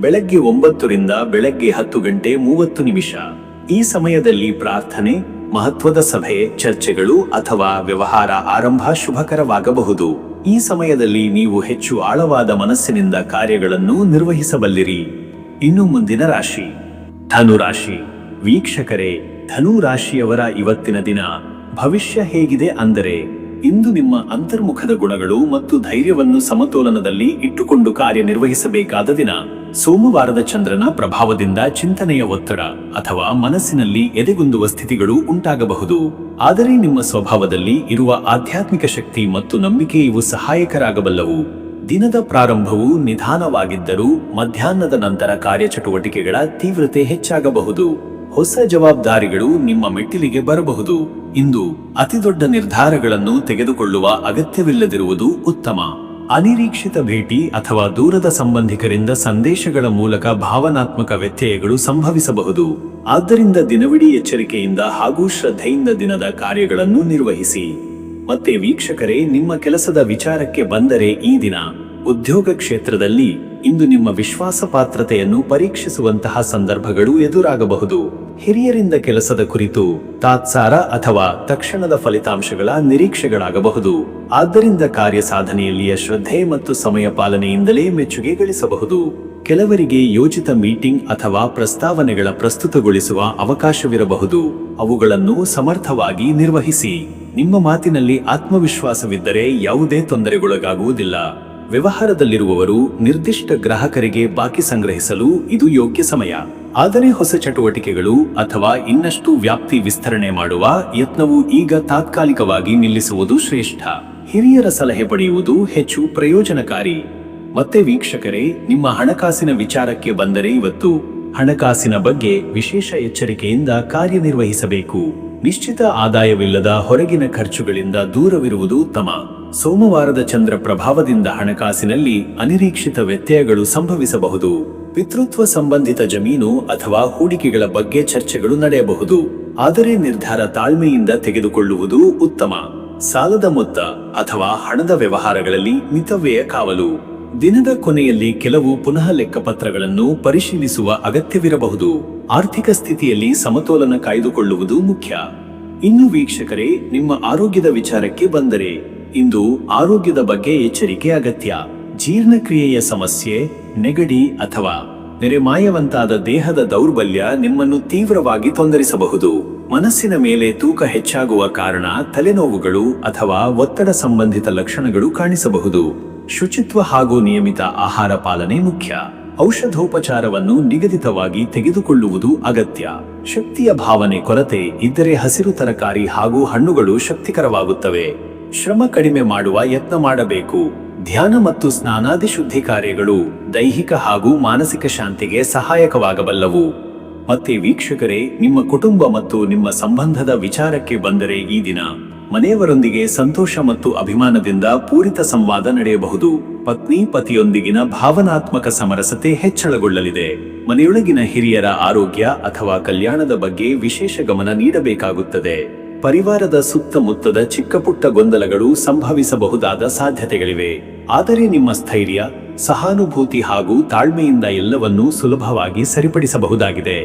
ಬೆಳಗ್ಗೆ 9 ರಿಂದ ಬೆಳಗ್ಗೆ 10:30. ಈ ಸಮಯದಲ್ಲಿ ಪ್ರಾರ್ಥನೆ, ಮಹತ್ವದ ಸಭೆ, ಚರ್ಚೆಗಳು ಅಥವಾ ವ್ಯವಹಾರ ಆರಂಭ ಶುಭಕರವಾಗಬಹುದು. ಈ ಸಮಯದಲ್ಲಿ ನೀವು ಹೆಚ್ಚು ಆಳವಾದ ಮನಸ್ಸಿನಿಂದ ಕಾರ್ಯಗಳನ್ನು ನಿರ್ವಹಿಸಬಲ್ಲಿರಿ. ಇನ್ನು ಮುಂದಿನ ರಾಶಿ ಧನುರಾಶಿ. ವೀಕ್ಷಕರೇ, ಧನು ರಾಶಿಯವರ ಇವತ್ತಿನ ದಿನ ಭವಿಷ್ಯ ಹೇಗಿದೆ ಅಂದರೆ, ಇಂದು ನಿಮ್ಮ ಅಂತರ್ಮುಖದ ಗುಣಗಳು ಮತ್ತು ಧೈರ್ಯವನ್ನು ಸಮತೋಲನದಲ್ಲಿ ಇಟ್ಟುಕೊಂಡು ಕಾರ್ಯನಿರ್ವಹಿಸಬೇಕಾದ ದಿನ. ಸೋಮವಾರದ ಚಂದ್ರನ ಪ್ರಭಾವದಿಂದ ಚಿಂತನೆಯ ಒತ್ತಡ ಅಥವಾ ಮನಸ್ಸಿನಲ್ಲಿ ಎದೆಗುಂದುವ ಸ್ಥಿತಿಗಳು ಉಂಟಾಗಬಹುದು. ಆದರೆ ನಿಮ್ಮ ಸ್ವಭಾವದಲ್ಲಿ ಇರುವ ಆಧ್ಯಾತ್ಮಿಕ ಶಕ್ತಿ ಮತ್ತು ನಂಬಿಕೆ ಇವು ಸಹಾಯಕರಾಗಬಲ್ಲವು. ದಿನದ ಪ್ರಾರಂಭವು ನಿಧಾನವಾಗಿದ್ದರೂ ಮಧ್ಯಾಹ್ನದ ನಂತರ ಕಾರ್ಯಚಟುವಟಿಕೆಗಳ ತೀವ್ರತೆ ಹೆಚ್ಚಾಗಬಹುದು. ಹೊಸ ಜವಾಬ್ದಾರಿಗಳು ನಿಮ್ಮ ಮೆಟ್ಟಿಲಿಗೆ ಬರಬಹುದು. ಇಂದು ಅತಿದೊಡ್ಡ ನಿರ್ಧಾರಗಳನ್ನು ತೆಗೆದುಕೊಳ್ಳುವ ಅಗತ್ಯವಿಲ್ಲದಿರುವುದು ಉತ್ತಮ. ಅನಿರೀಕ್ಷಿತ ಭೇಟಿ ಅಥವಾ ದೂರದ ಸಂಬಂಧಿಕರಿಂದ ಸಂದೇಶಗಳ ಮೂಲಕ ಭಾವನಾತ್ಮಕ ವ್ಯತ್ಯಯಗಳು ಸಂಭವಿಸಬಹುದು. ಆದ್ದರಿಂದ ದಿನವಿಡೀ ಎಚ್ಚರಿಕೆಯಿಂದ ಹಾಗೂ ಶ್ರದ್ಧೆಯಿಂದ ದಿನದ ಕಾರ್ಯಗಳನ್ನು ನಿರ್ವಹಿಸಿ. ಮತ್ತೆ ವೀಕ್ಷಕರೇ, ನಿಮ್ಮ ಕೆಲಸದ ವಿಚಾರಕ್ಕೆ ಬಂದರೆ ಈ ದಿನ ಉದ್ಯೋಗ ಕ್ಷೇತ್ರದಲ್ಲಿ ಇಂದು ನಿಮ್ಮ ವಿಶ್ವಾಸಪಾತ್ರತೆಯನ್ನು ಪರೀಕ್ಷಿಸುವಂತಹ ಸಂದರ್ಭಗಳು ಎದುರಾಗಬಹುದು. ಹಿರಿಯರಿಂದ ಕೆಲಸದ ಕುರಿತು ತಾತ್ಸಾರ ಅಥವಾ ತಕ್ಷಣದ ಫಲಿತಾಂಶಗಳ ನಿರೀಕ್ಷೆಗಳಾಗಬಹುದು. ಆದ್ದರಿಂದ ಕಾರ್ಯ ಸಾಧನೆಯಲ್ಲಿಯ ಶ್ರದ್ಧೆ ಮತ್ತು ಸಮಯ ಪಾಲನೆಯಿಂದಲೇ ಮೆಚ್ಚುಗೆ ಗಳಿಸಬಹುದು. ಕೆಲವರಿಗೆ ಯೋಜಿತ ಮೀಟಿಂಗ್ ಅಥವಾ ಪ್ರಸ್ತಾವನೆಗಳ ಪ್ರಸ್ತುತಗೊಳಿಸುವ ಅವಕಾಶವಿರಬಹುದು. ಅವುಗಳನ್ನು ಸಮರ್ಥವಾಗಿ ನಿರ್ವಹಿಸಿ. ನಿಮ್ಮ ಮಾತಿನಲ್ಲಿ ಆತ್ಮವಿಶ್ವಾಸವಿದ್ದರೆ ಯಾವುದೇ ತೊಂದರೆಗೊಳಗಾಗುವುದಿಲ್ಲ. ವ್ಯವಹಾರದಲ್ಲಿರುವವರು ನಿರ್ದಿಷ್ಟ ಗ್ರಾಹಕರಿಗೆ ಬಾಕಿ ಸಂಗ್ರಹಿಸಲು ಇದು ಯೋಗ್ಯ ಸಮಯ. ಆದರೆ ಹೊಸ ಚಟುವಟಿಕೆಗಳು ಅಥವಾ ಇನ್ನಷ್ಟು ವ್ಯಾಪ್ತಿ ವಿಸ್ತರಣೆ ಮಾಡುವ ಯತ್ನವು ಈಗ ತಾತ್ಕಾಲಿಕವಾಗಿ ನಿಲ್ಲಿಸುವುದು ಶ್ರೇಷ್ಠ. ಹಿರಿಯರ ಸಲಹೆ ಪಡೆಯುವುದು ಹೆಚ್ಚು ಪ್ರಯೋಜನಕಾರಿ. ಮತ್ತೆ ವೀಕ್ಷಕರೇ, ನಿಮ್ಮ ಹಣಕಾಸಿನ ವಿಚಾರಕ್ಕೆ ಬಂದರೆ ಇವತ್ತು ಹಣಕಾಸಿನ ಬಗ್ಗೆ ವಿಶೇಷ ಎಚ್ಚರಿಕೆಯಿಂದ ಕಾರ್ಯನಿರ್ವಹಿಸಬೇಕು. ನಿಶ್ಚಿತ ಆದಾಯವಿಲ್ಲದ ಹೊರಗಿನ ಖರ್ಚುಗಳಿಂದ ದೂರವಿರುವುದು ಉತ್ತಮ. ಸೋಮವಾರದ ಚಂದ್ರ ಪ್ರಭಾವದಿಂದ ಹಣಕಾಸಿನಲ್ಲಿ ಅನಿರೀಕ್ಷಿತ ವ್ಯತ್ಯಯಗಳು ಸಂಭವಿಸಬಹುದು. ಪಿತೃತ್ವ ಸಂಬಂಧಿತ ಜಮೀನು ಅಥವಾ ಹೂಡಿಕೆಗಳ ಬಗ್ಗೆ ಚರ್ಚೆಗಳು ನಡೆಯಬಹುದು. ಆದರೆ ನಿರ್ಧಾರ ತಾಳ್ಮೆಯಿಂದ ತೆಗೆದುಕೊಳ್ಳುವುದು ಉತ್ತಮ. ಸಾಲದ ಮೊತ್ತ ಅಥವಾ ಹಣದ ವ್ಯವಹಾರಗಳಲ್ಲಿ ಮಿತವ್ಯಯ ಕಾವಲು. ದಿನದ ಕೊನೆಯಲ್ಲಿ ಕೆಲವು ಪುನಃ ಲೆಕ್ಕಪತ್ರಗಳನ್ನು ಪರಿಶೀಲಿಸುವ ಅಗತ್ಯವಿರಬಹುದು. ಆರ್ಥಿಕ ಸ್ಥಿತಿಯಲ್ಲಿ ಸಮತೋಲನ ಕಾಯ್ದುಕೊಳ್ಳುವುದು ಮುಖ್ಯ. ಇನ್ನು ವೀಕ್ಷಕರೇ, ನಿಮ್ಮ ಆರೋಗ್ಯದ ವಿಚಾರಕ್ಕೆ ಬಂದರೆ ಇಂದು ಆರೋಗ್ಯದ ಬಗ್ಗೆ ಎಚ್ಚರಿಕೆ ಅಗತ್ಯ. ಜೀರ್ಣಕ್ರಿಯೆಯ ಸಮಸ್ಯೆ, ನೆಗಡಿ ಅಥವಾ ನೆರೆಮಾಯವಂತಾದ ದೇಹದ ದೌರ್ಬಲ್ಯ ನಿಮ್ಮನ್ನು ತೀವ್ರವಾಗಿ ತೊಂದರಿಸಬಹುದು. ಮನಸ್ಸಿನ ಮೇಲೆ ತೂಕ ಹೆಚ್ಚಾಗುವ ಕಾರಣ ತಲೆನೋವುಗಳು ಅಥವಾ ಒತ್ತಡ ಸಂಬಂಧಿತ ಲಕ್ಷಣಗಳು ಕಾಣಿಸಬಹುದು. ಶುಚಿತ್ವ ಹಾಗೂ ನಿಯಮಿತ ಆಹಾರ ಪಾಲನೆ ಮುಖ್ಯ. ಔಷಧೋಪಚಾರವನ್ನು ನಿಗದಿತವಾಗಿ ತೆಗೆದುಕೊಳ್ಳುವುದು ಅಗತ್ಯ. ಶಕ್ತಿಯ ಭಾವನೆ ಕೊರತೆ ಇದ್ದರೆ ಹಸಿರು ತರಕಾರಿ ಹಾಗೂ ಹಣ್ಣುಗಳು ಶಕ್ತಿಕರವಾಗುತ್ತವೆ. ಶ್ರಮ ಕಡಿಮೆ ಮಾಡುವ ಯತ್ನ ಮಾಡಬೇಕು. ಧ್ಯಾನ ಮತ್ತು ಸ್ನಾನಾದಿ ಶುದ್ಧಿ ಕಾರ್ಯಗಳು ದೈಹಿಕ ಹಾಗೂ ಮಾನಸಿಕ ಶಾಂತಿಗೆ ಸಹಾಯಕವಾಗಬಲ್ಲವು. ಮತ್ತೆ ವೀಕ್ಷಕರೇ, ನಿಮ್ಮ ಕುಟುಂಬ ಮತ್ತು ನಿಮ್ಮ ಸಂಬಂಧದ ವಿಚಾರಕ್ಕೆ ಬಂದರೆ ಈ ದಿನ ಮನೆಯವರೊಂದಿಗೆ ಸಂತೋಷ ಮತ್ತು ಅಭಿಮಾನದಿಂದ ಪೂರಿತ ಸಂವಾದ ನಡೆಯಬಹುದು. ಪತ್ನಿ ಪತಿಯೊಂದಿಗಿನ ಭಾವನಾತ್ಮಕ ಸಮರಸತೆ ಹೆಚ್ಚಳಗೊಳ್ಳಲಿದೆ. ಮನೆಯೊಳಗಿನ ಹಿರಿಯರ ಆರೋಗ್ಯ ಅಥವಾ ಕಲ್ಯಾಣದ ಬಗ್ಗೆ ವಿಶೇಷ ಗಮನ ನೀಡಬೇಕಾಗುತ್ತದೆ. ಪರಿವಾರದ ಸುತ್ತಮುತ್ತದ ಚಿಕ್ಕಪುಟ್ಟ ಗೊಂದಲಗಳು ಸಂಭವಿಸಬಹುದಾದ ಸಾಧ್ಯತೆಗಳಿವೆ. ಆದರೆ ನಿಮ್ಮ ಸ್ಥೈರ್ಯ ಸಹಾನುಭೂತಿ ಹಾಗೂ ತಾಳ್ಮೆಯಿಂದ ಎಲ್ಲವನ್ನೂ ಸುಲಭವಾಗಿ ಸರಿಪಡಿಸಬಹುದಾಗಿದೆ.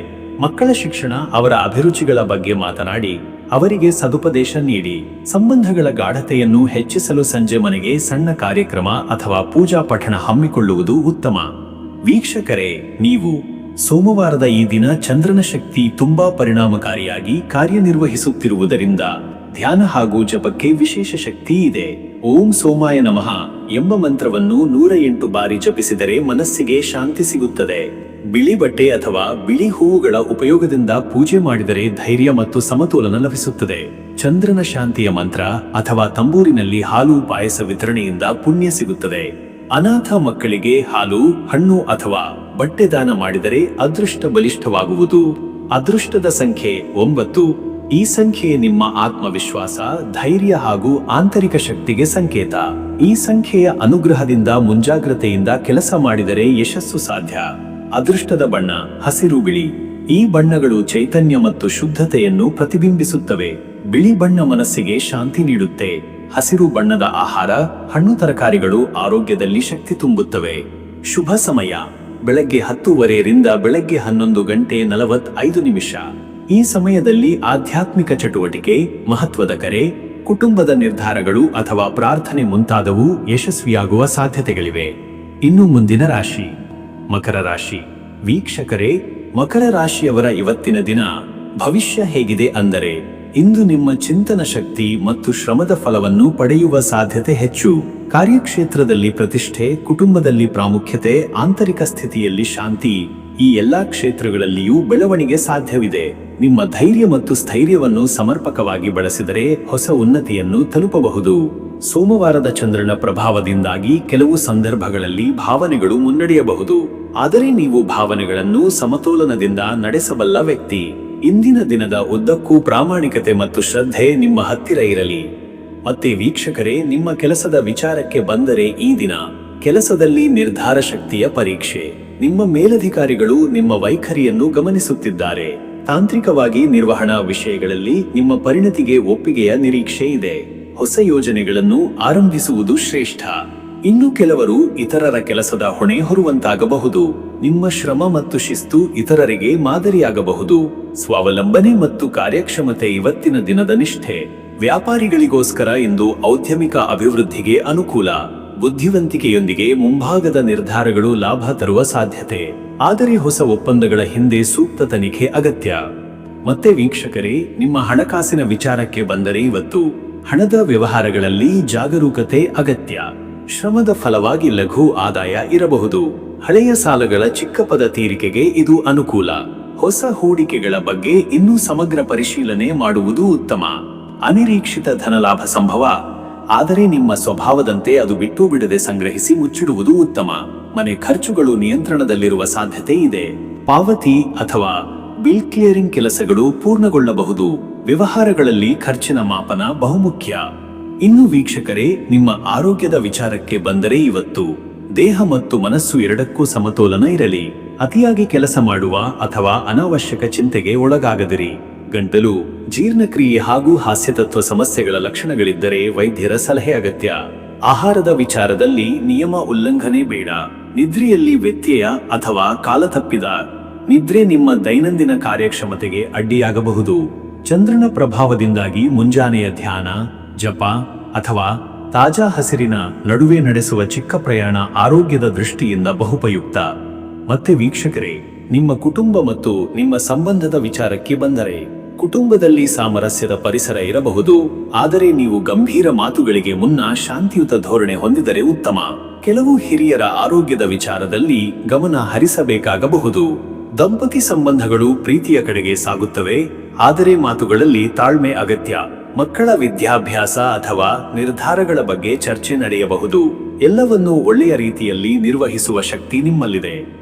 ಮಕ್ಕಳ ಶಿಕ್ಷಣ, ಅವರ ಅಭಿರುಚಿಗಳ ಬಗ್ಗೆ ಮಾತನಾಡಿ ಅವರಿಗೆ ಸದುಪದೇಶ ನೀಡಿ. ಸಂಬಂಧಗಳ ಗಾಢತೆಯನ್ನು ಹೆಚ್ಚಿಸಲು ಸಂಜೆ ಮನೆಗೆ ಸಣ್ಣ ಕಾರ್ಯಕ್ರಮ ಅಥವಾ ಪೂಜಾ ಪಠಣ ಹಮ್ಮಿಕೊಳ್ಳುವುದು ಉತ್ತಮ. ವೀಕ್ಷಕರೇ, ನೀವು ಸೋಮವಾರದ ಈ ದಿನ ಚಂದ್ರನ ಶಕ್ತಿ ತುಂಬಾ ಪರಿಣಾಮಕಾರಿಯಾಗಿ ಕಾರ್ಯನಿರ್ವಹಿಸುತ್ತಿರುವುದರಿಂದ ಧ್ಯಾನ ಹಾಗೂ ಜಪಕ್ಕೆ ವಿಶೇಷ ಶಕ್ತಿ ಇದೆ. ಓಂ ಸೋಮಾಯ ನಮಃ ಎಂಬ ಮಂತ್ರವನ್ನು 108 ಬಾರಿ ಜಪಿಸಿದರೆ ಮನಸ್ಸಿಗೆ ಶಾಂತಿ ಸಿಗುತ್ತದೆ. ಬಿಳಿ ಬಟ್ಟೆ ಅಥವಾ ಬಿಳಿ ಹೂವುಗಳ ಉಪಯೋಗದಿಂದ ಪೂಜೆ ಮಾಡಿದರೆ ಧೈರ್ಯ ಮತ್ತು ಸಮತೋಲನ ಲಭಿಸುತ್ತದೆ. ಚಂದ್ರನ ಶಾಂತಿಯ ಮಂತ್ರ ಅಥವಾ ತಂಬೂರಿನಲ್ಲಿ ಹಾಲು ಪಾಯಸ ವಿತರಣೆಯಿಂದ ಪುಣ್ಯ ಸಿಗುತ್ತದೆ. ಅನಾಥ ಮಕ್ಕಳಿಗೆ ಹಾಲು, ಹಣ್ಣು ಅಥವಾ ಬಟ್ಟೆ ದಾನ ಮಾಡಿದರೆ ಅದೃಷ್ಟ ಬಲಿಷ್ಠವಾಗುವುದು. ಅದೃಷ್ಟದ ಸಂಖ್ಯೆ 9. ಈ ಸಂಖ್ಯೆ ನಿಮ್ಮ ಆತ್ಮವಿಶ್ವಾಸ, ಧೈರ್ಯ ಹಾಗೂ ಆಂತರಿಕ ಶಕ್ತಿಗೆ ಸಂಕೇತ. ಈ ಸಂಖ್ಯೆಯ ಅನುಗ್ರಹದಿಂದ ಮುಂಜಾಗ್ರತೆಯಿಂದ ಕೆಲಸ ಮಾಡಿದರೆ ಯಶಸ್ಸು ಸಾಧ್ಯ. ಅದೃಷ್ಟದ ಬಣ್ಣ ಹಸಿರು, ಬಿಳಿ. ಈ ಬಣ್ಣಗಳು ಚೈತನ್ಯ ಮತ್ತು ಶುದ್ಧತೆಯನ್ನು ಪ್ರತಿಬಿಂಬಿಸುತ್ತವೆ. ಬಿಳಿ ಬಣ್ಣ ಮನಸ್ಸಿಗೆ ಶಾಂತಿ ನೀಡುತ್ತೆ. ಹಸಿರು ಬಣ್ಣದ ಆಹಾರ, ಹಣ್ಣು ತರಕಾರಿಗಳು ಆರೋಗ್ಯದಲ್ಲಿ ಶಕ್ತಿ ತುಂಬುತ್ತವೆ. ಶುಭ ಸಮಯ ಬೆಳಗ್ಗೆ 10:30 ರಿಂದ ಬೆಳಗ್ಗೆ 11:45. ಈ ಸಮಯದಲ್ಲಿ ಆಧ್ಯಾತ್ಮಿಕ ಚಟುವಟಿಕೆ, ಮಹತ್ವದ ಕರೆ, ಕುಟುಂಬದ ನಿರ್ಧಾರಗಳು ಅಥವಾ ಪ್ರಾರ್ಥನೆ ಮುಂತಾದವು ಯಶಸ್ವಿಯಾಗುವ ಸಾಧ್ಯತೆಗಳಿವೆ. ಇನ್ನು ಮುಂದಿನ ರಾಶಿ ಮಕರ ರಾಶಿ. ವೀಕ್ಷಕರೇ, ಮಕರ ರಾಶಿಯವರ ಇವತ್ತಿನ ದಿನ ಭವಿಷ್ಯ ಹೇಗಿದೆ ಅಂದರೆ, ಇಂದು ನಿಮ್ಮ ಚಿಂತನ ಶಕ್ತಿ ಮತ್ತು ಶ್ರಮದ ಫಲವನ್ನು ಪಡೆಯುವ ಸಾಧ್ಯತೆ ಹೆಚ್ಚು. ಕಾರ್ಯಕ್ಷೇತ್ರದಲ್ಲಿ ಪ್ರತಿಷ್ಠೆ, ಕುಟುಂಬದಲ್ಲಿ ಪ್ರಾಮುಖ್ಯತೆ, ಆಂತರಿಕ ಸ್ಥಿತಿಯಲ್ಲಿ ಶಾಂತಿ, ಈ ಎಲ್ಲಾ ಕ್ಷೇತ್ರಗಳಲ್ಲಿಯೂ ಬೆಳವಣಿಗೆ ಸಾಧ್ಯವಿದೆ. ನಿಮ್ಮ ಧೈರ್ಯ ಮತ್ತು ಸ್ಥೈರ್ಯವನ್ನು ಸಮರ್ಪಕವಾಗಿ ಬಳಸಿದರೆ ಹೊಸ ಉನ್ನತಿಯನ್ನು ತಲುಪಬಹುದು. ಸೋಮವಾರದ ಚಂದ್ರನ ಪ್ರಭಾವದಿಂದಾಗಿ ಕೆಲವು ಸಂದರ್ಭಗಳಲ್ಲಿ ಭಾವನೆಗಳು ಮುನ್ನಡೆಯಬಹುದು, ಆದರೆ ನೀವು ಭಾವನೆಗಳನ್ನು ಸಮತೋಲನದಿಂದ ನಡೆಸಬಲ್ಲ ವ್ಯಕ್ತಿ. ಇಂದಿನ ದಿನದ ಉದ್ದಕ್ಕೂ ಪ್ರಾಮಾಣಿಕತೆ ಮತ್ತು ಶ್ರದ್ಧೆ ನಿಮ್ಮ ಹತ್ತಿರ ಇರಲಿ. ಮತ್ತೆ ವೀಕ್ಷಕರೇ, ನಿಮ್ಮ ಕೆಲಸದ ವಿಚಾರಕ್ಕೆ ಬಂದರೆ ಈ ದಿನ ಕೆಲಸದಲ್ಲಿ ನಿರ್ಧಾರ ಶಕ್ತಿಯ ಪರೀಕ್ಷೆ. ನಿಮ್ಮ ಮೇಲಧಿಕಾರಿಗಳು ನಿಮ್ಮ ವೈಖರಿಯನ್ನು ಗಮನಿಸುತ್ತಿದ್ದಾರೆ. ತಾಂತ್ರಿಕವಾಗಿ ನಿರ್ವಹಣಾ ವಿಷಯಗಳಲ್ಲಿ ನಿಮ್ಮ ಪರಿಣತಿಗೆ ಒಪ್ಪಿಗೆಯ ನಿರೀಕ್ಷೆ ಇದೆ. ಹೊಸ ಯೋಜನೆಗಳನ್ನು ಆರಂಭಿಸುವುದು ಶ್ರೇಷ್ಠ. ಇನ್ನು ಕೆಲವರು ಇತರರ ಕೆಲಸದ ಹೊಣೆ ಹೊರುವಂತಾಗಬಹುದು. ನಿಮ್ಮ ಶ್ರಮ ಮತ್ತು ಶಿಸ್ತು ಇತರರಿಗೆ ಮಾದರಿಯಾಗಬಹುದು. ಸ್ವಾವಲಂಬನೆ ಮತ್ತು ಕಾರ್ಯಕ್ಷಮತೆ ಇವತ್ತಿನ ದಿನದ ನಿಷ್ಠೆ. ವ್ಯಾಪಾರಿಗಳಿಗೋಸ್ಕರ ಇಂದು ಔದ್ಯಮಿಕ ಅಭಿವೃದ್ಧಿಗೆ ಅನುಕೂಲ. ಬುದ್ಧಿವಂತಿಕೆಯೊಂದಿಗೆ ಮುಂಭಾಗದ ನಿರ್ಧಾರಗಳು ಲಾಭ ತರುವ ಸಾಧ್ಯತೆ, ಆದರೆ ಹೊಸ ಒಪ್ಪಂದಗಳ ಹಿಂದೆ ಸೂಕ್ತ ತನಿಖೆ ಅಗತ್ಯ. ಮತ್ತೆ ವೀಕ್ಷಕರೇ, ನಿಮ್ಮ ಹಣಕಾಸಿನ ವಿಚಾರಕ್ಕೆ ಬಂದರೆ ಇವತ್ತು ಹಣದ ವ್ಯವಹಾರಗಳಲ್ಲಿ ಜಾಗರೂಕತೆ ಅಗತ್ಯ. ಶ್ರಮದ ಫಲವಾಗಿ ಲಘು ಆದಾಯ ಇರಬಹುದು. ಹಳೆಯ ಸಾಲಗಳ ಚಿಕ್ಕ ಪದ ತೀರಿಕೆಗೆ ಇದು ಅನುಕೂಲ. ಹೊಸ ಹೂಡಿಕೆಗಳ ಬಗ್ಗೆ ಇನ್ನೂ ಸಮಗ್ರ ಪರಿಶೀಲನೆ ಮಾಡುವುದು ಉತ್ತಮ. ಅನಿರೀಕ್ಷಿತ ಧನಲಾಭ ಸಂಭವ, ಆದರೆ ನಿಮ್ಮ ಸ್ವಭಾವದಂತೆ ಅದು ಬಿಟ್ಟು ಬಿಡದೆ ಸಂಗ್ರಹಿಸಿ ಮುಚ್ಚಿಡುವುದು ಉತ್ತಮ. ಮನೆ ಖರ್ಚುಗಳು ನಿಯಂತ್ರಣದಲ್ಲಿರುವ ಸಾಧ್ಯತೆ ಇದೆ. ಪಾವತಿ ಅಥವಾ ಬಿಲ್ ಕ್ಲಿಯರಿಂಗ್ ಕೆಲಸಗಳು ಪೂರ್ಣಗೊಳ್ಳಬಹುದು. ವ್ಯವಹಾರಗಳಲ್ಲಿ ಖರ್ಚಿನ ಮಾಪನ ಬಹುಮುಖ್ಯ. ಇನ್ನು ವೀಕ್ಷಕರೇ, ನಿಮ್ಮ ಆರೋಗ್ಯದ ವಿಚಾರಕ್ಕೆ ಬಂದರೆ ಇವತ್ತು ದೇಹ ಮತ್ತು ಮನಸ್ಸು ಎರಡಕ್ಕೂ ಸಮತೋಲನ ಇರಲಿ. ಅತಿಯಾಗಿ ಕೆಲಸ ಮಾಡುವ ಅಥವಾ ಅನಾವಶ್ಯಕ ಚಿಂತೆಗೆ ಒಳಗಾಗದಿರಿ. ಗಂಟಲು, ಜೀರ್ಣಕ್ರಿಯೆ ಹಾಗೂ ಹಾಸ್ಯತತ್ವ ಸಮಸ್ಯೆಗಳ ಲಕ್ಷಣಗಳಿದ್ದರೆ ವೈದ್ಯರ ಸಲಹೆ ಅಗತ್ಯ. ಆಹಾರದ ವಿಚಾರದಲ್ಲಿ ನಿಯಮ ಉಲ್ಲಂಘನೆ ಬೇಡ. ನಿದ್ರೆಯಲ್ಲಿ ವ್ಯತ್ಯಯ ಅಥವಾ ಕಾಲತಪ್ಪಿದ ನಿದ್ರೆ ನಿಮ್ಮ ದೈನಂದಿನ ಕಾರ್ಯಕ್ಷಮತೆಗೆ ಅಡ್ಡಿಯಾಗಬಹುದು. ಚಂದ್ರನ ಪ್ರಭಾವದಿಂದಾಗಿ ಮುಂಜಾನೆಯ ಧ್ಯಾನ, ಜಪ ಅಥವಾ ತಾಜಾ ಹಸಿರಿನ ನಡುವೆ ನಡೆಸುವ ಚಿಕ್ಕ ಪ್ರಯಾಣ ಆರೋಗ್ಯದ ದೃಷ್ಟಿಯಿಂದ ಬಹುಪಯುಕ್ತ. ಮತ್ತೆ ವೀಕ್ಷಕರೇ, ನಿಮ್ಮ ಕುಟುಂಬ ಮತ್ತು ನಿಮ್ಮ ಸಂಬಂಧದ ವಿಚಾರಕ್ಕೆ ಬಂದರೆ, ಕುಟುಂಬದಲ್ಲಿ ಸಾಮರಸ್ಯದ ಪರಿಸರ ಇರಬಹುದು, ಆದರೆ ನೀವು ಗಂಭೀರ ಮಾತುಗಳಿಗೆ ಮುನ್ನ ಶಾಂತಿಯುತ ಧೋರಣೆ ಹೊಂದಿದರೆ ಉತ್ತಮ. ಕೆಲವು ಹಿರಿಯರ ಆರೋಗ್ಯದ ವಿಚಾರದಲ್ಲಿ ಗಮನ ಹರಿಸಬೇಕಾಗಬಹುದು. ದಂಪತಿ ಸಂಬಂಧಗಳು ಪ್ರೀತಿಯ ಕಡೆಗೆ ಸಾಗುತ್ತವೆ, ಆದರೆ ಮಾತುಗಳಲ್ಲಿ ತಾಳ್ಮೆ ಅಗತ್ಯ. ಮಕ್ಕಳ ವಿದ್ಯಾಭ್ಯಾಸ ಅಥವಾ ನಿರ್ಧಾರಗಳ ಬಗ್ಗೆ ಚರ್ಚೆ ನಡೆಯಬಹುದು. ಎಲ್ಲವನ್ನೂ ಒಳ್ಳೆಯ ರೀತಿಯಲ್ಲಿ ನಿರ್ವಹಿಸುವ ಶಕ್ತಿ ನಿಮ್ಮಲ್ಲಿದೆ.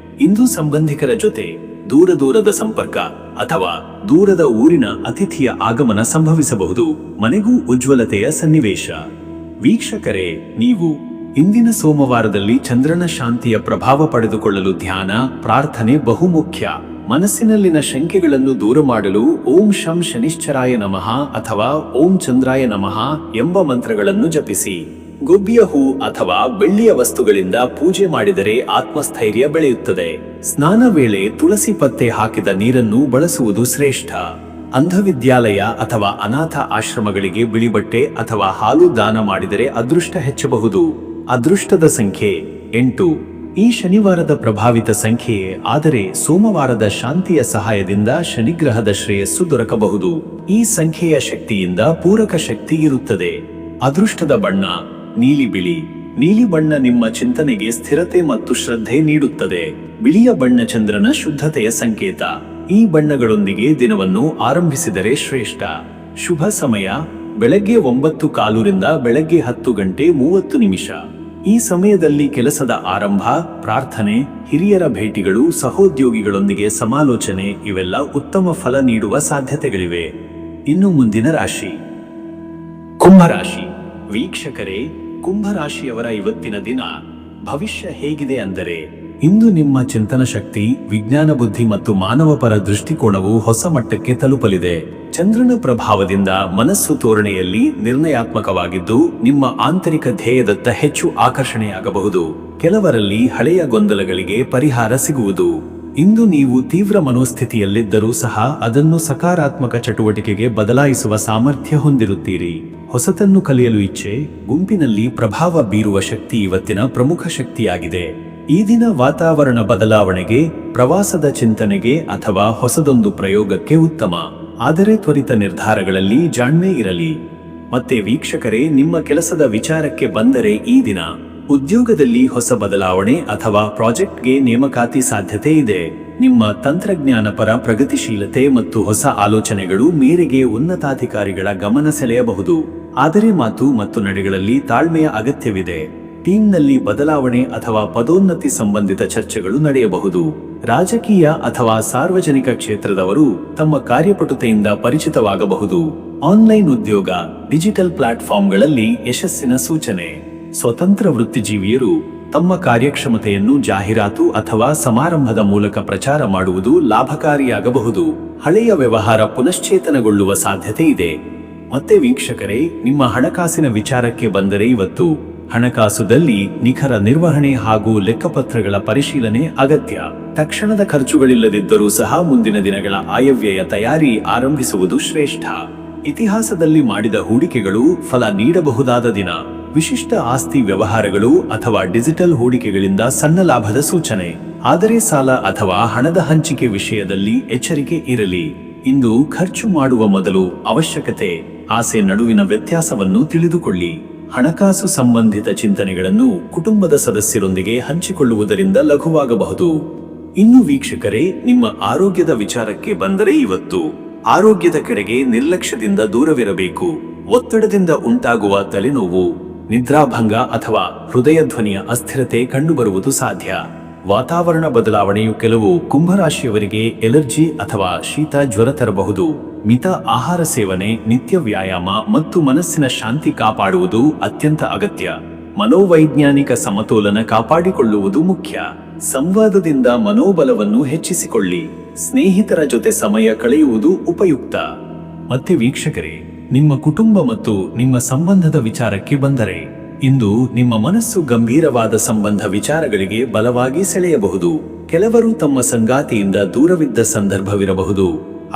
ಇಂದು ಸಂಬಂಧಿಕರ ಜೊತೆ ದೂರದ ಸಂಪರ್ಕ ಅಥವಾ ದೂರದ ಊರಿನ ಅತಿಥಿಯ ಆಗಮನ ಸಂಭವಿಸಬಹುದು. ಮನೆಗೂ ಉಜ್ವಲತೆಯ ಸನ್ನಿವೇಶ. ವೀಕ್ಷಕರೇ, ನೀವು ಇಂದಿನ ಸೋಮವಾರದಲ್ಲಿ ಚಂದ್ರನ ಶಾಂತಿಯ ಪ್ರಭಾವ ಪಡೆದುಕೊಳ್ಳಲು ಧ್ಯಾನ, ಪ್ರಾರ್ಥನೆ ಬಹುಮುಖ್ಯ. ಮನಸ್ಸಿನಲ್ಲಿನ ಶಂಕೆಗಳನ್ನು ದೂರ ಮಾಡಲು ಓಂ ಶಂ ಶನಿಶ್ಚರಾಯ ನಮಃ ಅಥವಾ ಓಂ ಚಂದ್ರಾಯ ನಮಃ ಎಂಬ ಮಂತ್ರಗಳನ್ನು ಜಪಿಸಿ. ಗುಬ್ಬಿಯ ಹೂ ಅಥವಾ ಬೆಳ್ಳಿಯ ವಸ್ತುಗಳಿಂದ ಪೂಜೆ ಮಾಡಿದರೆ ಆತ್ಮಸ್ಥೈರ್ಯ ಬೆಳೆಯುತ್ತದೆ. ಸ್ನಾನ ವೇಳೆ ತುಳಸಿ ಪತ್ತೆ ಹಾಕಿದ ನೀರನ್ನು ಬಳಸುವುದು ಶ್ರೇಷ್ಠ. ಅಂಧವಿದ್ಯಾಲಯ ಅಥವಾ ಅನಾಥ ಆಶ್ರಮಗಳಿಗೆ ಬಿಳಿ ಬಟ್ಟೆ ಅಥವಾ ಹಾಲು ದಾನ ಮಾಡಿದರೆ ಅದೃಷ್ಟ ಹೆಚ್ಚಬಹುದು. ಅದೃಷ್ಟದ ಸಂಖ್ಯೆ 8. ಈ ಶನಿವಾರದ ಪ್ರಭಾವಿತ ಸಂಖ್ಯೆಯೇ ಆದರೆ ಸೋಮವಾರದ ಶಾಂತಿಯ ಸಹಾಯದಿಂದ ಶನಿಗ್ರಹದ ಶ್ರೇಯಸ್ಸು ದೊರಕಬಹುದು. ಈ ಸಂಖ್ಯೆಯ ಶಕ್ತಿಯಿಂದ ಪೂರಕ ಶಕ್ತಿ ಇರುತ್ತದೆ. ಅದೃಷ್ಟದ ಬಣ್ಣ ನೀಲಿ ಬಿಳಿ. ನೀಲಿ ಬಣ್ಣ ನಿಮ್ಮ ಚಿಂತನೆಗೆ ಸ್ಥಿರತೆ ಮತ್ತು ಶ್ರದ್ಧೆ ನೀಡುತ್ತದೆ. ಬಿಳಿಯ ಬಣ್ಣ ಚಂದ್ರನ ಶುದ್ಧತೆಯ ಸಂಕೇತ. ಈ ಬಣ್ಣಗಳೊಂದಿಗೆ ದಿನವನ್ನು ಆರಂಭಿಸಿದರೆ ಶ್ರೇಷ್ಠ. ಶುಭ ಸಮಯ ಬೆಳಗ್ಗೆ 9:15 ರಿಂದ ಬೆಳಗ್ಗೆ 10:30. ಈ ಸಮಯದಲ್ಲಿ ಕೆಲಸದ ಆರಂಭ, ಪ್ರಾರ್ಥನೆ, ಹಿರಿಯರ ಭೇಟಿಗಳು, ಸಹೋದ್ಯೋಗಿಗಳೊಂದಿಗೆ ಸಮಾಲೋಚನೆ ಇವೆಲ್ಲ ಉತ್ತಮ ಫಲ ನೀಡುವ ಸಾಧ್ಯತೆಗಳಿವೆ. ಇನ್ನು ಮುಂದಿನ ರಾಶಿ ಕುಂಭರಾಶಿ. ವೀಕ್ಷಕರೇ, ಕುಂಭರಾಶಿಯವರ ಇವತ್ತಿನ ದಿನ ಭವಿಷ್ಯ ಹೇಗಿದೆ ಅಂದರೆ, ಇಂದು ನಿಮ್ಮ ಚಿಂತನ ಶಕ್ತಿ, ವಿಜ್ಞಾನ ಬುದ್ಧಿ ಮತ್ತು ಮಾನವಪರ ದೃಷ್ಟಿಕೋನವು ಹೊಸ ಮಟ್ಟಕ್ಕೆ ತಲುಪಲಿದೆ. ಚಂದ್ರನ ಪ್ರಭಾವದಿಂದ ಮನಸ್ಸು ತೋರಣೆಯಲ್ಲಿ ನಿರ್ಣಯಾತ್ಮಕವಾಗಿದ್ದು ನಿಮ್ಮ ಆಂತರಿಕ ಧ್ಯೇಯದತ್ತ ಹೆಚ್ಚು ಆಕರ್ಷಣೆಯಾಗಬಹುದು. ಕೆಲವರಲ್ಲಿ ಹಳೆಯ ಗೊಂದಲಗಳಿಗೆ ಪರಿಹಾರ ಸಿಗುವುದು. ಇಂದು ನೀವು ತೀವ್ರ ಮನೋಸ್ಥಿತಿಯಲ್ಲಿದ್ದರೂ ಸಹ ಅದನ್ನು ಸಕಾರಾತ್ಮಕ ಚಟುವಟಿಕೆಗೆ ಬದಲಾಯಿಸುವ ಸಾಮರ್ಥ್ಯ ಹೊಂದಿರುತ್ತೀರಿ. ಹೊಸತನ್ನು ಕಲಿಯಲು ಇಚ್ಛೆ, ಗುಂಪಿನಲ್ಲಿ ಪ್ರಭಾವ ಬೀರುವ ಶಕ್ತಿ ಇವತ್ತಿನ ಪ್ರಮುಖ ಶಕ್ತಿಯಾಗಿದೆ. ಈ ದಿನ ವಾತಾವರಣ ಬದಲಾವಣೆಗೆ, ಪ್ರವಾಸದ ಚಿಂತನೆಗೆ ಅಥವಾ ಹೊಸದೊಂದು ಪ್ರಯೋಗಕ್ಕೆ ಉತ್ತಮ. ಆದರೆ ತ್ವರಿತ ನಿರ್ಧಾರಗಳಲ್ಲಿ ಜಾಣ್ಮೆ ಇರಲಿ. ಮತ್ತೆ ವೀಕ್ಷಕರೇ, ನಿಮ್ಮ ಕೆಲಸದ ವಿಚಾರಕ್ಕೆ ಬಂದರೆ ಈ ದಿನ ಉದ್ಯೋಗದಲ್ಲಿ ಹೊಸ ಬದಲಾವಣೆ ಅಥವಾ ಪ್ರಾಜೆಕ್ಟ್ಗೆ ನೇಮಕಾತಿ ಸಾಧ್ಯತೆ ಇದೆ. ನಿಮ್ಮ ತಂತ್ರಜ್ಞಾನ ಪರ ಪ್ರಗತಿಶೀಲತೆ ಮತ್ತು ಹೊಸ ಆಲೋಚನೆಗಳು ಮೇರೆಗೆ ಉನ್ನತಾಧಿಕಾರಿಗಳ ಗಮನ ಸೆಳೆಯಬಹುದು. ಆದರೆ ಮಾತು ಮತ್ತು ನಡೆಗಳಲ್ಲಿ ತಾಳ್ಮೆಯ ಅಗತ್ಯವಿದೆ. ಟೀಮ್ನಲ್ಲಿ ಬದಲಾವಣೆ ಅಥವಾ ಪದೋನ್ನತಿ ಸಂಬಂಧಿತ ಚರ್ಚೆಗಳು ನಡೆಯಬಹುದು. ರಾಜಕೀಯ ಅಥವಾ ಸಾರ್ವಜನಿಕ ಕ್ಷೇತ್ರದವರು ತಮ್ಮ ಕಾರ್ಯಪಟುತೆಯಿಂದ ಪರಿಚಿತವಾಗಬಹುದು. ಆನ್ಲೈನ್ ಉದ್ಯೋಗ, ಡಿಜಿಟಲ್ ಪ್ಲಾಟ್ಫಾರ್ಮ್ಗಳಲ್ಲಿ ಯಶಸ್ಸಿನ ಸೂಚನೆ. ಸ್ವತಂತ್ರ ವೃತ್ತಿಜೀವಿಯರು ತಮ್ಮ ಕಾರ್ಯಕ್ಷಮತೆಯನ್ನು ಜಾಹೀರಾತು ಅಥವಾ ಸಮಾರಂಭದ ಮೂಲಕ ಪ್ರಚಾರ ಮಾಡುವುದು ಲಾಭಕಾರಿಯಾಗಬಹುದು. ಹಳೆಯ ವ್ಯವಹಾರ ಪುನಶ್ಚೇತನಗೊಳ್ಳುವ ಸಾಧ್ಯತೆ ಇದೆ. ಮತ್ತೆ ವೀಕ್ಷಕರೇ, ನಿಮ್ಮ ಹಣಕಾಸಿನ ವಿಚಾರಕ್ಕೆ ಬಂದರೆ ಇವತ್ತು ಹಣಕಾಸುದಲ್ಲಿ ನಿಖರ ನಿರ್ವಹಣೆ ಹಾಗೂ ಲೆಕ್ಕಪತ್ರಗಳ ಪರಿಶೀಲನೆ ಅಗತ್ಯ. ತಕ್ಷಣದ ಖರ್ಚುಗಳಿಲ್ಲದಿದ್ದರೂ ಸಹ ಮುಂದಿನ ದಿನಗಳ ಆಯವ್ಯಯ ತಯಾರಿ ಆರಂಭಿಸುವುದು ಶ್ರೇಷ್ಠ. ಇತಿಹಾಸದಲ್ಲಿ ಮಾಡಿದ ಹೂಡಿಕೆಗಳು ಫಲ ನೀಡಬಹುದಾದ ದಿನ. ವಿಶಿಷ್ಟ ಆಸ್ತಿ ವ್ಯವಹಾರಗಳು ಅಥವಾ ಡಿಜಿಟಲ್ ಹೂಡಿಕೆಗಳಿಂದ ಸಣ್ಣ ಲಾಭದ ಸೂಚನೆ. ಆದರೆ ಸಾಲ ಅಥವಾ ಹಣದ ಹಂಚಿಕೆ ವಿಷಯದಲ್ಲಿ ಎಚ್ಚರಿಕೆ ಇರಲಿ. ಇಂದು ಖರ್ಚು ಮಾಡುವ ಮೊದಲು ಅವಶ್ಯಕತೆ, ಆಸೆ ನಡುವಿನ ವ್ಯತ್ಯಾಸವನ್ನು ತಿಳಿದುಕೊಳ್ಳಿ. ಹಣಕಾಸು ಸಂಬಂಧಿತ ಚಿಂತನೆಗಳನ್ನು ಕುಟುಂಬದ ಸದಸ್ಯರೊಂದಿಗೆ ಹಂಚಿಕೊಳ್ಳುವುದರಿಂದ ಲಘುವಾಗಬಹುದು. ಇನ್ನು ವೀಕ್ಷಕರೇ, ನಿಮ್ಮ ಆರೋಗ್ಯದ ವಿಚಾರಕ್ಕೆ ಬಂದರೆ ಇವತ್ತು ಆರೋಗ್ಯದ ಕಡೆಗೆ ನಿರ್ಲಕ್ಷ್ಯದಿಂದ ದೂರವಿರಬೇಕು. ಒತ್ತಡದಿಂದ ಉಂಟಾಗುವ ತಲೆನೋವು, ನಿದ್ರಾಭಂಗ ಅಥವಾ ಹೃದಯ ಧ್ವನಿಯ ಅಸ್ಥಿರತೆ ಕಂಡುಬರುವುದು ಸಾಧ್ಯ. ವಾತಾವರಣ ಬದಲಾವಣೆಯು ಕೆಲವು ಕುಂಭರಾಶಿಯವರಿಗೆ ಎಲರ್ಜಿ ಅಥವಾ ಶೀತ ಜ್ವರ ತರಬಹುದು. ಮಿತ ಆಹಾರ ಸೇವನೆ, ನಿತ್ಯ ವ್ಯಾಯಾಮ ಮತ್ತು ಮನಸ್ಸಿನ ಶಾಂತಿ ಕಾಪಾಡುವುದು ಅತ್ಯಂತ ಅಗತ್ಯ. ಮನೋವೈಜ್ಞಾನಿಕ ಸಮತೋಲನ ಕಾಪಾಡಿಕೊಳ್ಳುವುದು ಮುಖ್ಯ. ಸಂವಾದದಿಂದ ಮನೋಬಲವನ್ನು ಹೆಚ್ಚಿಸಿಕೊಳ್ಳಿ. ಸ್ನೇಹಿತರ ಜೊತೆ ಸಮಯ ಕಳೆಯುವುದು ಉಪಯುಕ್ತ. ಮತ್ತೆ ವೀಕ್ಷಕರೇ, ನಿಮ್ಮ ಕುಟುಂಬ ಮತ್ತು ನಿಮ್ಮ ಸಂಬಂಧದ ವಿಚಾರಕ್ಕೆ ಬಂದರೆ, ಇಂದು ನಿಮ್ಮ ಮನಸ್ಸು ಗಂಭೀರವಾದ ಸಂಬಂಧ ವಿಚಾರಗಳಿಗೆ ಬಲವಾಗಿ ಸೆಳೆಯಬಹುದು. ಕೆಲವರು ತಮ್ಮ ಸಂಗಾತಿಯಿಂದ ದೂರವಿದ್ದ ಸಂದರ್ಭವಿರಬಹುದು.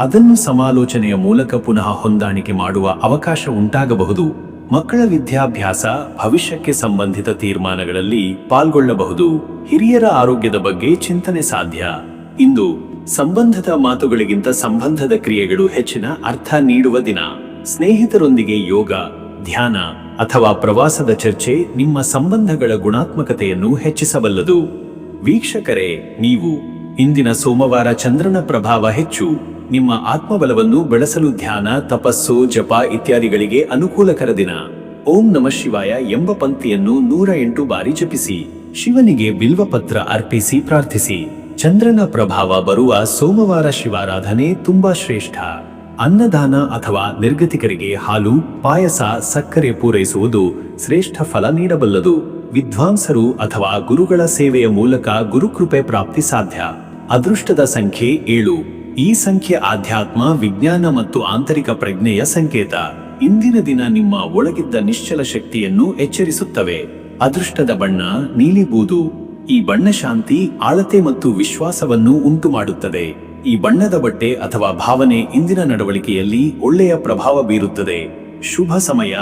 ಅದನ್ನು ಸಮಾಲೋಚನೆಯ ಮೂಲಕ ಪುನಃ ಹೊಂದಾಣಿಕೆ ಮಾಡುವ ಅವಕಾಶ ಉಂಟಾಗಬಹುದು. ಮಕ್ಕಳ ವಿದ್ಯಾಭ್ಯಾಸ, ಭವಿಷ್ಯಕ್ಕೆ ಸಂಬಂಧಿತ ತೀರ್ಮಾನಗಳಲ್ಲಿ ಪಾಲ್ಗೊಳ್ಳಬಹುದು. ಹಿರಿಯರ ಆರೋಗ್ಯದ ಬಗ್ಗೆ ಚಿಂತನೆ ಸಾಧ್ಯ. ಇಂದು ಸಂಬಂಧದ ಮಾತುಗಳಿಗಿಂತ ಸಂಬಂಧದ ಕ್ರಿಯೆಗಳು ಹೆಚ್ಚಿನ ಅರ್ಥ ನೀಡುವ ದಿನ. ಸ್ನೇಹಿತರೊಂದಿಗೆ ಯೋಗ, ಧ್ಯಾನ ಅಥವಾ ಪ್ರವಾಸದ ಚರ್ಚೆ ನಿಮ್ಮ ಸಂಬಂಧಗಳ ಗುಣಾತ್ಮಕತೆಯನ್ನು ಹೆಚ್ಚಿಸಬಲ್ಲದು. ವೀಕ್ಷಕರೇ, ನೀವು ಇಂದಿನ ಸೋಮವಾರ ಚಂದ್ರನ ಪ್ರಭಾವ ಹೆಚ್ಚು. ನಿಮ್ಮ ಆತ್ಮಬಲವನ್ನು ಬೆಳೆಸಲು ಧ್ಯಾನ, ತಪಸ್ಸು, ಜಪ ಇತ್ಯಾದಿಗಳಿಗೆ ಅನುಕೂಲಕರ ದಿನ. ಓಂ ನಮಃ ಶಿವಾಯ ಎಂಬ ಪಂಕ್ತಿಯನ್ನು 108 ಬಾರಿ ಜಪಿಸಿ. ಶಿವನಿಗೆ ಬಿಲ್ವಪತ್ರ ಅರ್ಪಿಸಿ ಪ್ರಾರ್ಥಿಸಿ. ಚಂದ್ರನ ಪ್ರಭಾವ ಬರುವ ಸೋಮವಾರ ಶಿವಾರಾಧನೆ ತುಂಬಾ ಶ್ರೇಷ್ಠ. ಅನ್ನದಾನ ಅಥವಾ ನಿರ್ಗತಿಕರಿಗೆ ಹಾಲು, ಪಾಯಸ, ಸಕ್ಕರೆ ಪೂರೈಸುವುದು ಶ್ರೇಷ್ಠ ಫಲ ನೀಡಬಲ್ಲದು. ವಿದ್ವಾಂಸರು ಅಥವಾ ಗುರುಗಳ ಸೇವೆಯ ಮೂಲಕ ಗುರುಕೃಪೆ ಪ್ರಾಪ್ತಿ ಸಾಧ್ಯ. ಅದೃಷ್ಟದ ಸಂಖ್ಯೆ 7. ಈ ಸಂಖ್ಯೆ ಆಧ್ಯಾತ್ಮ, ವಿಜ್ಞಾನ ಮತ್ತು ಆಂತರಿಕ ಪ್ರಜ್ಞೆಯ ಸಂಕೇತ. ಇಂದಿನ ದಿನ ನಿಮ್ಮ ಒಳಗಿದ್ದ ನಿಶ್ಚಲ ಶಕ್ತಿಯನ್ನು ಎಚ್ಚರಿಸುತ್ತವೆ. ಅದೃಷ್ಟದ ಬಣ್ಣ ನೀಲಿ ಬೂದು. ಈ ಬಣ್ಣ ಶಾಂತಿ, ಆಳತೆ ಮತ್ತು ವಿಶ್ವಾಸವನ್ನು ಉಂಟು ಮಾಡುತ್ತದೆ. ಈ ಬಣ್ಣದ ಬಟ್ಟೆ ಅಥವಾ ಭಾವನೆ ಇಂದಿನ ನಡವಳಿಕೆಯಲ್ಲಿ ಒಳ್ಳೆಯ ಪ್ರಭಾವ ಬೀರುತ್ತದೆ. ಶುಭ ಸಮಯ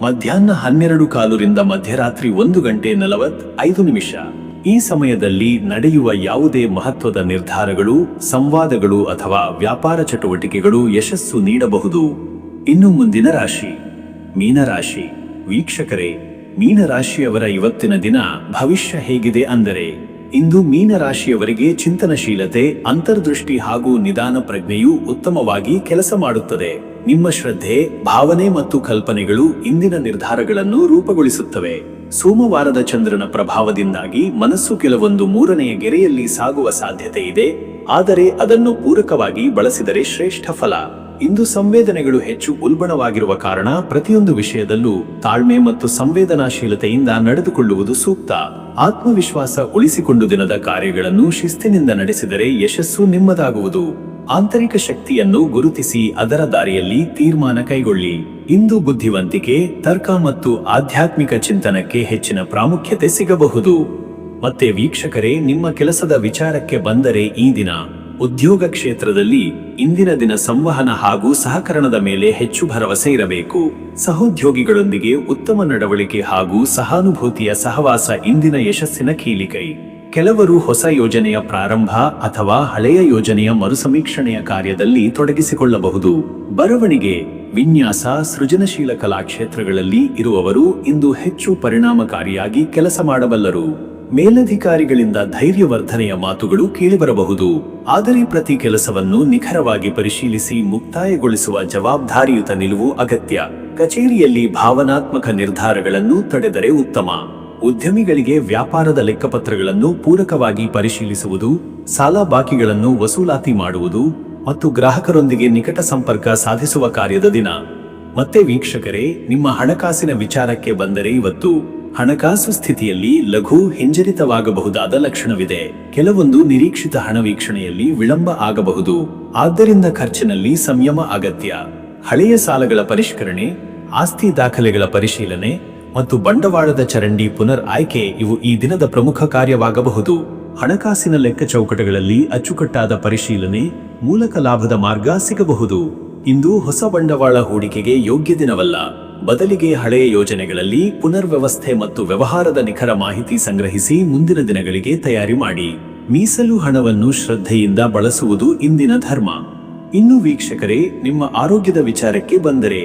ಮಧ್ಯಾಹ್ನ 12:15 ಮಧ್ಯರಾತ್ರಿ 1:45. ಈ ಸಮಯದಲ್ಲಿ ನಡೆಯುವ ಯಾವುದೇ ಮಹತ್ವದ ನಿರ್ಧಾರಗಳು, ಸಂವಾದಗಳು ಅಥವಾ ವ್ಯಾಪಾರ ಚಟುವಟಿಕೆಗಳು ಯಶಸ್ಸು ನೀಡಬಹುದು. ಇನ್ನು ಮುಂದಿನ ರಾಶಿ ಮೀನರಾಶಿ. ವೀಕ್ಷಕರೇ, ಮೀನರಾಶಿಯವರ ಇವತ್ತಿನ ದಿನ ಭವಿಷ್ಯ ಹೇಗಿದೆ ಅಂದರೆ, ಇಂದು ಮೀನರಾಶಿಯವರಿಗೆ ಚಿಂತನಶೀಲತೆ, ಅಂತರ್ದೃಷ್ಟಿ ಹಾಗೂ ನಿಧಾನ ಪ್ರಜ್ಞೆಯು ಉತ್ತಮವಾಗಿ ಕೆಲಸ ಮಾಡುತ್ತದೆ. ನಿಮ್ಮ ಶ್ರದ್ಧೆ, ಭಾವನೆ ಮತ್ತು ಕಲ್ಪನೆಗಳು ಇಂದಿನ ನಿರ್ಧಾರಗಳನ್ನು ರೂಪುಗೊಳಿಸುತ್ತವೆ. ಸೋಮವಾರದ ಚಂದ್ರನ ಪ್ರಭಾವದಿಂದಾಗಿ ಮನಸ್ಸು ಕೆಲವೊಂದು ಮೂರನೆಯ ಗೆರೆಯಲ್ಲಿ ಸಾಗುವ ಸಾಧ್ಯತೆ ಇದೆ, ಆದರೆ ಅದನ್ನು ಪೂರಕವಾಗಿ ಬಳಸಿದರೆ ಶ್ರೇಷ್ಠ ಫಲ. ಇಂದು ಸಂವೇದನೆಗಳು ಹೆಚ್ಚು ಉಲ್ಬಣವಾಗಿರುವ ಕಾರಣ ಪ್ರತಿಯೊಂದು ವಿಷಯದಲ್ಲೂ ತಾಳ್ಮೆ ಮತ್ತು ಸಂವೇದನಾಶೀಲತೆಯಿಂದ ನಡೆದುಕೊಳ್ಳುವುದು ಸೂಕ್ತ. ಆತ್ಮವಿಶ್ವಾಸ ಉಳಿಸಿಕೊಂಡು ದಿನದ ಕಾರ್ಯಗಳನ್ನು ಶಿಸ್ತಿನಿಂದ ನಡೆಸಿದರೆ ಯಶಸ್ಸು ನಿಮ್ಮದಾಗುವುದು. ಆಂತರಿಕ ಶಕ್ತಿಯನ್ನು ಗುರುತಿಸಿ ಅದರ ದಾರಿಯಲ್ಲಿ ತೀರ್ಮಾನ ಕೈಗೊಳ್ಳಿ. ಇಂದು ಬುದ್ಧಿವಂತಿಕೆ, ತರ್ಕ ಮತ್ತು ಆಧ್ಯಾತ್ಮಿಕ ಚಿಂತನಕ್ಕೆ ಹೆಚ್ಚಿನ ಪ್ರಾಮುಖ್ಯತೆ ಸಿಗಬಹುದು. ಮತ್ತೆ ವೀಕ್ಷಕರೇ, ನಿಮ್ಮ ಕೆಲಸದ ವಿಚಾರಕ್ಕೆ ಬಂದರೆ ಈ ದಿನ ಉದ್ಯೋಗ ಕ್ಷೇತ್ರದಲ್ಲಿ ಇಂದಿನ ದಿನ ಸಂವಹನ ಹಾಗೂ ಸಹಕರಣದ ಮೇಲೆ ಹೆಚ್ಚು ಭರವಸೆ ಇರಬೇಕು. ಸಹೋದ್ಯೋಗಿಗಳೊಂದಿಗೆ ಉತ್ತಮ ನಡವಳಿಕೆ ಹಾಗೂ ಸಹಾನುಭೂತಿಯ ಸಹವಾಸ ಇಂದಿನ ಯಶಸ್ಸಿನ ಕೀಲಿಕೈ. ಕೆಲವರು ಹೊಸ ಯೋಜನೆಯ ಪ್ರಾರಂಭ ಅಥವಾ ಹಳೆಯ ಯೋಜನೆಯ ಮರುಸಮೀಕ್ಷಣೆಯ ಕಾರ್ಯದಲ್ಲಿ ತೊಡಗಿಸಿಕೊಳ್ಳಬಹುದು. ಬರವಣಿಗೆ, ವಿನ್ಯಾಸ, ಸೃಜನಶೀಲ ಕಲಾಕ್ಷೇತ್ರಗಳಲ್ಲಿ ಇರುವವರು ಇಂದು ಹೆಚ್ಚು ಪರಿಣಾಮಕಾರಿಯಾಗಿ ಕೆಲಸ ಮಾಡಬಲ್ಲರು. ಮೇಲಧಿಕಾರಿಗಳಿಂದ ಧೈರ್ಯವರ್ಧನೆಯ ಮಾತುಗಳು ಕೇಳಿಬರಬಹುದು, ಆದರೆ ಪ್ರತಿ ಕೆಲಸವನ್ನು ನಿಖರವಾಗಿ ಪರಿಶೀಲಿಸಿ ಮುಕ್ತಾಯಗೊಳಿಸುವ ಜವಾಬ್ದಾರಿಯುತ ನಿಲುವು ಅಗತ್ಯ. ಕಚೇರಿಯಲ್ಲಿ ಭಾವನಾತ್ಮಕ ನಿರ್ಧಾರಗಳನ್ನು ತಡೆದರೆ ಉತ್ತಮ. ಉದ್ಯಮಿಗಳಿಗೆ ವ್ಯಾಪಾರದ ಲೆಕ್ಕಪತ್ರಗಳನ್ನು ಪೂರಕವಾಗಿ ಪರಿಶೀಲಿಸುವುದು, ಸಾಲ ಬಾಕಿಗಳನ್ನು ವಸೂಲಾತಿ ಮಾಡುವುದು ಮತ್ತು ಗ್ರಾಹಕರೊಂದಿಗೆ ನಿಕಟ ಸಂಪರ್ಕ ಸಾಧಿಸುವ ಕಾರ್ಯದ ದಿನ. ಮತ್ತೆ ವೀಕ್ಷಕರೇ, ನಿಮ್ಮ ಹಣಕಾಸಿನ ವಿಚಾರಕ್ಕೆ ಬಂದರೆ ಇವತ್ತು ಹಣಕಾಸು ಸ್ಥಿತಿಯಲ್ಲಿ ಲಘು ಹಿಂಜರಿತವಾಗಬಹುದಾದ ಲಕ್ಷಣವಿದೆ. ಕೆಲವೊಂದು ನಿರೀಕ್ಷಿತ ಹಣ ವೀಕ್ಷಣೆಯಲ್ಲಿ ವಿಳಂಬ ಆಗಬಹುದು, ಆದ್ದರಿಂದ ಖರ್ಚಿನಲ್ಲಿ ಸಂಯಮ ಅಗತ್ಯ. ಹಳೆಯ ಸಾಲಗಳ ಪರಿಷ್ಕರಣೆ, ಆಸ್ತಿ ದಾಖಲೆಗಳ ಪರಿಶೀಲನೆ ಮತ್ತು ಬಂಡವಾಳದ ಚರಂಡಿ ಪುನರ್ ಆಯ್ಕೆ ಇವು ಈ ದಿನದ ಪ್ರಮುಖ ಕಾರ್ಯವಾಗಬಹುದು. ಹಣಕಾಸಿನ ಲೆಕ್ಕಚೌಕಟಗಳಲ್ಲಿ ಅಚ್ಚುಕಟ್ಟಾದ ಪರಿಶೀಲನೆ ಮೂಲಕ ಲಾಭದ ಮಾರ್ಗ ಸಿಗಬಹುದು. ಇಂದು ಹೊಸ ಬಂಡವಾಳ ಹೂಡಿಕೆಗೆ ಯೋಗ್ಯ ದಿನವಲ್ಲ, ಬದಲಿಗೆ ಹಳೆಯ ಯೋಜನೆಗಳಲ್ಲಿ ಪುನರ್ವ್ಯವಸ್ಥೆ ಮತ್ತು ವ್ಯವಹಾರದ ನಿಖರ ಮಾಹಿತಿ ಸಂಗ್ರಹಿಸಿ ಮುಂದಿನ ದಿನಗಳಿಗೆ ತಯಾರಿ ಮಾಡಿ. ಮೀಸಲು ಹಣವನ್ನು ಶ್ರದ್ಧೆಯಿಂದ ಬಳಸುವುದು ಇಂದಿನ ಧರ್ಮ. ಇನ್ನು ವೀಕ್ಷಕರೇ, ನಿಮ್ಮ ಆರೋಗ್ಯದ ವಿಚಾರಕ್ಕೆ ಬಂದರೆ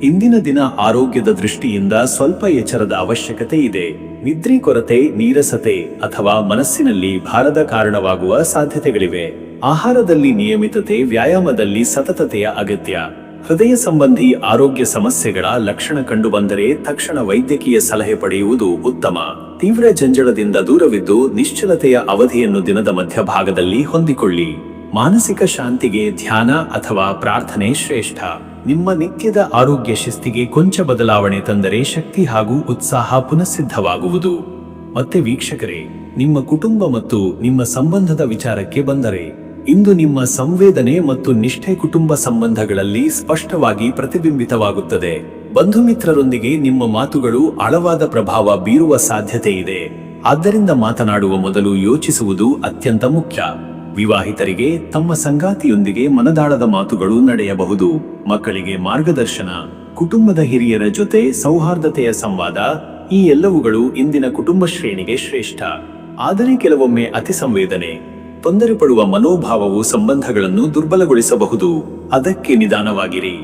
ಇಂದಿನ ದಿನ ಆರೋಗ್ಯದ ದೃಷ್ಟಿಯಿಂದ ಸ್ವಲ್ಪ ಎಚ್ಚರದ ಅವಶ್ಯಕತೆ ಇದೆ. ನಿದ್ರೆ ಕೊರತೆ, ನೀರಸತೆ ಅಥವಾ ಮನಸ್ಸಿನಲ್ಲಿ ಭಾರದ ಕಾರಣವಾಗುವ ಸಾಧ್ಯತೆಗಳಿವೆ. ಆಹಾರದಲ್ಲಿ ನಿಯಮಿತತೆ, ವ್ಯಾಯಾಮದಲ್ಲಿ ಸತತತೆಯ ಅಗತ್ಯ. ಹೃದಯ ಸಂಬಂಧಿ ಆರೋಗ್ಯ ಸಮಸ್ಯೆಗಳ ಲಕ್ಷಣ ಕಂಡುಬಂದರೆ ತಕ್ಷಣ ವೈದ್ಯಕೀಯ ಸಲಹೆ ಪಡೆಯುವುದು ಉತ್ತಮ. ತೀವ್ರ ಜಂಜಡದಿಂದ ದೂರವಿದ್ದು ನಿಶ್ಚಲತೆಯ ಅವಧಿಯನ್ನು ದಿನದ ಮಧ್ಯಭಾಗದಲ್ಲಿ ಹೊಂದಿಕೊಳ್ಳಿ. ಮಾನಸಿಕ ಶಾಂತಿಗೆ ಧ್ಯಾನ ಅಥವಾ ಪ್ರಾರ್ಥನೆ ಶ್ರೇಷ್ಠ. ನಿಮ್ಮ ನಿತ್ಯದ ಆರೋಗ್ಯ ಶಿಸ್ತಿಗೆ ಕೊಂಚ ಬದಲಾವಣೆ ತಂದರೆ ಶಕ್ತಿ ಹಾಗೂ ಉತ್ಸಾಹ ಪುನಃಸಿದ್ಧವಾಗುವುದು. ಮತ್ತೆ ವೀಕ್ಷಕರೇ, ನಿಮ್ಮ ಕುಟುಂಬ ಮತ್ತು ನಿಮ್ಮ ಸಂಬಂಧದ ವಿಚಾರಕ್ಕೆ ಬಂದರೆ ಇಂದು ನಿಮ್ಮ ಸಂವೇದನೆ ಮತ್ತು ನಿಷ್ಠೆ ಕುಟುಂಬ ಸಂಬಂಧಗಳಲ್ಲಿ ಸ್ಪಷ್ಟವಾಗಿ ಪ್ರತಿಬಿಂಬಿತವಾಗುತ್ತದೆ. ಬಂಧು ಮಿತ್ರರೊಂದಿಗೆ ನಿಮ್ಮ ಮಾತುಗಳು ಆಳವಾದ ಪ್ರಭಾವ ಬೀರುವ ಸಾಧ್ಯತೆ ಇದೆ, ಆದ್ದರಿಂದ ಮಾತನಾಡುವ ಮೊದಲು ಯೋಚಿಸುವುದು ಅತ್ಯಂತ ಮುಖ್ಯ. ವಿವಾಹಿತರಿಗೆ ತಮ್ಮ ಸಂಗಾತಿಯೊಂದಿಗೆ ಮನದಾಳದ ಮಾತುಗಳು ನಡೆಯಬಹುದು. ಮಕ್ಕಳಿಗೆ ಮಾರ್ಗದರ್ಶನ, ಕುಟುಂಬದ ಹಿರಿಯರ ಜೊತೆ ಸೌಹಾರ್ದತೆಯ ಸಂವಾದ, ಈ ಎಲ್ಲವುಗಳು ಇಂದಿನ ಕುಟುಂಬ ಶ್ರೇಣಿಗೆ ಶ್ರೇಷ್ಠ. ಆದರೆ ಕೆಲವೊಮ್ಮೆ ಅತಿ ಸಂವೇದನೆ, ತೊಂದರೆ ಪಡುವ ಮನೋಭಾವವು ಸಂಬಂಧಗಳನ್ನು ದುರ್ಬಲಗೊಳಿಸಬಹುದು. ಅದಕ್ಕೆ ನಿಧಾನವಾಗಿರಿ.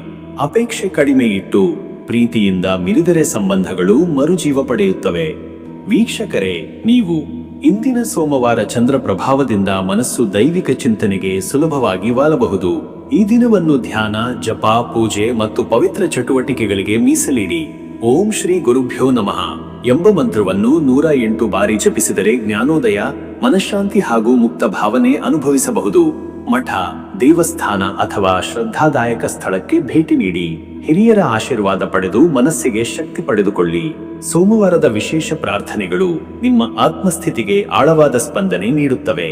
ಅಪೇಕ್ಷೆ ಕಡಿಮೆ ಇಟ್ಟು ಪ್ರೀತಿಯಿಂದ ಮಿರಿದರೆ ಸಂಬಂಧಗಳು ಮರುಜೀವ ಪಡೆಯುತ್ತವೆ. ವೀಕ್ಷಕರೇ, ನೀವು ಇಂದಿನ ಸೋಮವಾರ ಚಂದ್ರ ಪ್ರಭಾವದಿಂದ ಮನಸ್ಸು ದೈವಿಕ ಚಿಂತನೆಗೆ ಸುಲಭವಾಗಿ ವಾಲಬಹುದು. ಈ ದಿನವನ್ನು ಧ್ಯಾನ, ಜಪ, ಪೂಜೆ ಮತ್ತು ಪವಿತ್ರ ಚಟುವಟಿಕೆಗಳಿಗೆ ಮೀಸಲಿಡಿ. ಓಂ ಶ್ರೀ ಗುರುಭ್ಯೋ ನಮಃ ಎಂಬ ಮಂತ್ರವನ್ನು 108 ಬಾರಿ ಜಪಿಸಿದರೆ ಜ್ಞಾನೋದಯ, ಮನಃಶಾಂತಿ ಹಾಗೂ ಮುಕ್ತ ಭಾವನೆ ಅನುಭವಿಸಬಹುದು. ಮಠ, ದೇವಸ್ಥಾನ ಅಥವಾ ಶ್ರದ್ಧಾದಾಯಕ ಸ್ಥಳಕ್ಕೆ ಭೇಟಿ ನೀಡಿ ಹಿರಿಯರ ಆಶೀರ್ವಾದ ಪಡೆದು ಮನಸ್ಸಿಗೆ ಶಕ್ತಿ ಪಡೆದುಕೊಳ್ಳಿ. ಸೋಮವಾರದ ವಿಶೇಷ ಪ್ರಾರ್ಥನೆಗಳು ನಿಮ್ಮ ಆತ್ಮಸ್ಥಿತಿಗೆ ಆಳವಾದ ಸ್ಪಂದನೆ ನೀಡುತ್ತವೆ.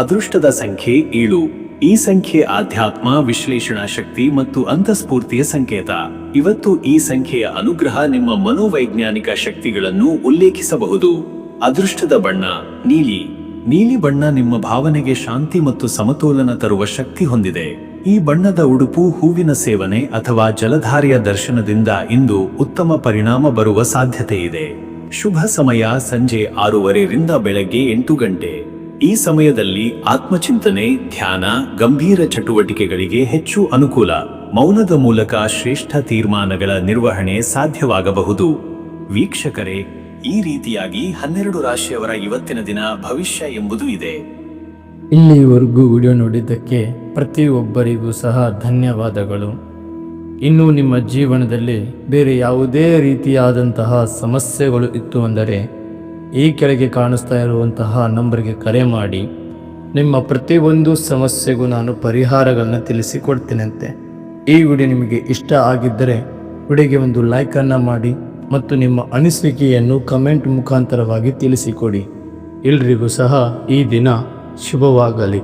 ಅದೃಷ್ಟದ ಸಂಖ್ಯೆ 7. ಈ ಸಂಖ್ಯೆ ಆಧ್ಯಾತ್ಮ, ವಿಶ್ಲೇಷಣಾ ಶಕ್ತಿ ಮತ್ತು ಅಂತಸ್ಫೂರ್ತಿಯ ಸಂಕೇತ. ಇವತ್ತು ಈ ಸಂಖ್ಯೆಯ ಅನುಗ್ರಹ ನಿಮ್ಮ ಮನೋವೈಜ್ಞಾನಿಕ ಶಕ್ತಿಗಳನ್ನು ಉಲ್ಲೇಖಿಸಬಹುದು. ಅದೃಷ್ಟದ ಬಣ್ಣ ನೀಲಿ. ನೀಲಿ ಬಣ್ಣ ನಿಮ್ಮ ಭಾವನೆಗೆ ಶಾಂತಿ ಮತ್ತು ಸಮತೋಲನ ತರುವ ಶಕ್ತಿ ಹೊಂದಿದೆ. ಈ ಬಣ್ಣದ ಉಡುಪು ಹೂವಿನ ಸೇವನೆ ಅಥವಾ ಜಲಧಾರೆಯ ದರ್ಶನದಿಂದ ಇಂದು ಉತ್ತಮ ಪರಿಣಾಮ ಬರುವ ಸಾಧ್ಯತೆ ಇದೆ. ಶುಭ ಸಮಯ ಸಂಜೆ 6:30 ರಿಂದ ಬೆಳಗ್ಗೆ 8 ಗಂಟೆ. ಈ ಸಮಯದಲ್ಲಿ ಆತ್ಮಚಿಂತನೆ, ಧ್ಯಾನ, ಗಂಭೀರ ಚಟುವಟಿಕೆಗಳಿಗೆ ಹೆಚ್ಚು ಅನುಕೂಲ. ಮೌನದ ಮೂಲಕ ಶ್ರೇಷ್ಠ ತೀರ್ಮಾನಗಳ ನಿರ್ವಹಣೆ ಸಾಧ್ಯವಾಗಬಹುದು. ವೀಕ್ಷಕರೇ, ಈ ರೀತಿಯಾಗಿ 12 ರಾಶಿಯವರ ಇವತ್ತಿನ ದಿನ ಭವಿಷ್ಯ ಎಂಬುದು ಇದೆ. ಇಲ್ಲಿವರೆಗೂ ವಿಡಿಯೋ ನೋಡಿದ್ದಕ್ಕೆ ಪ್ರತಿಯೊಬ್ಬರಿಗೂ ಸಹ ಧನ್ಯವಾದಗಳು. ಇನ್ನು ನಿಮ್ಮ ಜೀವನದಲ್ಲಿ ಬೇರೆ ಯಾವುದೇ ರೀತಿಯಾದಂತಹ ಸಮಸ್ಯೆಗಳು ಇತ್ತು ಅಂದರೆ ಈ ಕೆಳಗೆ ಕಾಣಿಸ್ತಾ ಇರುವಂತಹ ನಂಬರ್ಗೆ ಕರೆ ಮಾಡಿ. ನಿಮ್ಮ ಪ್ರತಿಯೊಂದು ಸಮಸ್ಯೆಗೂ ನಾನು ಪರಿಹಾರಗಳನ್ನು ತಿಳಿಸಿಕೊಡ್ತೀನಂತೆ. ಈ ವಿಡಿಯೋ ನಿಮಗೆ ಇಷ್ಟ ಆಗಿದ್ದರೆ ವಿಡಿಯೋಗೆ ಒಂದು ಲೈಕನ್ನು ಮಾಡಿ ಮತ್ತು ನಿಮ್ಮ ಅನಿಸಿಕೆಯನ್ನು ಕಮೆಂಟ್ ಮುಖಾಂತರವಾಗಿ ತಿಳಿಸಿಕೊಡಿ. ಎಲ್ರಿಗೂ ಸಹ ಈ ದಿನ ಶುಭವಾಗಲಿ.